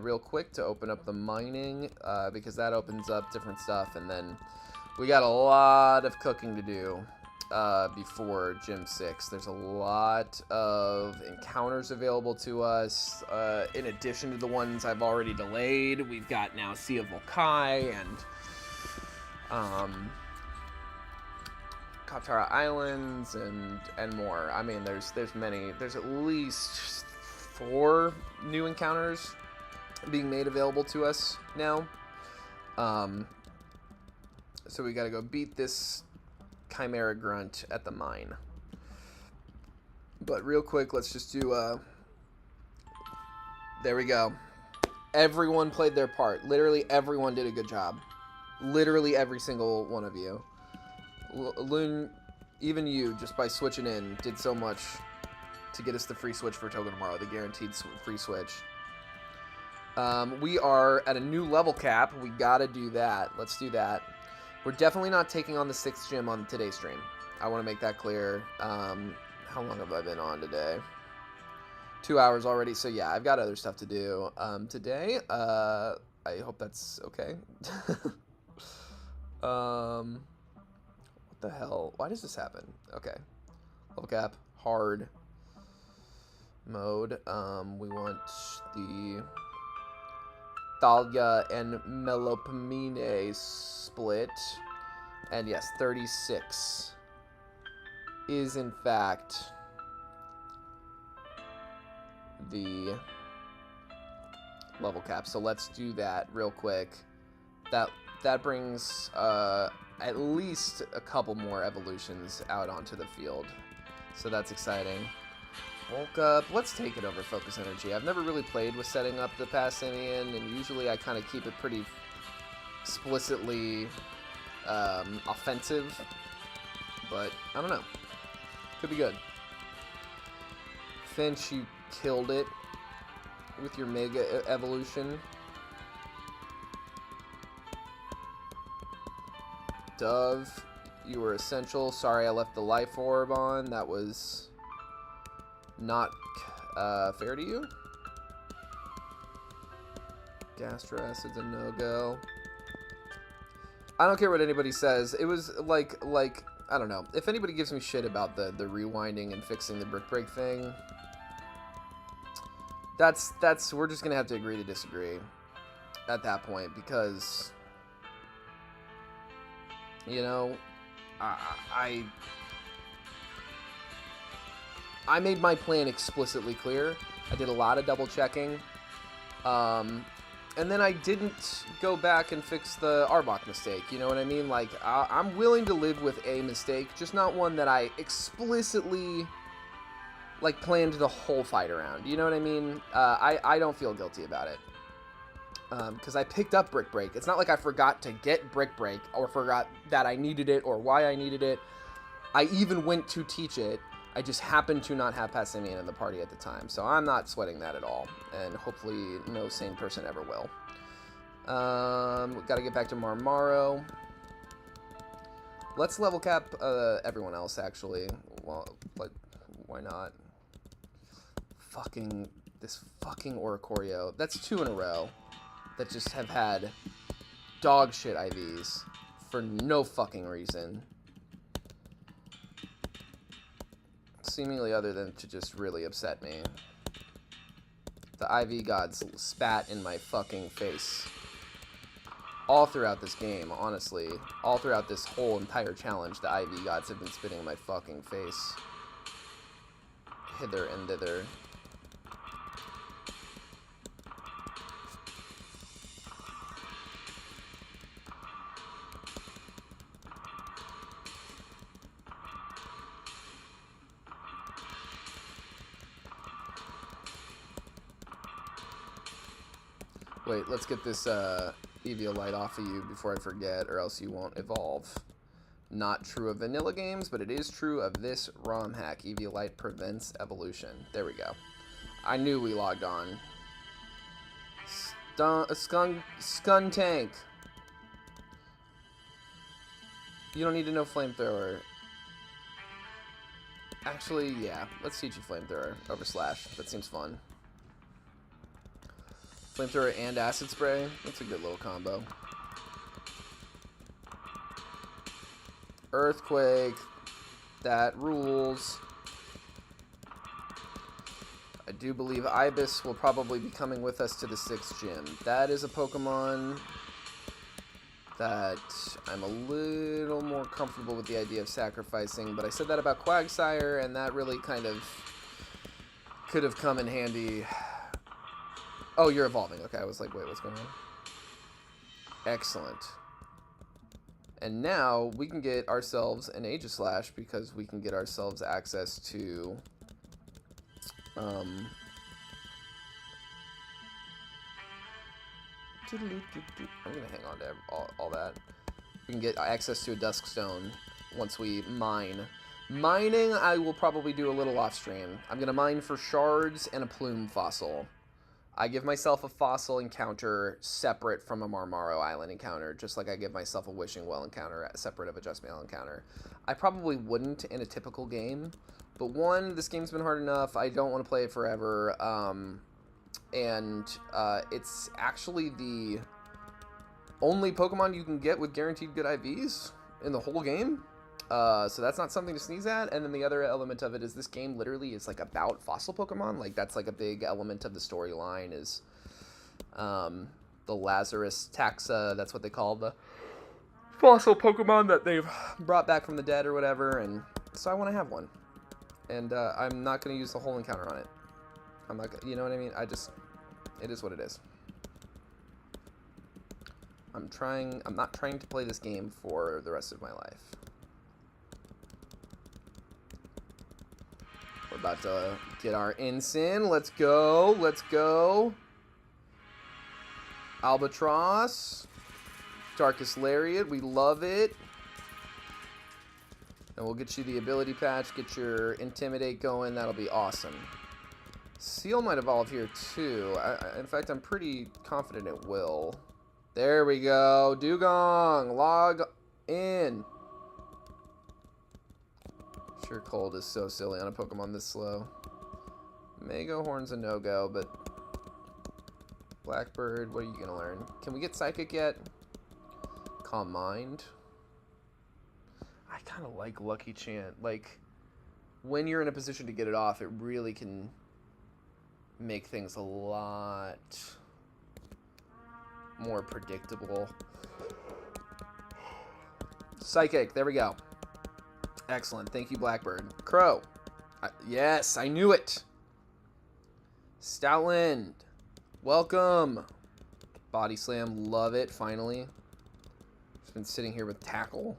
real quick to open up the mining, because that opens up different stuff, and then we got a lot of cooking to do before Gym 6. There's a lot of encounters available to us, in addition to the ones I've already delayed. We've got now Sea of Volkai and Katara Islands and more. I mean, there's many. There's at least 4 new encounters being made available to us now. So we gotta go beat this Chimera Grunt at the mine. But real quick, let's just do there we go. Everyone played their part. Literally everyone did a good job. Literally every single one of you. Loon, even you, just by switching in, did so much to get us the free switch for Togedemaru, the guaranteed free switch. We are at a new level cap. We gotta do that. Let's do that. We're definitely not taking on the 6th gym on today's stream. I want to make that clear. How long have I been on today? 2 hours already. So yeah, I've got other stuff to do today. I hope that's okay. What the hell? Why does this happen? Okay. Level cap. Hard mode. We want the Thalia and Melopamine split. And yes, 36 is in fact the level cap. So let's do that real quick. That brings at least a couple more evolutions out onto the field. So that's exciting. Bulk up. Let's take it over Focus Energy. I've never really played with setting up the Passimian, and usually I kind of keep it pretty explicitly offensive. But I don't know. Could be good. Finch, you killed it with your Mega Evolution. Dove, You were essential. Sorry I left the life orb on. That was not fair to you. Gastro acid's a no-go. I don't care what anybody says. It was like I don't know. If anybody gives me shit about the rewinding and fixing the brick break thing, that's we're just gonna have to agree to disagree at that point, because you know, I made my plan explicitly clear. I did a lot of double checking. And then I didn't go back and fix the Arbok mistake. You know what I mean? Like, I'm willing to live with a mistake, just not one that I explicitly, like, planned the whole fight around. You know what I mean? I don't feel guilty about it. Because I picked up Brick Break. It's not like I forgot to get Brick Break, or forgot that I needed it, or why I needed it. I even went to teach it. I just happened to not have Passimian in the party at the time, so I'm not sweating that at all, and hopefully no sane person ever will. Got to get back to Marmaro. Let's level cap everyone else, actually. Well, like, why not? This fucking Oricorio. That's 2 in a row that just have had dog shit IVs for no fucking reason. Seemingly other than to just really upset me. The IV gods spat in my fucking face. All throughout this game, honestly. All throughout this whole entire challenge, the IV gods have been spitting in my fucking face. Hither and thither. Wait, let's get this Eviolite off of you before I forget, or else you won't evolve. Not true of vanilla games, but it is true of this ROM hack. Eviolite prevents evolution. There we go. I knew we logged on. Scun tank. You don't need to know flamethrower. Actually, yeah. Let's teach you flamethrower over slash. That seems fun. Flamethrower and acid spray. That's a good little combo. Earthquake. That rules. I do believe Ibis will probably be coming with us to the 6th gym. That is a Pokemon that I'm a little more comfortable with the idea of sacrificing, but I said that about Quagsire, and that really kind of could have come in handy. Oh, you're evolving. Okay, I was like, wait, what's going on? Excellent. And now we can get ourselves an Aegislash because we can get ourselves access to I'm gonna hang on to all that. We can get access to a Duskstone once we mine. Mining, I will probably do a little off stream. I'm gonna mine for shards and a plume fossil. I give myself a fossil encounter separate from a Marmaro Island encounter, just like I give myself a Wishing Well encounter separate of a Just Mail encounter. I probably wouldn't in a typical game, but one, this game's been hard enough. I don't want to play it forever, and it's actually the only Pokemon you can get with guaranteed good IVs in the whole game. So that's not something to sneeze at. And then the other element of it is this game literally is like about fossil Pokemon. Like that's like a big element of the storyline is the Lazarus taxa. That's what they call the fossil Pokemon that they've brought back from the dead or whatever. And so I want to have one. And I'm not going to use the whole encounter on it. I'm not, you know what I mean? It is what it is. I'm not trying to play this game for the rest of my life. We're about to get our Ensign. Let's go. Let's go. Albatross. Darkest Lariat. We love it. And we'll get you the ability patch. Get your Intimidate going. That'll be awesome. Seal might evolve here too. In fact, I'm pretty confident it will. There we go. Dugong. Log in. Cure Cold is so silly on a Pokemon this slow. Mango Horn's a no-go, but Blackbird, what are you gonna learn? Can we get Psychic yet? Calm Mind. I kind of like Lucky Chant. Like, when you're in a position to get it off, it really can make things a lot more predictable. Psychic, there we go. Excellent, thank you, Blackbird. Crow. Yes, I knew it. Stoutland, welcome. Body Slam, love it, finally. Just been sitting here with Tackle.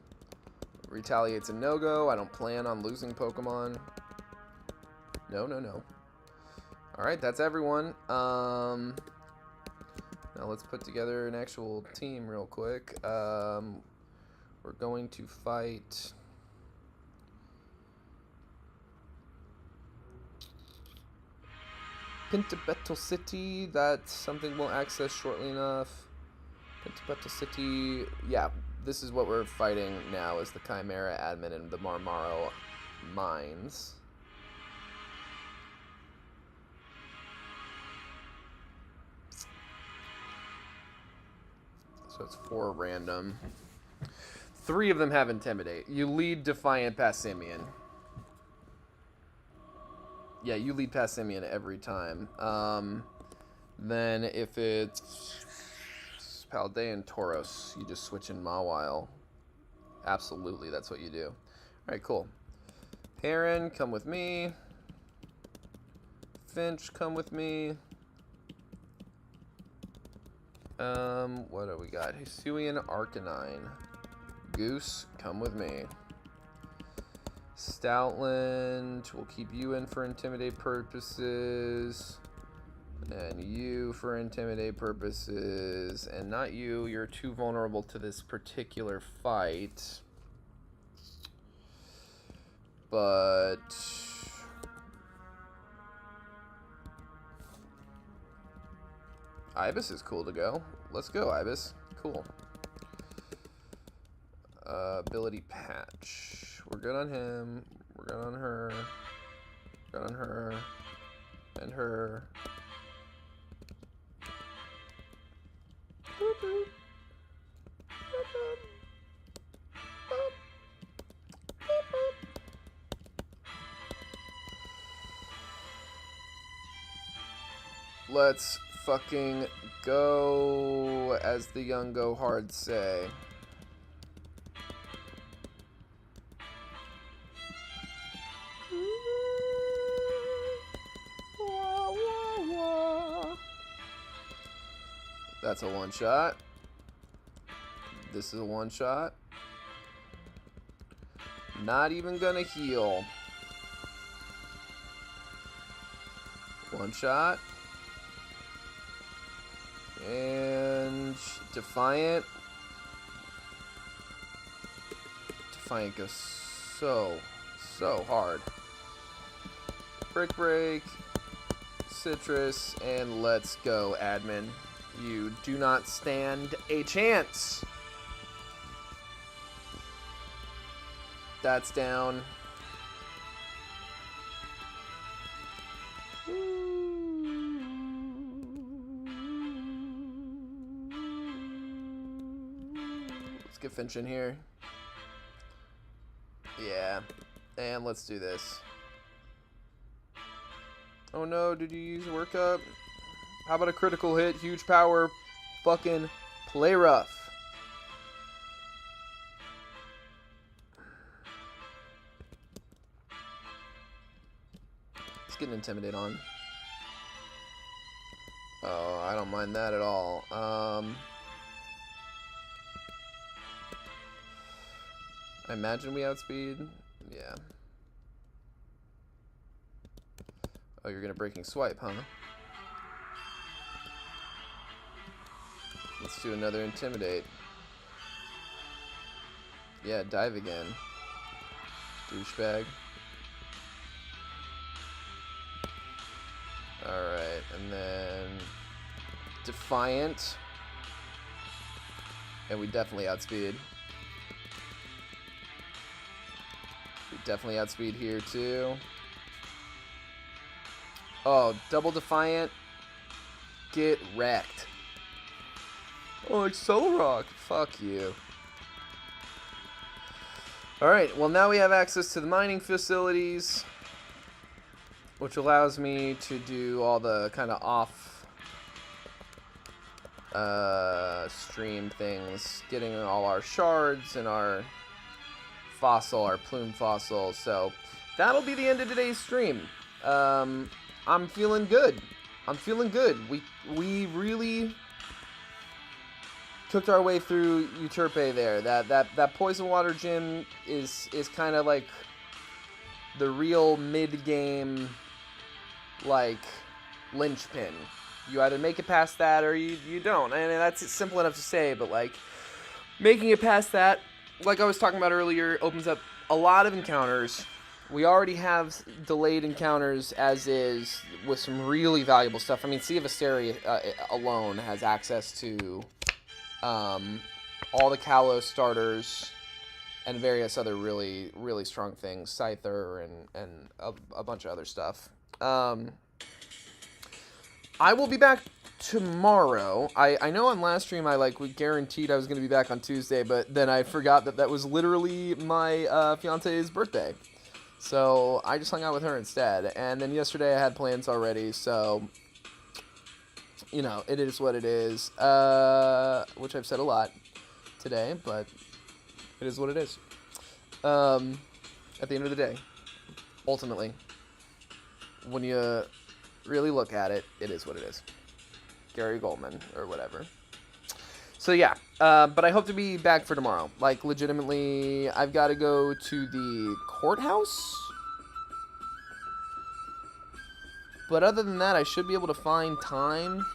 Retaliate's a no-go. I don't plan on losing Pokemon. No, no, no. Alright, that's everyone. Now let's put together an actual team real quick. We're going to fight... Pintabetal City, that's something we'll access shortly enough. Pintabetal City, yeah, this is what we're fighting now, is the Chimera Admin and the Marmaro Mines. So it's 4 random. 3 of them have Intimidate. You lead Defiant past Simeon. Yeah, you lead past Simeon every time. Then if it's Paldean Tauros, you just switch in Mawile. Absolutely, that's what you do. Alright, cool. Heron, come with me. Finch, come with me. What do we got? Hisuian Arcanine. Goose, come with me. Stoutland, we'll keep you in for Intimidate purposes. And you for Intimidate purposes. And not you, you're too vulnerable to this particular fight. But... Ibis is cool to go. Let's go, Ibis. Cool. Ability Patch. We're good on him. We're good on her. Good on her. And her. Boop, boop. Boop, boop. Boop. Boop, boop. Let's fucking go, as the young go hard say. That's a one-shot. This is a one-shot. Not even gonna heal. One-shot. And Defiant. Defiant goes so hard. Brick Break. Citrus. And let's go, Admin. You do not stand a chance. That's down. Let's get Finch in here. Yeah. And let's do this. Oh no, did you use workup? How about a critical hit, huge power, fucking play rough. Let's get an Intimidate on. Oh, I don't mind that at all. I imagine we outspeed. Yeah. Oh, you're gonna Breaking Swipe, huh? Let's do another Intimidate. Yeah, dive again. Douchebag. Alright, and then Defiant. And we definitely outspeed. We definitely outspeed here, too. Oh, double Defiant. Get wrecked. Oh, it's Solrock. Fuck you. Alright, well now we have access to the mining facilities, which allows me to do all the kind of off stream things, getting all our shards and our fossil, our plume fossil. So that'll be the end of today's stream. I'm feeling good. I'm feeling good. We really cooked our way through Euterpe there. That poison water gym is kind of like the real mid-game, like, linchpin. You either make it past that or you don't. And that's simple enough to say, but, like, making it past that, like I was talking about earlier, opens up a lot of encounters. We already have delayed encounters as is with some really valuable stuff. I mean, Sea of Asteria alone has access to all the Kalos starters and various other really, really strong things. Scyther and a bunch of other stuff. I will be back tomorrow. I know on last stream we guaranteed I was going to be back on Tuesday, but then I forgot that was literally my fiance's birthday. So I just hung out with her instead. And then yesterday I had plans already, so you know, it is what it is. Which I've said a lot today, but it is what it is. At the end of the day, ultimately, when you really look at it, it is what it is. Gary Goldman, or whatever. So yeah, but I hope to be back for tomorrow. Like, legitimately, I've got to go to the courthouse. But other than that, I should be able to find time.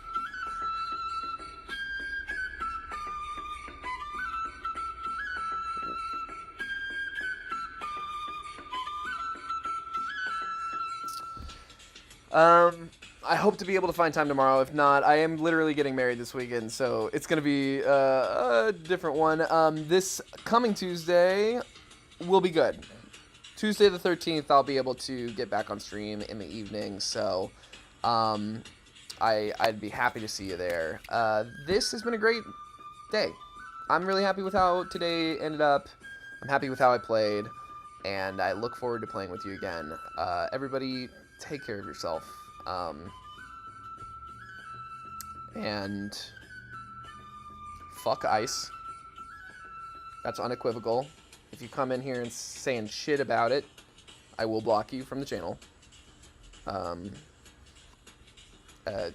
I hope to be able to find time tomorrow. If not, I am literally getting married this weekend, so it's going to be a different one. This coming Tuesday will be good. Tuesday the 13th, I'll be able to get back on stream in the evening, so I'd be happy to see you there. This has been a great day. I'm really happy with how today ended up. I'm happy with how I played, and I look forward to playing with you again. Everybody, take care of yourself. And fuck ice. That's unequivocal. If you come in here and saying shit about it, I will block you from the channel.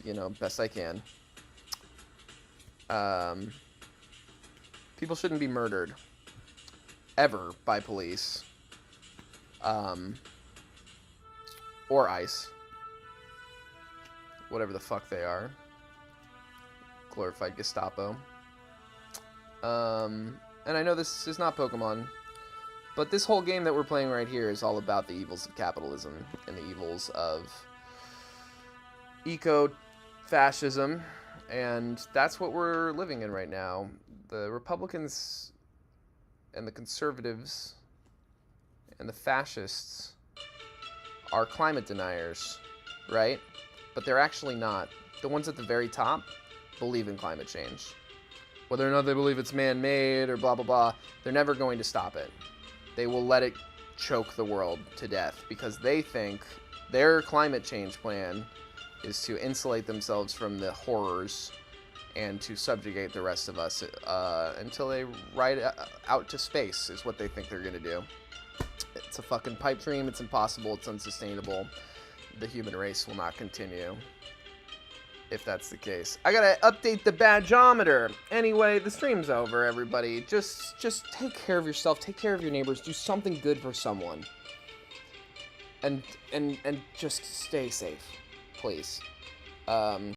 You know, best I can. People shouldn't be murdered. Ever by police. Or ICE. Whatever the fuck they are. Glorified Gestapo. And I know this is not Pokemon, but this whole game that we're playing right here is all about the evils of capitalism and the evils of eco-fascism, and that's what we're living in right now. The Republicans and the conservatives and the fascists are climate deniers, right? But they're actually not. The ones at the very top believe in climate change. Whether or not they believe it's man-made or blah, blah, blah, they're never going to stop it. They will let it choke the world to death because they think their climate change plan is to insulate themselves from the horrors and to subjugate the rest of us until they ride out to space is what they think they're going to do. It's a fucking pipe dream. It's impossible. It's unsustainable. The human race will not continue if that's the case. I gotta update the badgeometer. Anyway, the stream's over, everybody. Just take care of yourself. Take care of your neighbors. Do something good for someone. And just stay safe, please.